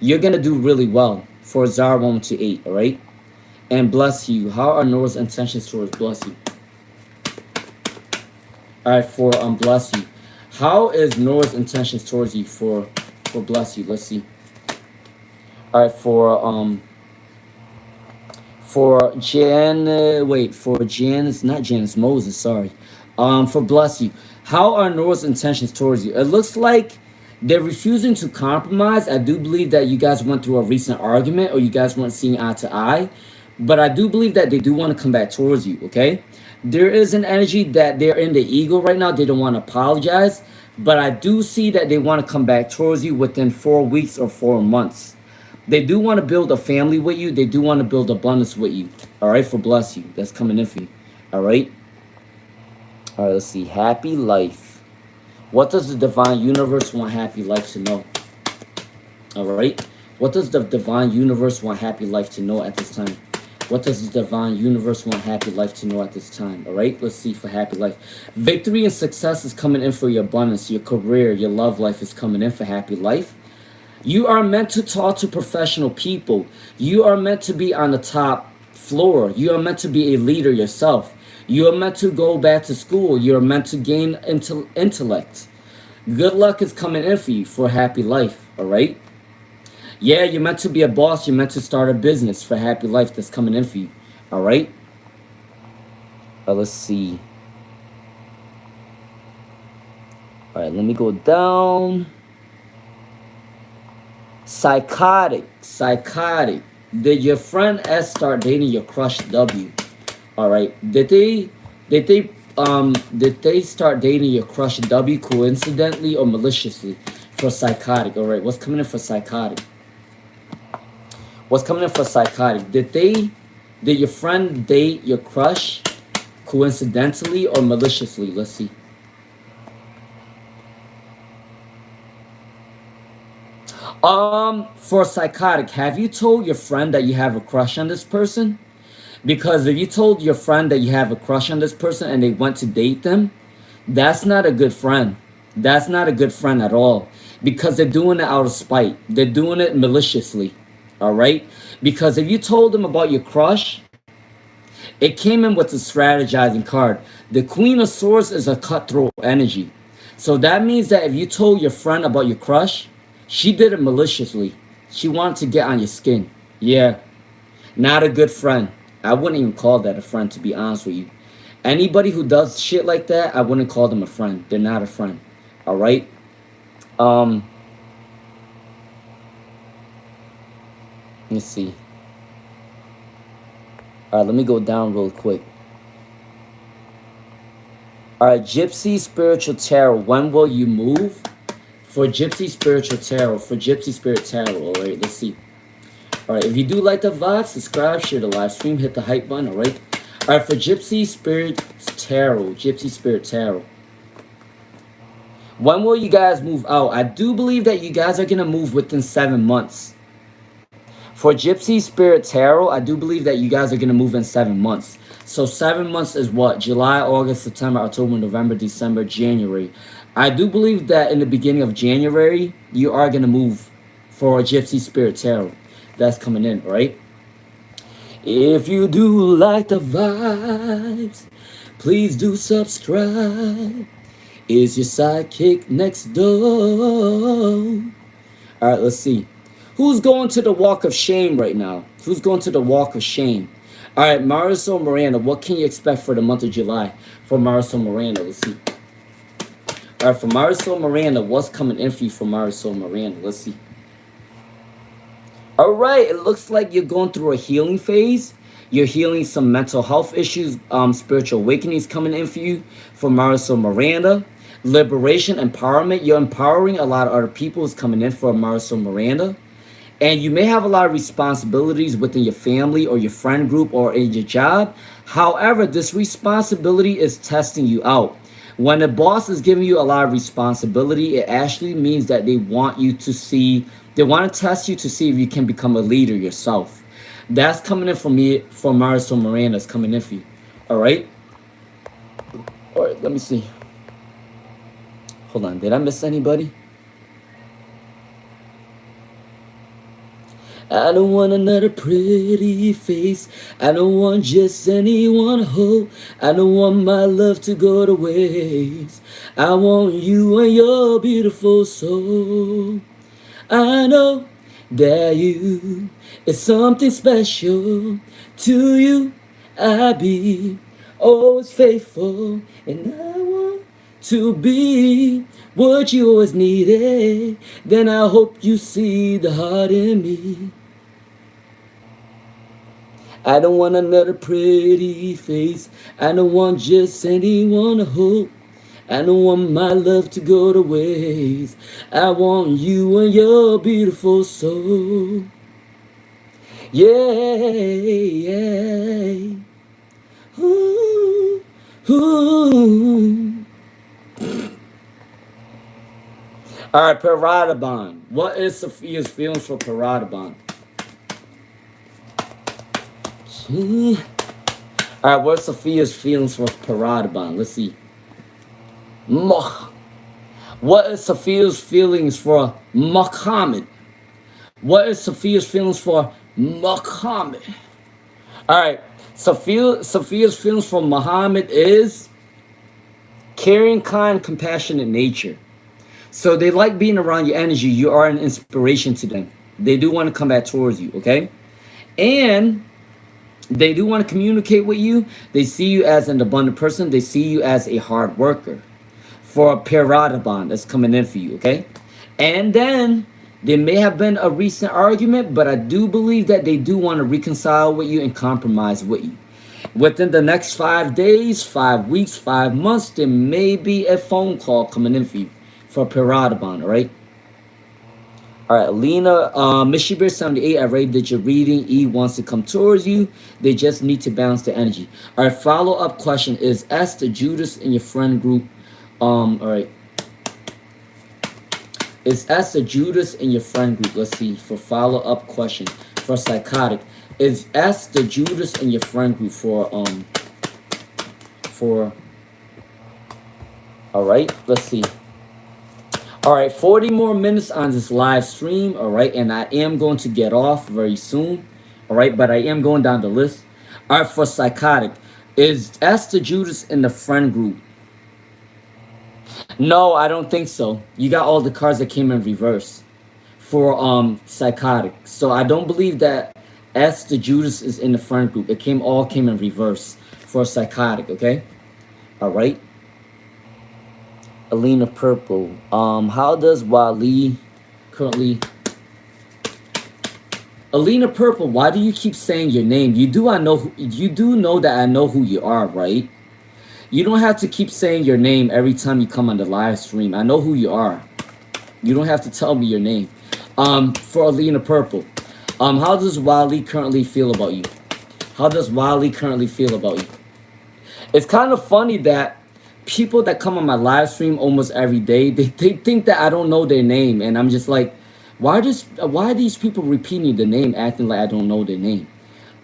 [SPEAKER 1] you're going to do really well for Zara 1128, all right? And bless you. How are Noah's intentions towards bless you? All right, for bless you. How is Noah's intentions towards you for bless you? Let's see. All right, for Jan, for Janice, not Janice, Moses, sorry. For bless you. How are Noah's intentions towards you? It looks like they're refusing to compromise. I do believe that you guys went through a recent argument or you guys weren't seeing eye to eye. But I do believe that they do want to come back towards you, okay? There is an energy that they're in the ego right now. They don't want to apologize. But I do see that they want to come back towards you within 4 weeks or 4 months. They do want to build a family with you. They do want to build abundance with you. All right, for bless you. That's coming in for you. All right. All right, let's see. Happy life. What does the divine universe want happy life to know? All right. What does the divine universe want happy life to know at this time? What does the divine universe want happy life to know at this time? All right, let's see for happy life. Victory and success is coming in for your abundance. Your career, your love life is coming in for happy life. You are meant to talk to professional people. You are meant to be on the top floor. You are meant to be a leader yourself. You are meant to go back to school. You are meant to gain intellect. Good luck is coming in for you for happy life, all right? Yeah, you're meant to be a boss. You're meant to start a business for happy life that's coming in for you. All right? Let's see. All right, let me go down. Psychotic. Did your friend S start dating your crush W? All right. Did they start dating your crush W coincidentally or maliciously? For psychotic, all right. What's coming in for psychotic? What's coming in for psychotic? Did your friend date your crush coincidentally or maliciously? Let's see. For psychotic, have you told your friend that you have a crush on this person? Because if you told your friend that you have a crush on this person and they went to date them, that's not a good friend. That's not a good friend at all. Because they're doing it out of spite. They're doing it maliciously. All right? Because if you told them about your crush, it came in with the strategizing card. The Queen of Swords is a cutthroat energy. So that means that if you told your friend about your crush, she did it maliciously. She wanted to get on your skin. Yeah. Not a good friend. I wouldn't even call that a friend, to be honest with you. Anybody who does shit like that, I wouldn't call them a friend. They're not a friend. All right? Let's see. All right, let me go down real quick. All right, Gypsy Spiritual Tarot. When will you move? For Gypsy Spiritual Tarot. For Gypsy Spirit Tarot. All right, let's see. All right, if you do like the vibe, subscribe, share the live stream, hit the hype button, all right? All right, for Gypsy Spirit Tarot. Gypsy Spirit Tarot. When will you guys move out? I do believe that you guys are going to move within 7 months. For Gypsy Spirit Tarot, I do believe that you guys are going to move in 7 months. So 7 months is what? July, August, September, October, November, December, January. I do believe that in the beginning of January, you are going to move for Gypsy Spirit Tarot. That's coming in, right? If you do like the vibes, please do subscribe. Is your sidekick next door? All right, let's see. Who's going to the walk of shame right now? Who's going to the walk of shame? All right, Marisol Miranda, what can you expect for the month of July? For Marisol Miranda, let's see. All right, for Marisol Miranda, what's coming in for you for Marisol Miranda? Let's see. All right, it looks like you're going through a healing phase. You're healing some mental health issues. Spiritual awakenings coming in for you for Marisol Miranda. Liberation, empowerment. You're empowering a lot of other people is coming in for Marisol Miranda. And you may have a lot of responsibilities within your family or your friend group or in your job. However, this responsibility is testing you out. When a boss is giving you a lot of responsibility, it actually means that they want you to see, they want to test you to see if you can become a leader yourself. That's coming in for me, for Marisol Miranda. That's coming in for you. All right? All right, let me see. Hold on. Did I miss anybody? I don't want another pretty face. I don't want just anyone to hold. I don't want my love to go to waste. I want you and your beautiful soul. I know that you is something special. To you I be always faithful. And I want to be what you always needed. Then I hope you see the heart in me. I don't want another pretty face. I don't want just anyone to hold. I don't want my love to go to waste. I want you and your beautiful soul. Yeah, yeah. Ooh, ooh. All right, Paradabon. What is Sophia's feelings for Paradabon? All right, what's Sophia's feelings for Paradabon? Let's see. What is Sophia's feelings for Muhammad? What is Sophia's feelings for Muhammad? All right, Sophia's feelings for Muhammad is caring, kind, compassionate nature. So they like being around your energy. You are an inspiration to them. They do want to come back towards you, okay? And they do want to communicate with you. They see you as an abundant person. They see you as a hard worker. For a Paradabon that's coming in for you, okay? And then there may have been a recent argument, but I do believe that they do want to reconcile with you and compromise with you. Within the next 5 days, 5 weeks, 5 months, there may be a phone call coming in for you for Paradabon, all right? All right, Lena, Mishy Bear 78, I already did your reading. E wants to come towards you. They just need to balance the energy. All right, follow-up question is, ask the Judas in your friend group. All right. Is ask the Judas in your friend group. Let's see, for follow-up question. For psychotic. Is ask the Judas in your friend group for all right, let's see. All right, 40 more minutes on this live stream. All right, and I am going to get off very soon. All right, but I am going down the list. All right, for psychotic, is Esther Judas in the friend group? No, I don't think so. You got all the cards that came in reverse for psychotic. So I don't believe that Esther Judas is in the friend group. It all came in reverse for psychotic. Okay, all right. Alina Purple. How does Wally currently? Alina Purple, why do you keep saying your name? You do know that I know who you are, right? You don't have to keep saying your name every time you come on the live stream. I know who you are. You don't have to tell me your name. For Alina Purple, how does Wally currently feel about you? How does Wally currently feel about you? It's kind of funny that people that come on my live stream almost every day, they think that I don't know their name, and I'm just like, why are these people repeating the name, acting like I don't know their name?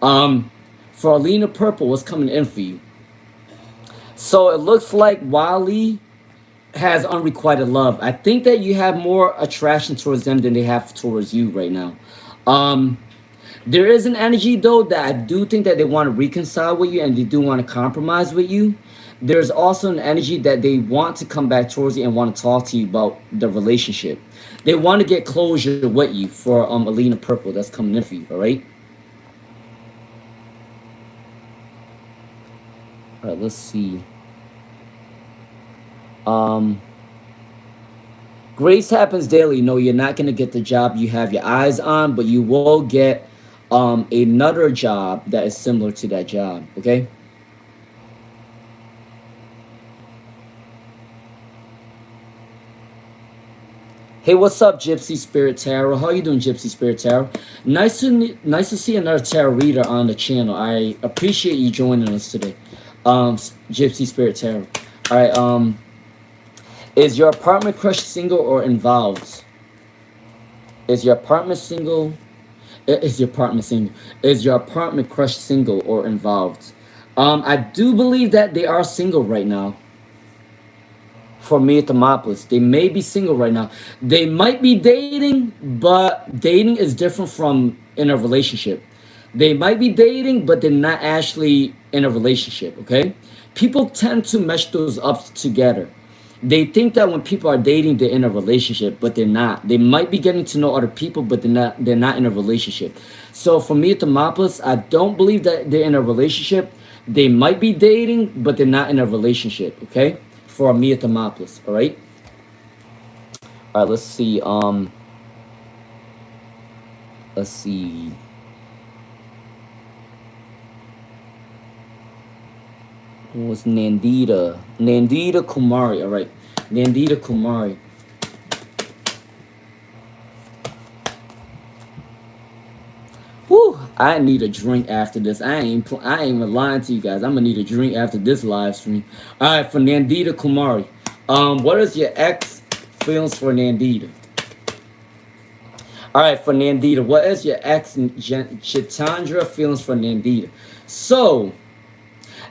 [SPEAKER 1] For Alina Purple, what's coming in for you? So it looks like Wally has unrequited love. I think that you have more attraction towards them than they have towards you right now. There is an energy though that I do think that they want to reconcile with you and they do want to compromise with you. There's also an energy that they want to come back towards you and want to talk to you about the relationship. They want to get closure with you for Alina Purple. That's coming in for you, all right? All right, let's see. Grace happens daily. No, you're not going to get the job you have your eyes on, but you will get another job that is similar to that job, okay? Hey, what's up, Gypsy Spirit Tarot? How you doing, Gypsy Spirit Tarot? Nice to see another tarot reader on the channel. I appreciate you joining us today, Gypsy Spirit Tarot. All right, is your apartment crush single or involved? Is your apartment single? Is your apartment single? Is your apartment crush single or involved? I do believe that they are single right now. For me at Thermopolis, they may be single right now. They might be dating, but dating is different from in a relationship. They might be dating, but they're not actually in a relationship, okay? People tend to mesh those up together. They think that when people are dating, they're in a relationship, but they're not. They might be getting to know other people, but they're not in a relationship. So for me at Thermopolis, I don't believe that they're in a relationship. They might be dating, but they're not in a relationship, okay? For me at Thermopolis, all right? All right, let's see. Let's see. Who was Nandita? Nandita Kumari, all right. Nandita Kumari. Whew, I need a drink after this. I ain't even lying to you guys. I'm gonna need a drink after this live stream. All right, for Nandita Kumari. What is your ex feelings for Nandita? All right, for Nandita, what is your ex Chitandra feelings for Nandita? So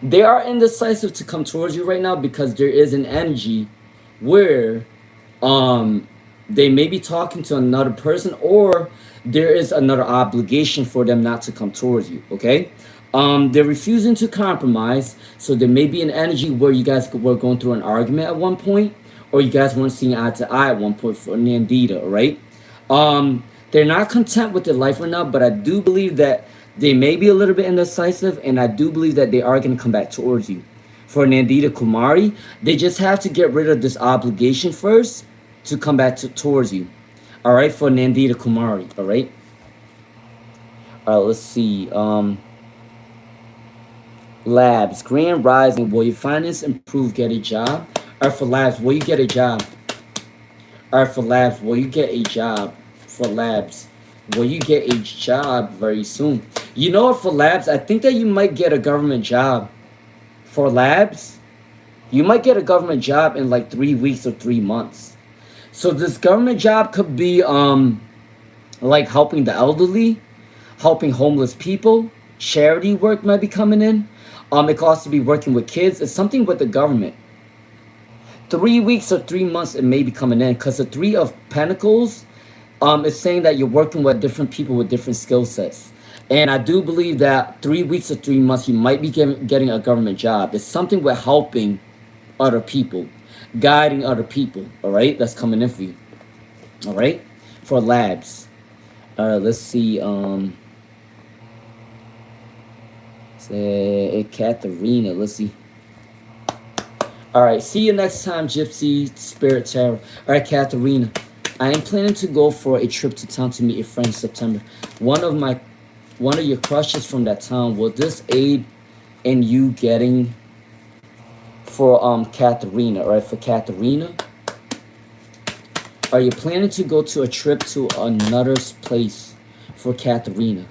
[SPEAKER 1] they are indecisive to come towards you right now because there is an energy where they may be talking to another person, or there is another obligation for them not to come towards you, okay? They're refusing to compromise, so there may be an energy where you guys were going through an argument at one point, or you guys weren't seeing eye to eye at one point for Nandita, all right? They're not content with their life right now, but I do believe that they may be a little bit indecisive, and I do believe that they are going to come back towards you. For Nandita Kumari, they just have to get rid of this obligation first to come back towards you. All right, for Nandita Kumari, all right? All right, let's see. Labs, Grand Rising, will your finance improve, get a job? All right, for Labs, will you get a job? All right, for Labs, will you get a job for labs, will you get a job very soon? You know what, for labs, I think that you might get a government job. For labs, you might get a government job in like 3 weeks or 3 months. So this government job could be like helping the elderly, helping homeless people. Charity work might be coming in. It could also be working with kids. It's something with the government. 3 weeks or 3 months it may be coming in, because the Three of Pentacles is saying that you're working with different people with different skill sets. And I do believe that 3 weeks or 3 months you might be getting a government job. It's something with helping other people, guiding other people. All right, that's coming in for you. All right, for labs. Let's see. Say Katharina. Let's see. All right, see you next time, Gypsy Spirit Tarot. All right, Katharina, I am planning to go for a trip to town to meet a friend in September. One of your crushes from that town. Will this aid in you getting for Katharina? All right, for Katharina, are you planning to go to a trip to another place for Katharina?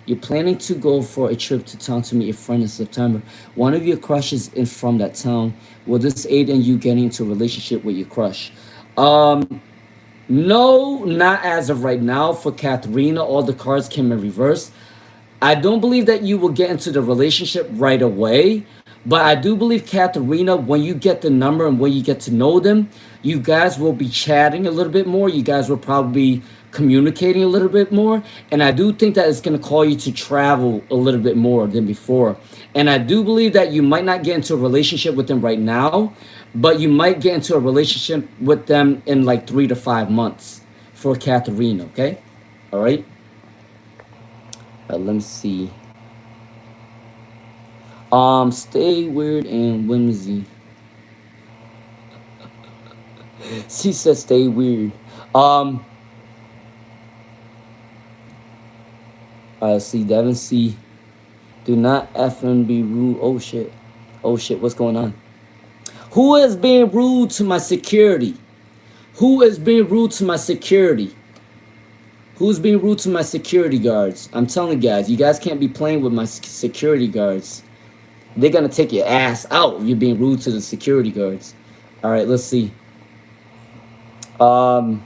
[SPEAKER 1] You're planning to go for a trip to town to meet a friend in September. One of your crushes is from that town. Will this aid in you getting into a relationship with your crush? No, not as of right now. For Katharina, all the cards came in reverse. I don't believe that you will get into the relationship right away. But I do believe, Katharina, when you get the number and when you get to know them, you guys will be chatting a little bit more. You guys will probably be communicating a little bit more. And I do think that it's going to call you to travel a little bit more than before. And I do believe that you might not get into a relationship with them right now, but you might get into a relationship with them in like 3 to 5 months for Katharina, okay? All right? Let me see. Stay weird and whimsy. She said stay weird. See, Devin C. Do not effing be rude. Oh shit. Oh shit, what's going on? Who is being rude to my security? Who is being rude to my security? Who's being rude to my security guards? I'm telling you guys can't be playing with my security guards. They're going to take your ass out if you're being rude to the security guards. All right, let's see. I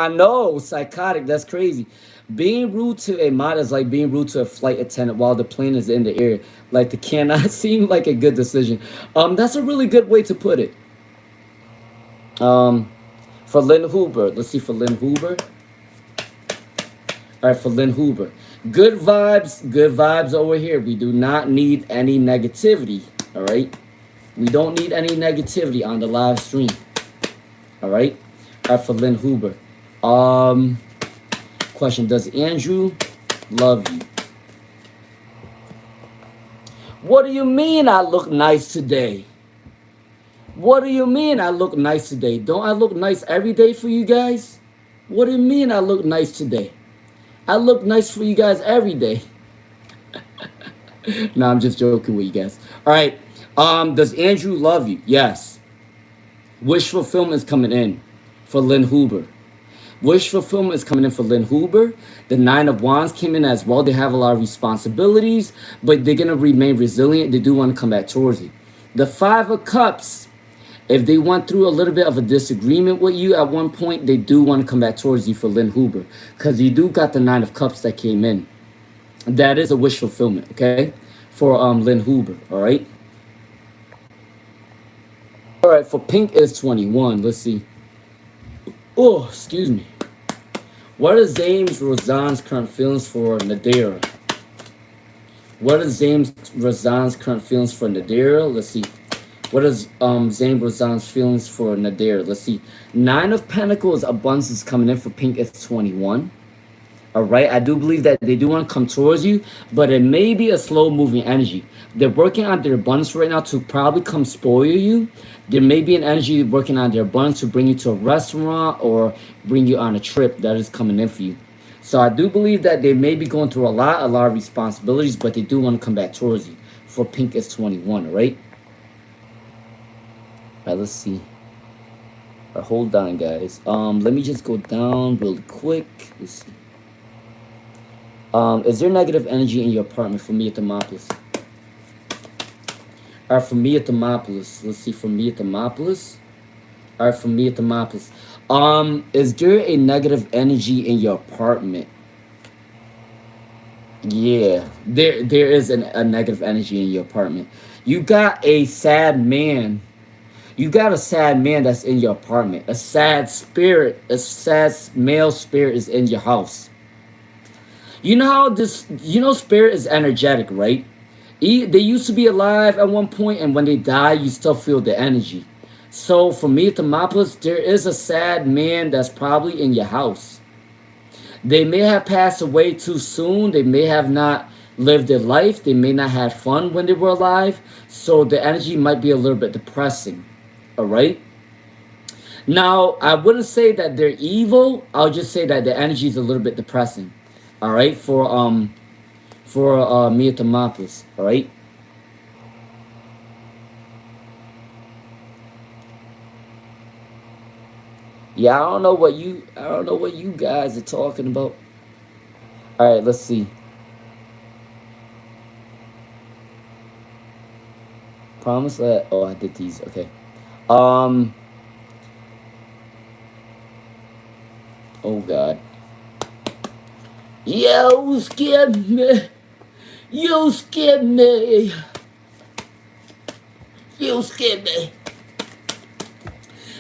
[SPEAKER 1] know, psychotic. That's crazy. Being rude to a mod is like being rude to a flight attendant while the plane is in the air. Like, it cannot seem like a good decision. That's a really good way to put it. For Lynn Huber. Let's see for Lynn Huber. All right, for Lynn Huber. Good vibes over here. We do not need any negativity, all right? We don't need any negativity on the live stream, all right? All right, for Lynn Huber. Question, does Andrew love you? What do you mean I look nice today? What do you mean I look nice today? Don't I look nice every day for you guys? What do you mean I look nice today? I look nice for you guys every day. No, I'm just joking with you guys. All right. Does Andrew love you? Yes. Wish fulfillment is coming in for Lynn Huber. Wish fulfillment is coming in for Lynn Huber. The 9 of Wands came in as well. They have a lot of responsibilities, but they're going to remain resilient. They do want to come back towards you. The 5 of Cups, if they went through a little bit of a disagreement with you at one point, they do want to come back towards you for Lynn Huber. Because you do got the 9 of Cups that came in. That is a wish fulfillment, okay? For Lynn Huber, all right? All right, for Pink is 21. Let's see. Oh, excuse me. What is James Rozan's current feelings for Nadira? What is James Rozan's current feelings for Nadira? Let's see. What is James Rozan's feelings for Nadira? Let's see. 9 of Pentacles, abundance is coming in for Pink. It's 21. All right. I do believe that they do want to come towards you, but it may be a slow moving energy. They're working on their abundance right now to probably come spoil you. There may be an energy working on their abundance to bring you to a restaurant or bring you on a trip that is coming in for you. So I do believe that they may be going through a lot of responsibilities, but they do want to come back towards you. For Pink, it's 21. All right. All right, let's see. Hold on, guys. Let me just go down real quick. Let's see. Is there negative energy in your apartment? For me at Demopolis. Alright, for me at Demopolis. Let's see, for me at Demopolis. Alright, for me at Demopolis. Is there a negative energy in your apartment? Yeah, there is a negative energy in your apartment. You got a sad man. You got a sad man that's in your apartment. A sad spirit, a sad male spirit is in your house. You know how spirit is energetic, right? They used to be alive at one point, and when they die, you still feel the energy. So for me, Thermopolis, there is a sad man that's probably in your house. They may have passed away too soon. They may have not lived their life. They may not have fun when they were alive. So the energy might be a little bit depressing. All right. Now, I wouldn't say that they're evil. I'll just say that the energy is a little bit depressing. All right, for me at Thermopolis. All right. Yeah, I don't know what you guys are talking about. All right, let's see. Promise that. Oh, I did these. Okay. Um. Oh God. You scared me. You scared me. You scared me.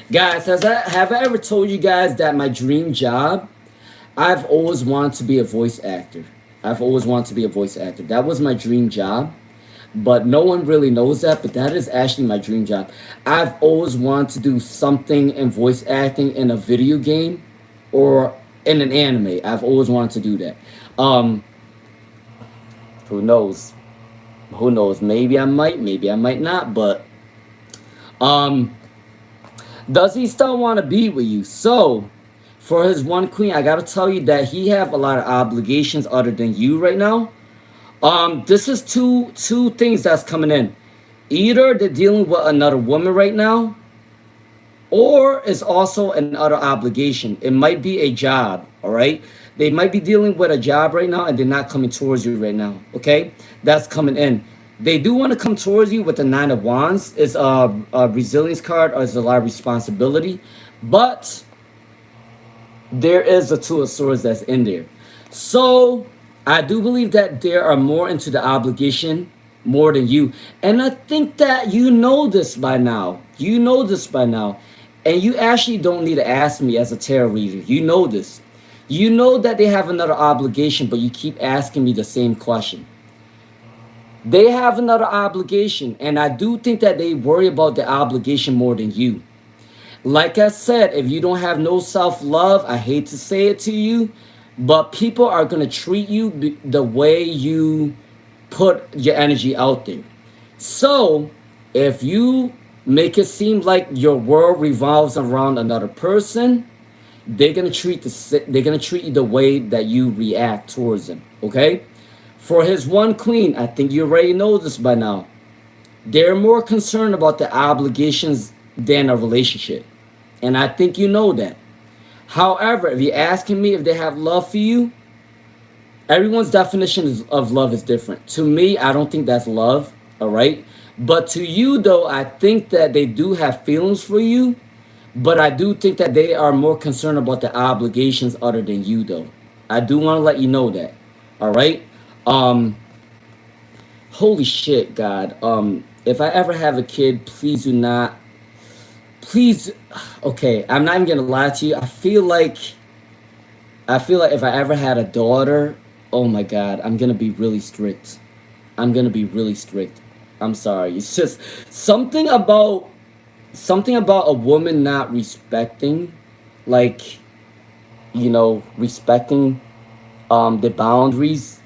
[SPEAKER 1] Guys, have I ever told you guys that my dream job? I've always wanted to be a voice actor. I've always wanted to be a voice actor. That was my dream job. But no one really knows that, but that is actually my dream job. I've always wanted to do something in voice acting in a video game or in an anime. I've always wanted to do that. Who knows? Who knows? Maybe I might not, but does he still want to be with you? So, for his one queen, I gotta tell you that he have a lot of obligations other than you right now. This is two things that's coming in. Either they're dealing with another woman right now, or it's also another obligation. It might be a job, all right? They might be dealing with a job right now and they're not coming towards you right now, okay? That's coming in. They do want to come towards you with the Nine of Wands. It's a resilience card, or it's a lot of responsibility. But there is a Two of Swords that's in there. So I do believe that they are more into the obligation more than you. And I think that you know this by now. You know this by now. And you actually don't need to ask me as a tarot reader. You know this. You know that they have another obligation, but you keep asking me the same question. They have another obligation, and I do think that they worry about the obligation more than you. Like I said, if you don't have no self-love, I hate to say it to you, but people are going to treat you the way you put your energy out there. So, if you make it seem like your world revolves around another person, they're going to treat you the way that you react towards them, okay? For his one queen, I think you already know this by now. They're more concerned about the obligations than a relationship. And I think you know that. However, if you're asking me if they have love for you, everyone's definition of love is different. To me, I don't think that's love, all right? But to you, though, I think that they do have feelings for you. But I do think that they are more concerned about the obligations other than you, though. I do want to let you know that, all right? Holy shit, God. If I ever have a kid, please do not. Please, okay, I'm not even gonna lie to you. I feel like if I ever had a daughter, oh my God, I'm gonna be really strict. I'm gonna be really strict. I'm sorry. It's just something about a woman not respecting, like, respecting the boundaries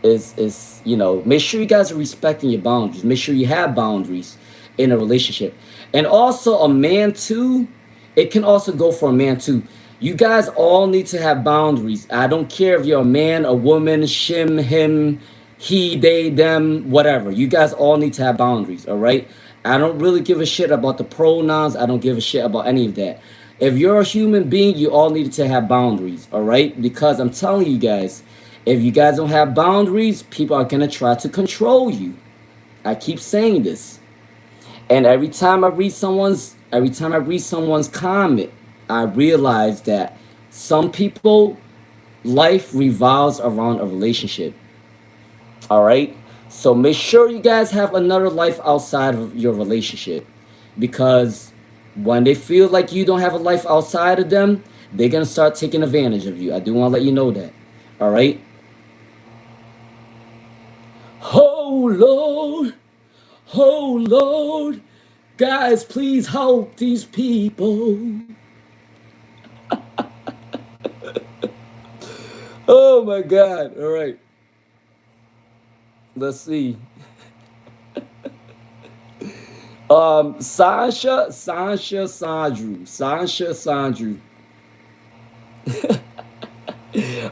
[SPEAKER 1] is make sure you guys are respecting your boundaries. Make sure you have boundaries in a relationship. And also a man too, it can also go for a man too. You guys all need to have boundaries. I don't care if you're a man, a woman, shim, him, he, they, them, whatever. You guys all need to have boundaries, all right? I don't really give a shit about the pronouns. I don't give a shit about any of that. If you're a human being, you all need to have boundaries, all right? Because I'm telling you guys, if you guys don't have boundaries, people are going to try to control you. I keep saying this. And every time I read someone's comment, I realize that some people life revolves around a relationship. All right? So make sure you guys have another life outside of your relationship, because when they feel like you don't have a life outside of them, they're going to start taking advantage of you. I do want to let you know that. All right? Oh, Lord. Oh, Lord. Guys, please help these people. Oh, my God. All right. Let's see. Sandru.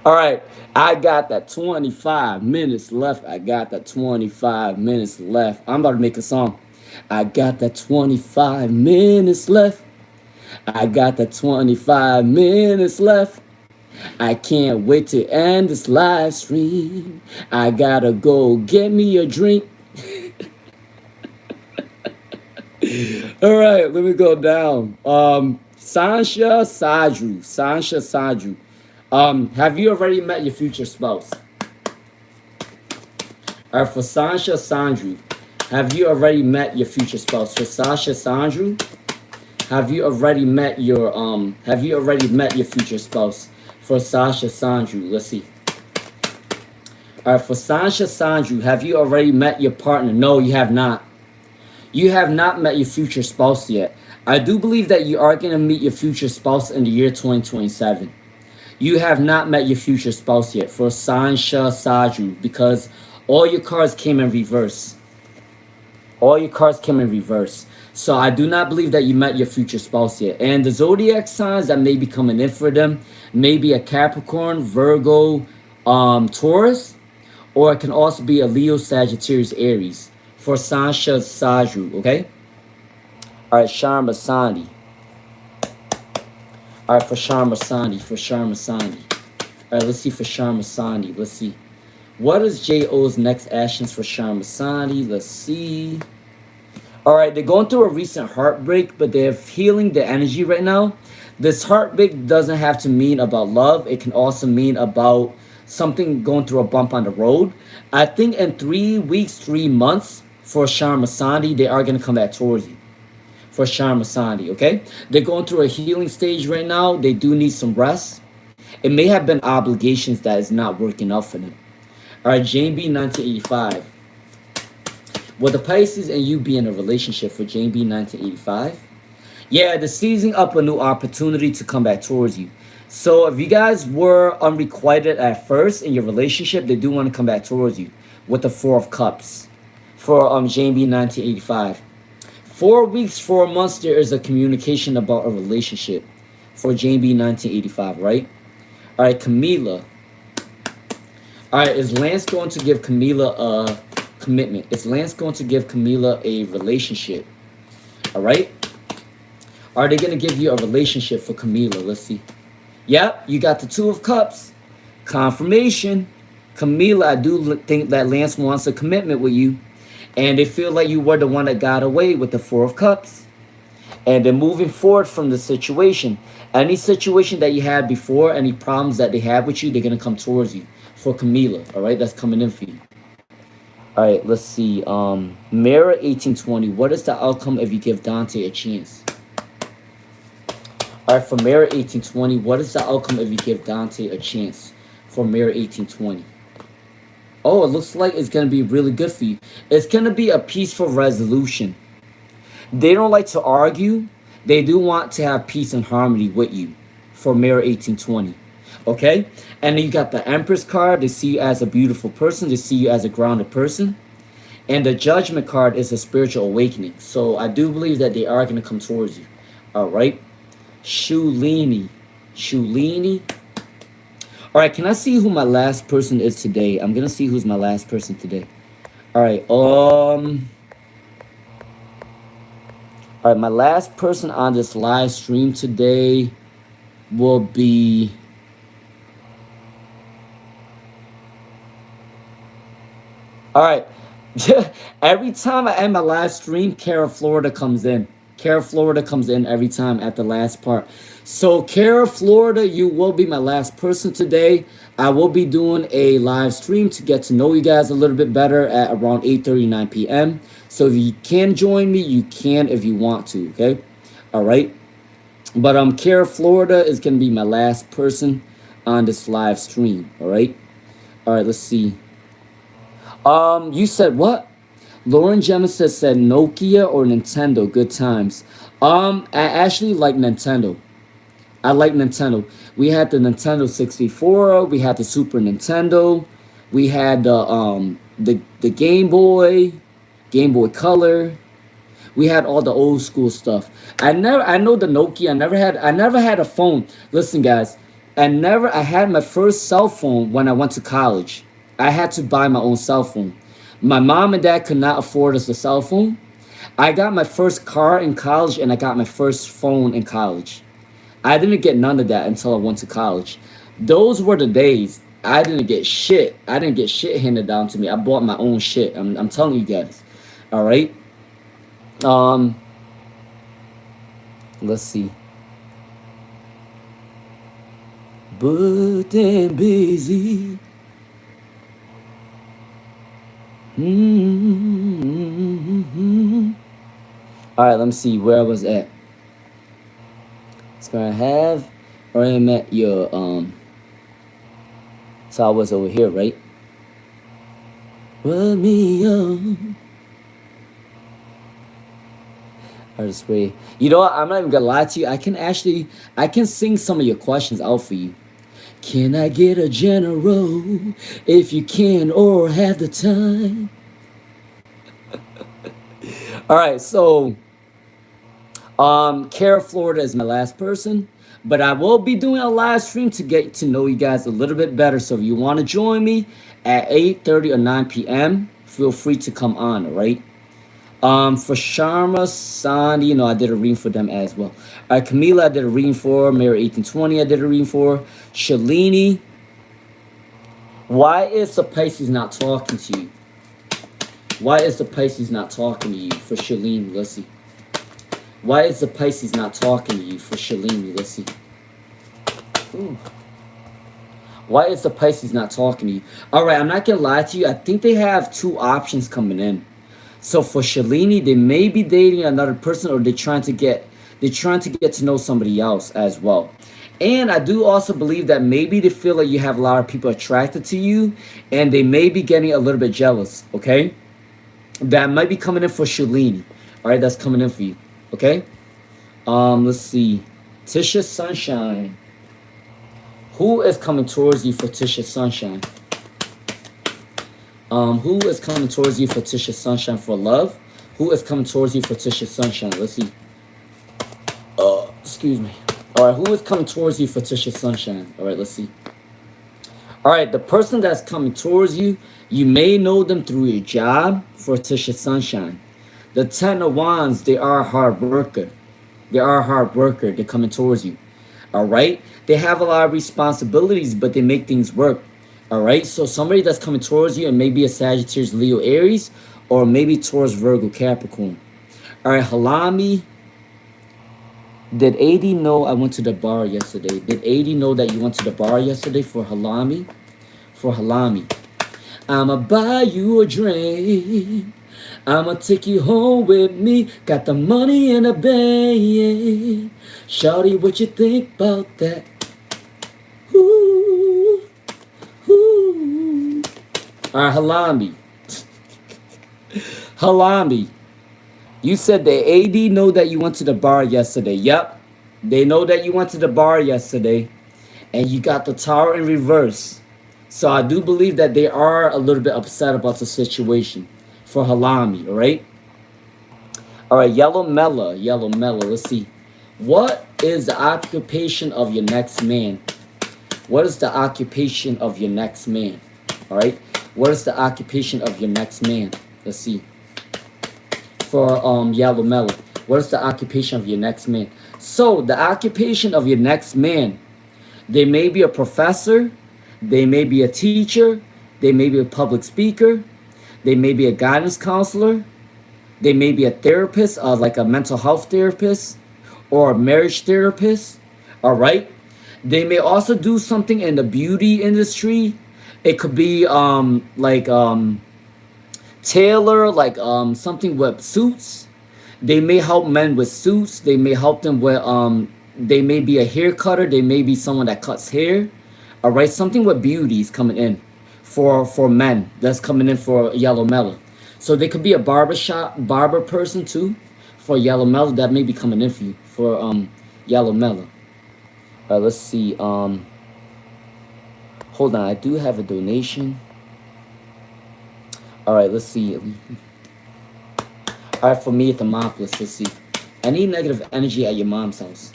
[SPEAKER 1] All right, I got that 25 minutes left. I got that 25 minutes left. I'm about to make a song. I got that 25 minutes left. I got that 25 minutes left. I can't wait to end this live stream. I gotta go get me a drink. All right, let me go down. Sansha Sadru. Have you already met your future spouse? Or for Sansha Sandru, have you already met your future spouse? For Sasha Sandru, have you already met your future spouse? For Sasha Sandru, let's see. Alright, for Sasha Sandru, have you already met your partner? No, you have not. You have not met your future spouse yet. I do believe that you are going to meet your future spouse in the year 2027. You have not met your future spouse yet for Sansha Saju, because all your cards came in reverse. All your cards came in reverse. So I do not believe that you met your future spouse yet. And the zodiac signs that may be coming in for them may be a Capricorn, Virgo, Taurus, or it can also be a Leo, Sagittarius, Aries for Sansha Saju, okay? All right, Sharma Sandi. All right, for Sharma Sandi. All right, let's see for Sharma Sandi. Let's see. What is J.O.'s next actions for Sharma Sandi? Let's see. All right, they're going through a recent heartbreak, but they're feeling the energy right now. This heartbreak doesn't have to mean about love. It can also mean about something going through a bump on the road. I think in 3 weeks, 3 months for Sharma Sandi, they are going to come back towards you. For Sharma Sandi, okay? They're going through a healing stage right now. They do need some rest. It may have been obligations that is not working out for them. All right, JB 1985. Will the Pisces and you be in a relationship for JB 1985? Yeah, they're seizing up a new opportunity to come back towards you. So if you guys were unrequited at first in your relationship, they do want to come back towards you with the Four of Cups for JB 1985. 4 weeks, 4 months, there is a communication about a relationship for JB 1985, right? All right, Camila. All right, is Lance going to give Camila a commitment? Is Lance going to give Camila a relationship? All right? Are they going to give you a relationship for Camila? Let's see. Yep, you got the Two of Cups. Confirmation. Camila, I do think that Lance wants a commitment with you. And they feel like you were the one that got away with the Four of Cups. And they're moving forward from the situation. Any situation that you had before, any problems that they had with you, they're going to come towards you. For Camila, all right? That's coming in for you. All right, let's see. Mirror 1820. What is the outcome if you give Dante a chance? All right, for Mirror 1820, what is the outcome if you give Dante a chance? For Mirror 1820. Oh, it looks like it's going to be really good for you. It's going to be a peaceful resolution. They don't like to argue. They do want to have peace and harmony with you for Mirror 1820. Okay? And then you got the Empress card. They see you as a beautiful person. They see you as a grounded person. And the Judgment card is a spiritual awakening. So I do believe that they are going to come towards you. All right? Shulini. All right, can I see who my last person is today? I'm going to see who's my last person today. All right, All right, my last person on this live stream today will be... All right. Every time I end my live stream, Kara Florida comes in. Kara Florida comes in every time at the last part. So Kara Florida, you will be my last person today. I will be doing a live stream to get to know you guys a little bit better at around 8:39 p.m. So if you can join me, you can if you want to, okay? All right. But Kara Florida is going to be my last person on this live stream, all right? All right, let's see. You said what? Lauren Jemison said Nokia or Nintendo. Good times. I actually like Nintendo. I like Nintendo. We had the Nintendo 64. We had the Super Nintendo. We had the Game Boy Color. We had all the old school stuff. I know the Nokia. I never had a phone. Listen, guys. I had my first cell phone when I went to college. I had to buy my own cell phone. My mom and dad could not afford us a cell phone. I got my first car in college and I got my first phone in college. I didn't get none of that until I went to college. Those were the days. I didn't get shit. I didn't get shit handed down to me. I bought my own shit. I'm telling you guys. All right. Let's see. But and busy. All right, let me see where I was at. It's gonna have, or I'm at your So I was over here, right? Run me on. All right, this way. You know what? I'm not even gonna lie to you. I can sing some of your questions out for you. Can I get a general if you can or have the time? All right, so Kara Florida is my last person, but I will be doing a live stream to get to know you guys a little bit better. So if you want to join me at 8:30 or 9 p.m., feel free to come on, all right? For Sharma, Sandy, I did a reading for them as well. All right, Camila, I did a reading for. Mary 1820, I did a reading for. Shalini, why is the Pisces not talking to you? Why is the Pisces not talking to you? For Shalini, let's see. Why is the Pisces not talking to you? For Shalini, let's see. Ooh. Why is the Pisces not talking to you? All right, I'm not going to lie to you. I think they have two options coming in. So for Shalini, they may be dating another person, or they're trying to get to know somebody else as well. And I do also believe that maybe they feel like you have a lot of people attracted to you, and they may be getting a little bit jealous, okay? That might be coming in for Shalini. All right, that's coming in for you, okay? Let's see. Tisha Sunshine. Who is coming towards you for Tisha Sunshine? Who is coming towards you for Tisha Sunshine for love? Who is coming towards you for Tisha Sunshine? Let's see. Excuse me. All right, who is coming towards you for Tisha Sunshine? All right, let's see. All right, the person that's coming towards you, you may know them through your job for Tisha Sunshine. The Ten of Wands, they are a hard worker. They are a hard worker. They're coming towards you. All right? They have a lot of responsibilities, but they make things work. All right? So somebody that's coming towards you, and maybe a Sagittarius, Leo, Aries, or maybe Taurus, Virgo, Capricorn. All right, Halami. Did AD know I went to the bar yesterday? Did AD know that you went to the bar yesterday for Halami? For Halami. I'ma buy you a drink. I'ma take you home with me. Got the money in the bank. Shawty, what you think about that? Ooh, ooh. All right, Halami. Halami. You said the AD know that you went to the bar yesterday. Yep. They know that you went to the bar yesterday. And you got the Tower in reverse. So I do believe that they are a little bit upset about the situation for Halami, all right? All right, Yellow Mela. Let's see. What is the occupation of your next man? What is the occupation of your next man? All right? What is the occupation of your next man? Let's see. For Yellow Mela. What is the occupation of your next man? So the occupation of your next man, they may be a professor, they may be a teacher, they may be a public speaker, they may be a guidance counselor, they may be a therapist, like a mental health therapist or a marriage therapist. All right. They may also do something in the beauty industry. It could be tailor, something with suits. They may help men with suits. They may help them with they may be a hair cutter. They may be someone that cuts hair. All right, something with beauty is coming in for men. That's coming in for Yellow Mellow. So they could be a barber person too for Yellow Mellow. That may be coming in for you for Yellow Mellow. All right, let's see. Hold on, I do have a donation. All right, let's see. All right, for me at the Thermopolis, let's see. Any negative energy at your mom's house?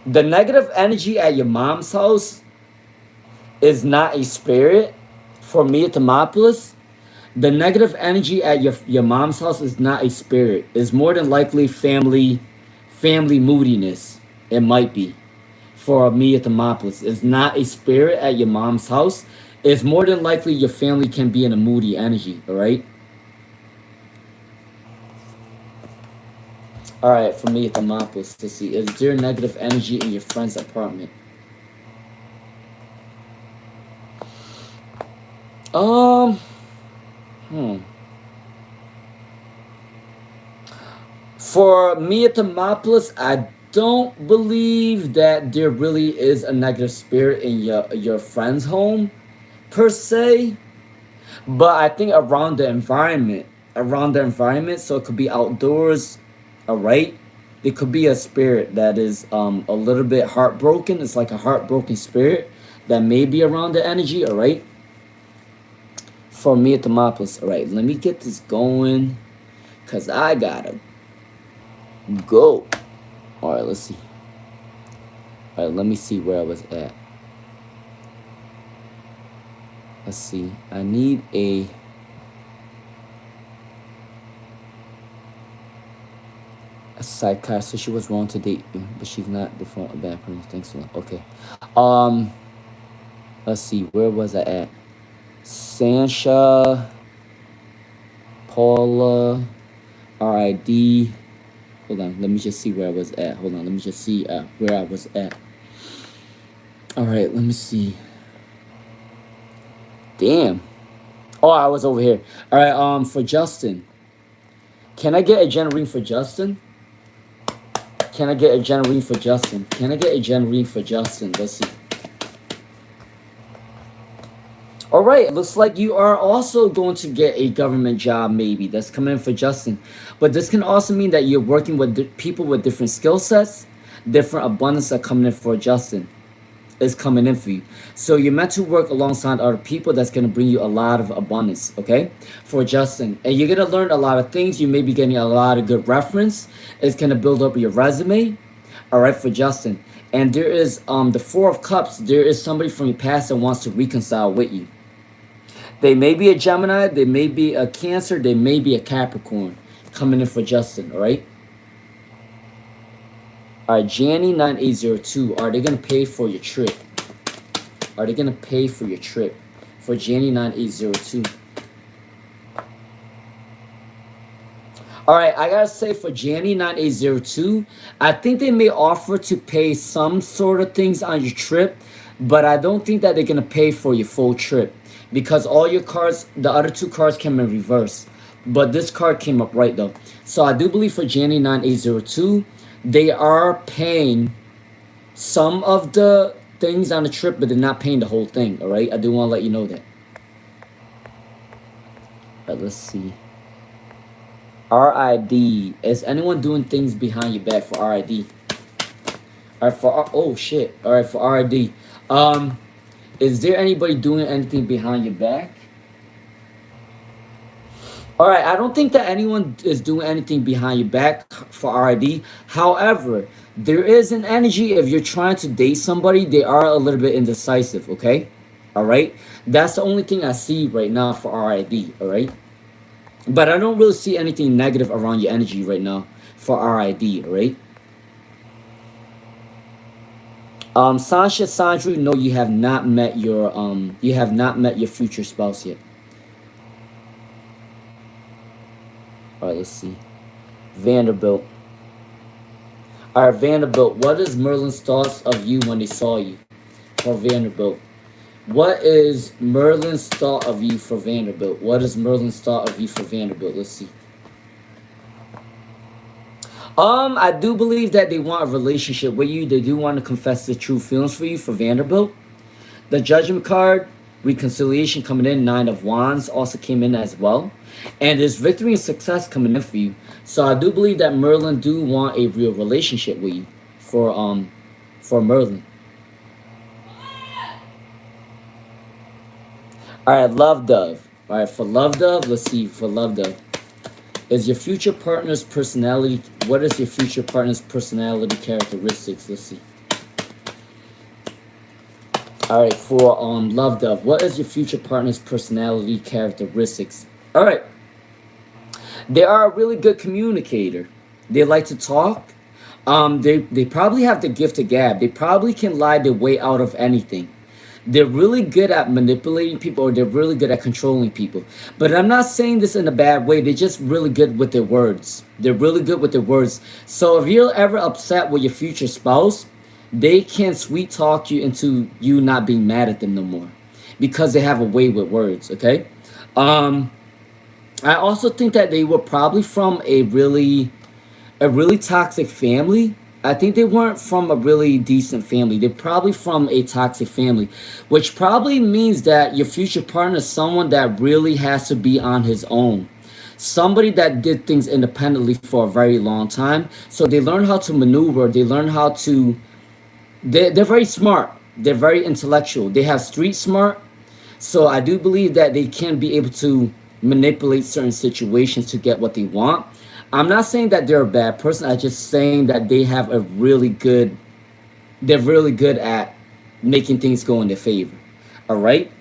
[SPEAKER 1] The negative energy at your mom's house is not a spirit. For me at the Thermopolis, the negative energy at your mom's house is not a spirit. It's more than likely family moodiness. It might be. For me at the Thermopolis, it's not a spirit at your mom's house. It's more than likely your family can be in a moody energy. All right. All right, for me at the Thermopolis, let's see. Is there negative energy in your friend's apartment? For me at the Thermopolis, I don't believe that there really is a negative spirit in your friend's home, per se. But I think around the environment, so it could be outdoors. All right, it could be a spirit that is a little bit heartbroken. It's like a heartbroken spirit that may be around the energy. All right, for me at the Thermopolis. All right, let me get this going because I gotta go. All right, let's see. All right, let me see where I was at. Let's see. I need a psychiatrist. So she was wrong to date you, but she's not the front or bad person. Thanks a lot. Okay. Let's see. Where was I at? Sansha, Paula, RID. Hold on. Let me just see where I was at. Hold on. Let me just see where I was at. All right. Let me see. Damn. Oh, I was over here. All right. For Justin. Can I get a gen reading for Justin? Can I get a gen reading for Justin? Can I get a gen reading for Justin? Let's see. All right, it looks like you are also going to get a government job, maybe. That's coming in for Justin. But this can also mean that you're working with people with different skill sets, different abundance are coming in for Justin. Is coming in for you. So you're meant to work alongside other people that's going to bring you a lot of abundance, okay? For Justin. And you're going to learn a lot of things. You may be getting a lot of good reference. It's going to build up your resume, all right, for Justin. And there is the Four of Cups. There is somebody from your past that wants to reconcile with you. They may be a Gemini. They may be a Cancer. They may be a Capricorn coming in for Justin, all right? All right, Janny 9802. Are they going to pay for your trip? Are they going to pay for your trip? For Janny 9802. All right, I got to say for Janny 9802, I think they may offer to pay some sort of things on your trip, but I don't think that they're going to pay for your full trip because all your cards, the other two cards came in reverse. But this card came up right though. So I do believe for Janny 9802, they are paying some of the things on the trip, but they're not paying the whole thing, all right? I do want to let you know that. All right, let's see. RID. Is anyone doing things behind your back for RID? All right, for... Oh, shit. All right, for RID. Is there anybody doing anything behind your back? All right, I don't think that anyone is doing anything behind your back for RID. However, there is an energy if you're trying to date somebody, they are a little bit indecisive, okay? All right? That's the only thing I see right now for RID, all right? But I don't really see anything negative around your energy right now for RID, right? Sasha, Sandra, no, you have not met your future spouse yet. All right, let's see. Vanderbilt. All right, Vanderbilt. What is Merlin's thoughts of you when they saw you? For Vanderbilt. What is Merlin's thought of you for Vanderbilt? What is Merlin's thought of you for Vanderbilt? Let's see. I do believe that they want a relationship with you. They do want to confess the true feelings for you for Vanderbilt. The Judgment card, reconciliation coming in, Nine of Wands also came in as well. And there's victory and success coming in for you. So I do believe that Merlin do want a real relationship with you for Merlin. Alright, Love Dove. Alright, for Love Dove, let's see, for Love Dove. Is your future partner's personality, what is your future partner's personality characteristics? Let's see. Alright, for Love Dove, what is your future partner's personality characteristics? Alright. They are a really good communicator. They like to talk. They probably have the gift of gab. They probably can lie their way out of anything. They're really good at manipulating people, or they're really good at controlling people. But I'm not saying this in a bad way. They're just really good with their words. They're really good with their words. So if you're ever upset with your future spouse, they can sweet talk you into you not being mad at them no more, because they have a way with words. Okay. I also think that they were probably from a really toxic family. I think they weren't from a really decent family. They're probably from a toxic family, which probably means that your future partner is someone that really has to be on his own. Somebody that did things independently for a very long time. So they learn how to maneuver. They learn how to... They're very smart. They're very intellectual. They have street smart. So I do believe that they can be able to manipulate certain situations to get what they want. I'm not saying that they're a bad person. I'm just saying that they have a really good, they're really good at making things go in their favor. All right.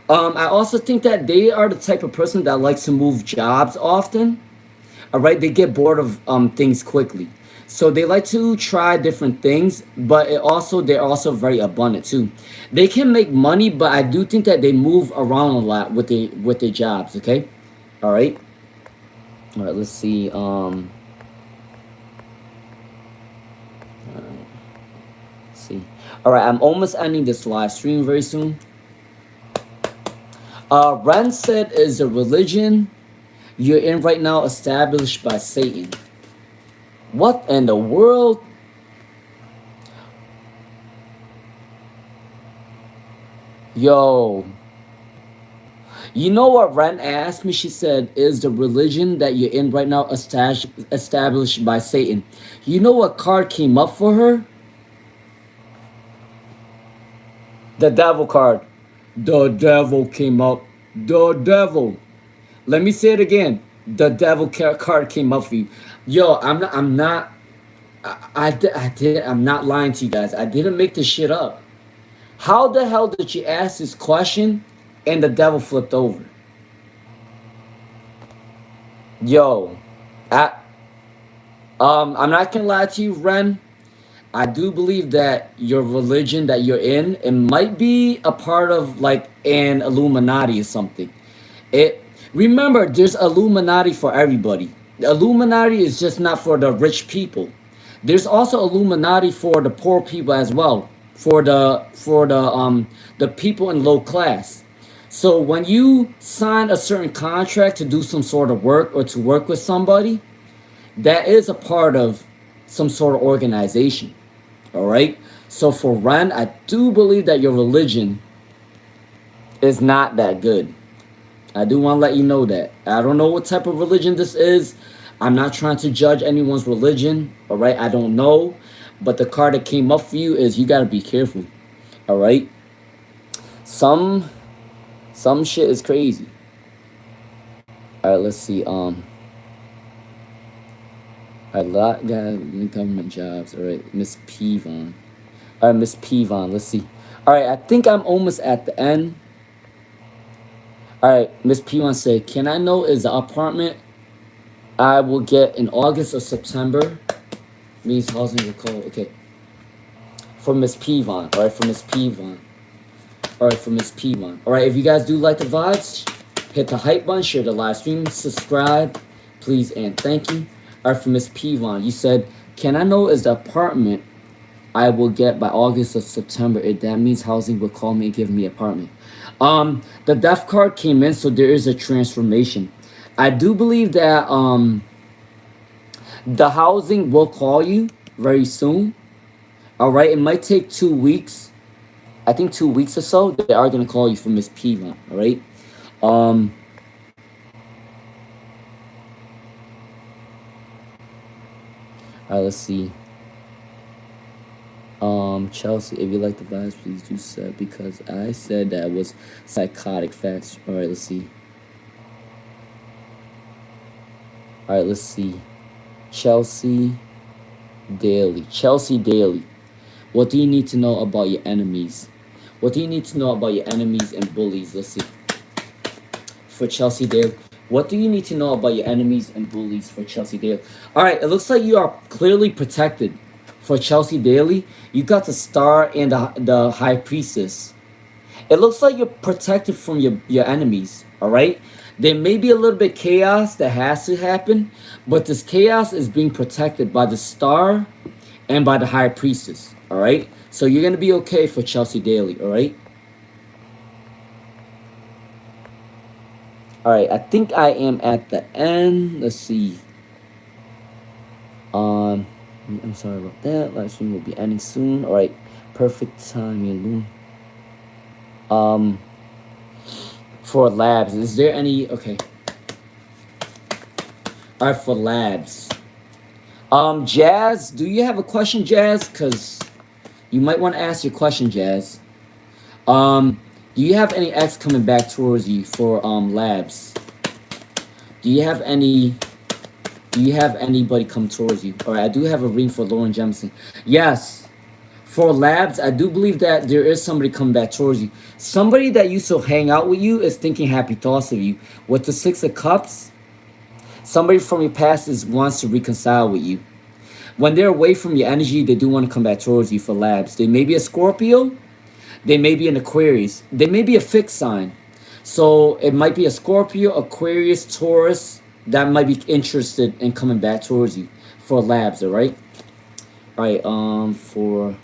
[SPEAKER 1] I also think that they are the type of person that likes to move jobs often. All right. They get bored of things quickly. So they like to try different things, but they're also very abundant too. They can make money, but I do think that they move around a lot with their jobs. Okay. All right. All right, let's see. Let's see. All right, I'm almost ending this live stream very soon. Ren said, is the religion you're in right now established by Satan? What in the world? Yo. You know what Ren asked me? She said, is the religion that you're in right now established by Satan? You know what card came up for her? The devil card. The devil came up. The devil. Let me say it again. The devil card came up for you. Yo, I'm not lying to you guys. I didn't make this shit up. How the hell did you ask this question and the devil flipped over? Yo, I'm not gonna lie to you, Ren. I do believe that your religion that you're in, it might be a part of like an Illuminati or something. Remember, there's Illuminati for everybody. The Illuminati is just not for the rich people. There's also Illuminati for the poor people as well, for the people in low class. So when you sign a certain contract to do some sort of work or to work with somebody, that is a part of some sort of organization. All right. So for Ren, I do believe that your religion is not that good. I do want to let you know that. I don't know what type of religion this is. I'm not trying to judge anyone's religion. All right. I don't know. But the card that came up for you is you got to be careful. All right. Some shit is crazy. All right. Let's see. A lot got government jobs. All right, Miss Pevon. All right, Miss Pevon. Let's see. All right, I think I'm almost at the end. All Alright, Miss P1 said, can I know is the apartment I will get in August or September? Means housing will call. Okay. For Miss P1. Alright, for Miss P1. Alright, for Miss P1. Alright, if you guys do like the vibes, hit the hype button, share the live stream, subscribe, please and thank you. Alright, for Miss P1, you said, can I know is the apartment I will get by August or September? If that means housing will call me and give me apartment. The death card came in, so there is a transformation. I do believe that the housing will call you very soon. Alright, it might take 2 weeks. I think 2 weeks or so. They are gonna call you from Miss P1. Alright. Alright, let's see. Chelsea, if you like the vibes, please do so, because I said that was psychotic facts. Alright, let's see. Alright, let's see. Chelsea Daily. Chelsea Daily. What do you need to know about your enemies? What do you need to know about your enemies and bullies? Let's see. For Chelsea Daily. What do you need to know about your enemies and bullies for Chelsea Daily? Alright, it looks like you are clearly protected. For Chelsea Daily, you got the Star and the High Priestess. It looks like you're protected from your enemies, alright? There may be a little bit chaos that has to happen, but this chaos is being protected by the Star and by the High Priestess, alright? So you're going to be okay for Chelsea Daily, alright? Alright, I think I am at the end. Let's see. I'm sorry about that. Live stream will be ending soon. Alright, perfect timing. For labs, is there any... Okay. Alright, for labs. Jazz, do you have a question, Jazz? Because you might want to ask your question, Jazz. Do you have any X coming back towards you for labs? Do you have anybody come towards you? All right, I do have a ring for Lauren Jemison. Yes, for labs, I do believe that there is somebody coming back towards you. Somebody that used to hang out with you is thinking happy thoughts of you. With the Six of Cups, somebody from your past wants to reconcile with you. When they're away from your energy, they do want to come back towards you for labs. They may be a Scorpio. They may be an Aquarius. They may be a fixed sign. So it might be a Scorpio, Aquarius, Taurus that might be interested in coming back towards you for labs, all right? All right, for...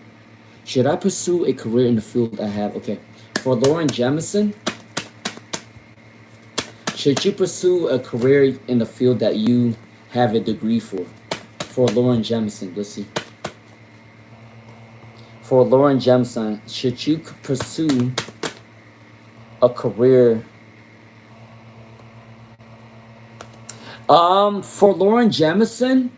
[SPEAKER 1] Should I pursue a career in the field I have? Okay. For Lauren Jemison, should you pursue a career in the field that you have a degree for? For Lauren Jemison, let's see. For Lauren Jemison, should you pursue a career? For Lauren Jemison,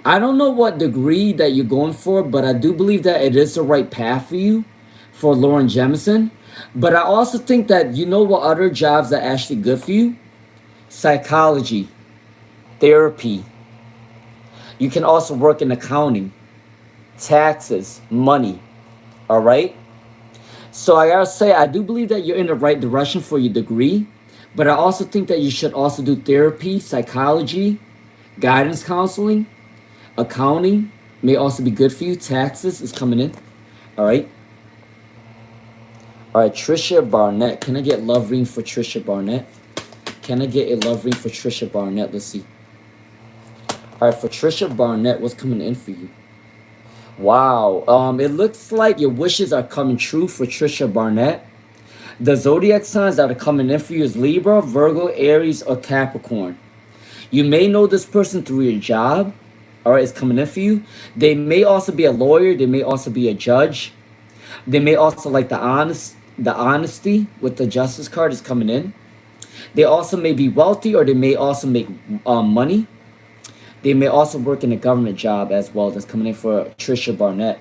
[SPEAKER 1] I don't know what degree that you're going for, but I do believe that it is the right path for you for Lauren Jemison. But I also think that you know what other jobs are actually good for you? Psychology, therapy. You can also work in accounting, taxes, money, all right? So I gotta say, I do believe that you're in the right direction for your degree, but I also think that you should also do therapy, psychology, guidance counseling, accounting may also be good for you. Taxes is coming in, all right? All right, Trisha Barnett. Can I get love reading for Trisha Barnett? Can I get a love reading for Trisha Barnett? Let's see. All right, for Trisha Barnett, what's coming in for you? Wow. It looks like your wishes are coming true for Trisha Barnett. The zodiac signs that are coming in for you is Libra, Virgo, Aries, or Capricorn. You may know this person through your job. All right, it's coming in for you. They may also be a lawyer. They may also be a judge. They may also like the honesty with the justice card is coming in. They also may be wealthy, or they may also make money. They may also work in a government job as well. That's coming in for Trisha Barnett.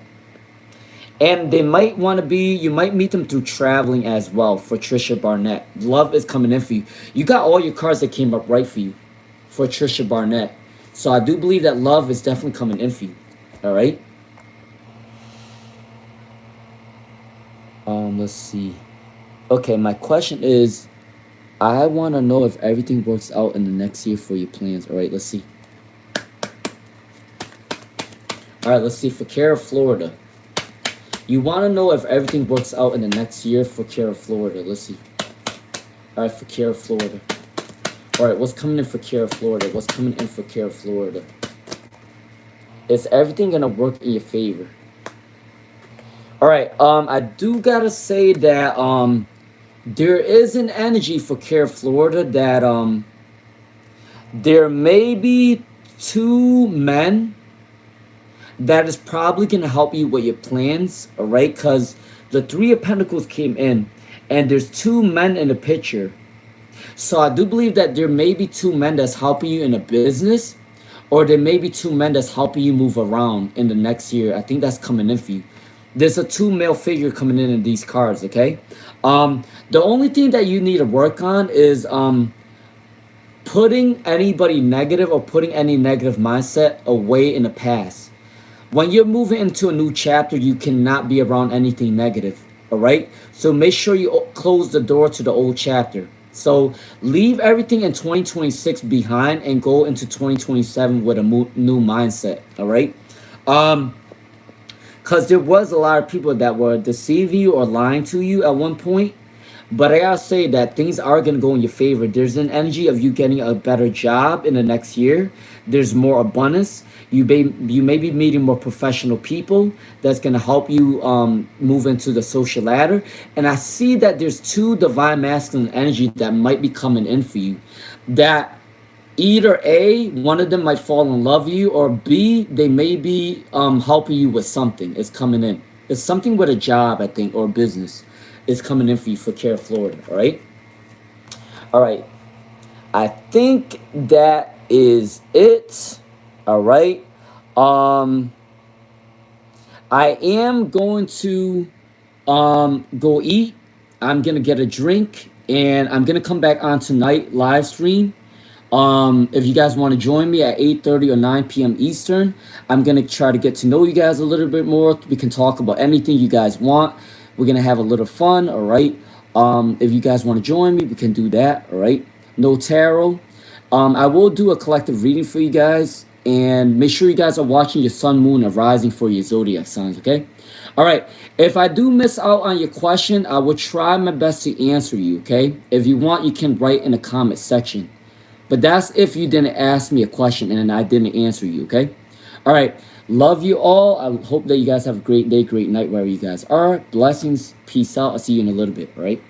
[SPEAKER 1] And they might want to be, you might meet them through traveling as well for Trisha Barnett. Love is coming in for you. You got all your cards that came up right for you for Trisha Barnett. So I do believe that love is definitely coming in for you. All right. Let's see. Okay, my question is, I want to know if everything works out in the next year for your plans. All right, let's see. All right, let's see for Cara, Florida. You want to know if everything works out in the next year for Cara, Florida. Let's see. All right, for Cara, Florida. All right, what's coming in for Cara, Florida? What's coming in for Cara, Florida? Is everything going to work in your favor? All right, I do got to say that there is an energy for Cara, Florida that there may be 2 men that is probably going to help you with your plans, all right? Because the 3 of Pentacles came in, and there's 2 men in the picture. So I do believe that there may be 2 men that's helping you in a business, or there may be 2 men that's helping you move around in the next year. I think that's coming in for you. There's a 2 male figure coming in these cards, okay? The only thing that you need to work on is putting anybody negative or putting any negative mindset away in the past. When you're moving into a new chapter, you cannot be around anything negative, all right? So make sure you close the door to the old chapter. So leave everything in 2026 behind and go into 2027 with a new mindset, all right? Because there was a lot of people that were deceiving you or lying to you at one point. But I gotta say that things are gonna go in your favor. There's an energy of you getting a better job in the next year. There's more abundance. You may be meeting more professional people that's gonna help you move into the social ladder. And I see that there's 2 divine masculine energy that might be coming in for you. That either A, one of them might fall in love with you, or B, they may be helping you with something. It's coming in. It's something with a job, I think, or business. Is coming in for you for Cara, Florida. All right. All right. I think that is it. All right. I am going to go eat. I'm gonna get a drink, and I'm gonna come back on tonight live stream. If you guys want to join me at 8:30 or 9 p.m. Eastern, I'm gonna try to get to know you guys a little bit more. We can talk about anything you guys want. We're gonna have a little fun, all right? If you guys want to join me, we can do that, all right? No tarot. I will do a collective reading for you guys, and make sure you guys are watching your sun, moon, and rising for your zodiac signs, okay? All right. If I do miss out on your question, I will try my best to answer you, okay? If you want, you can write in the comment section. But that's if you didn't ask me a question and I didn't answer you, okay? All right. Love you all. I hope that you guys have a great day, great night, wherever you guys are. Blessings. Peace out. I'll see you in a little bit, all right?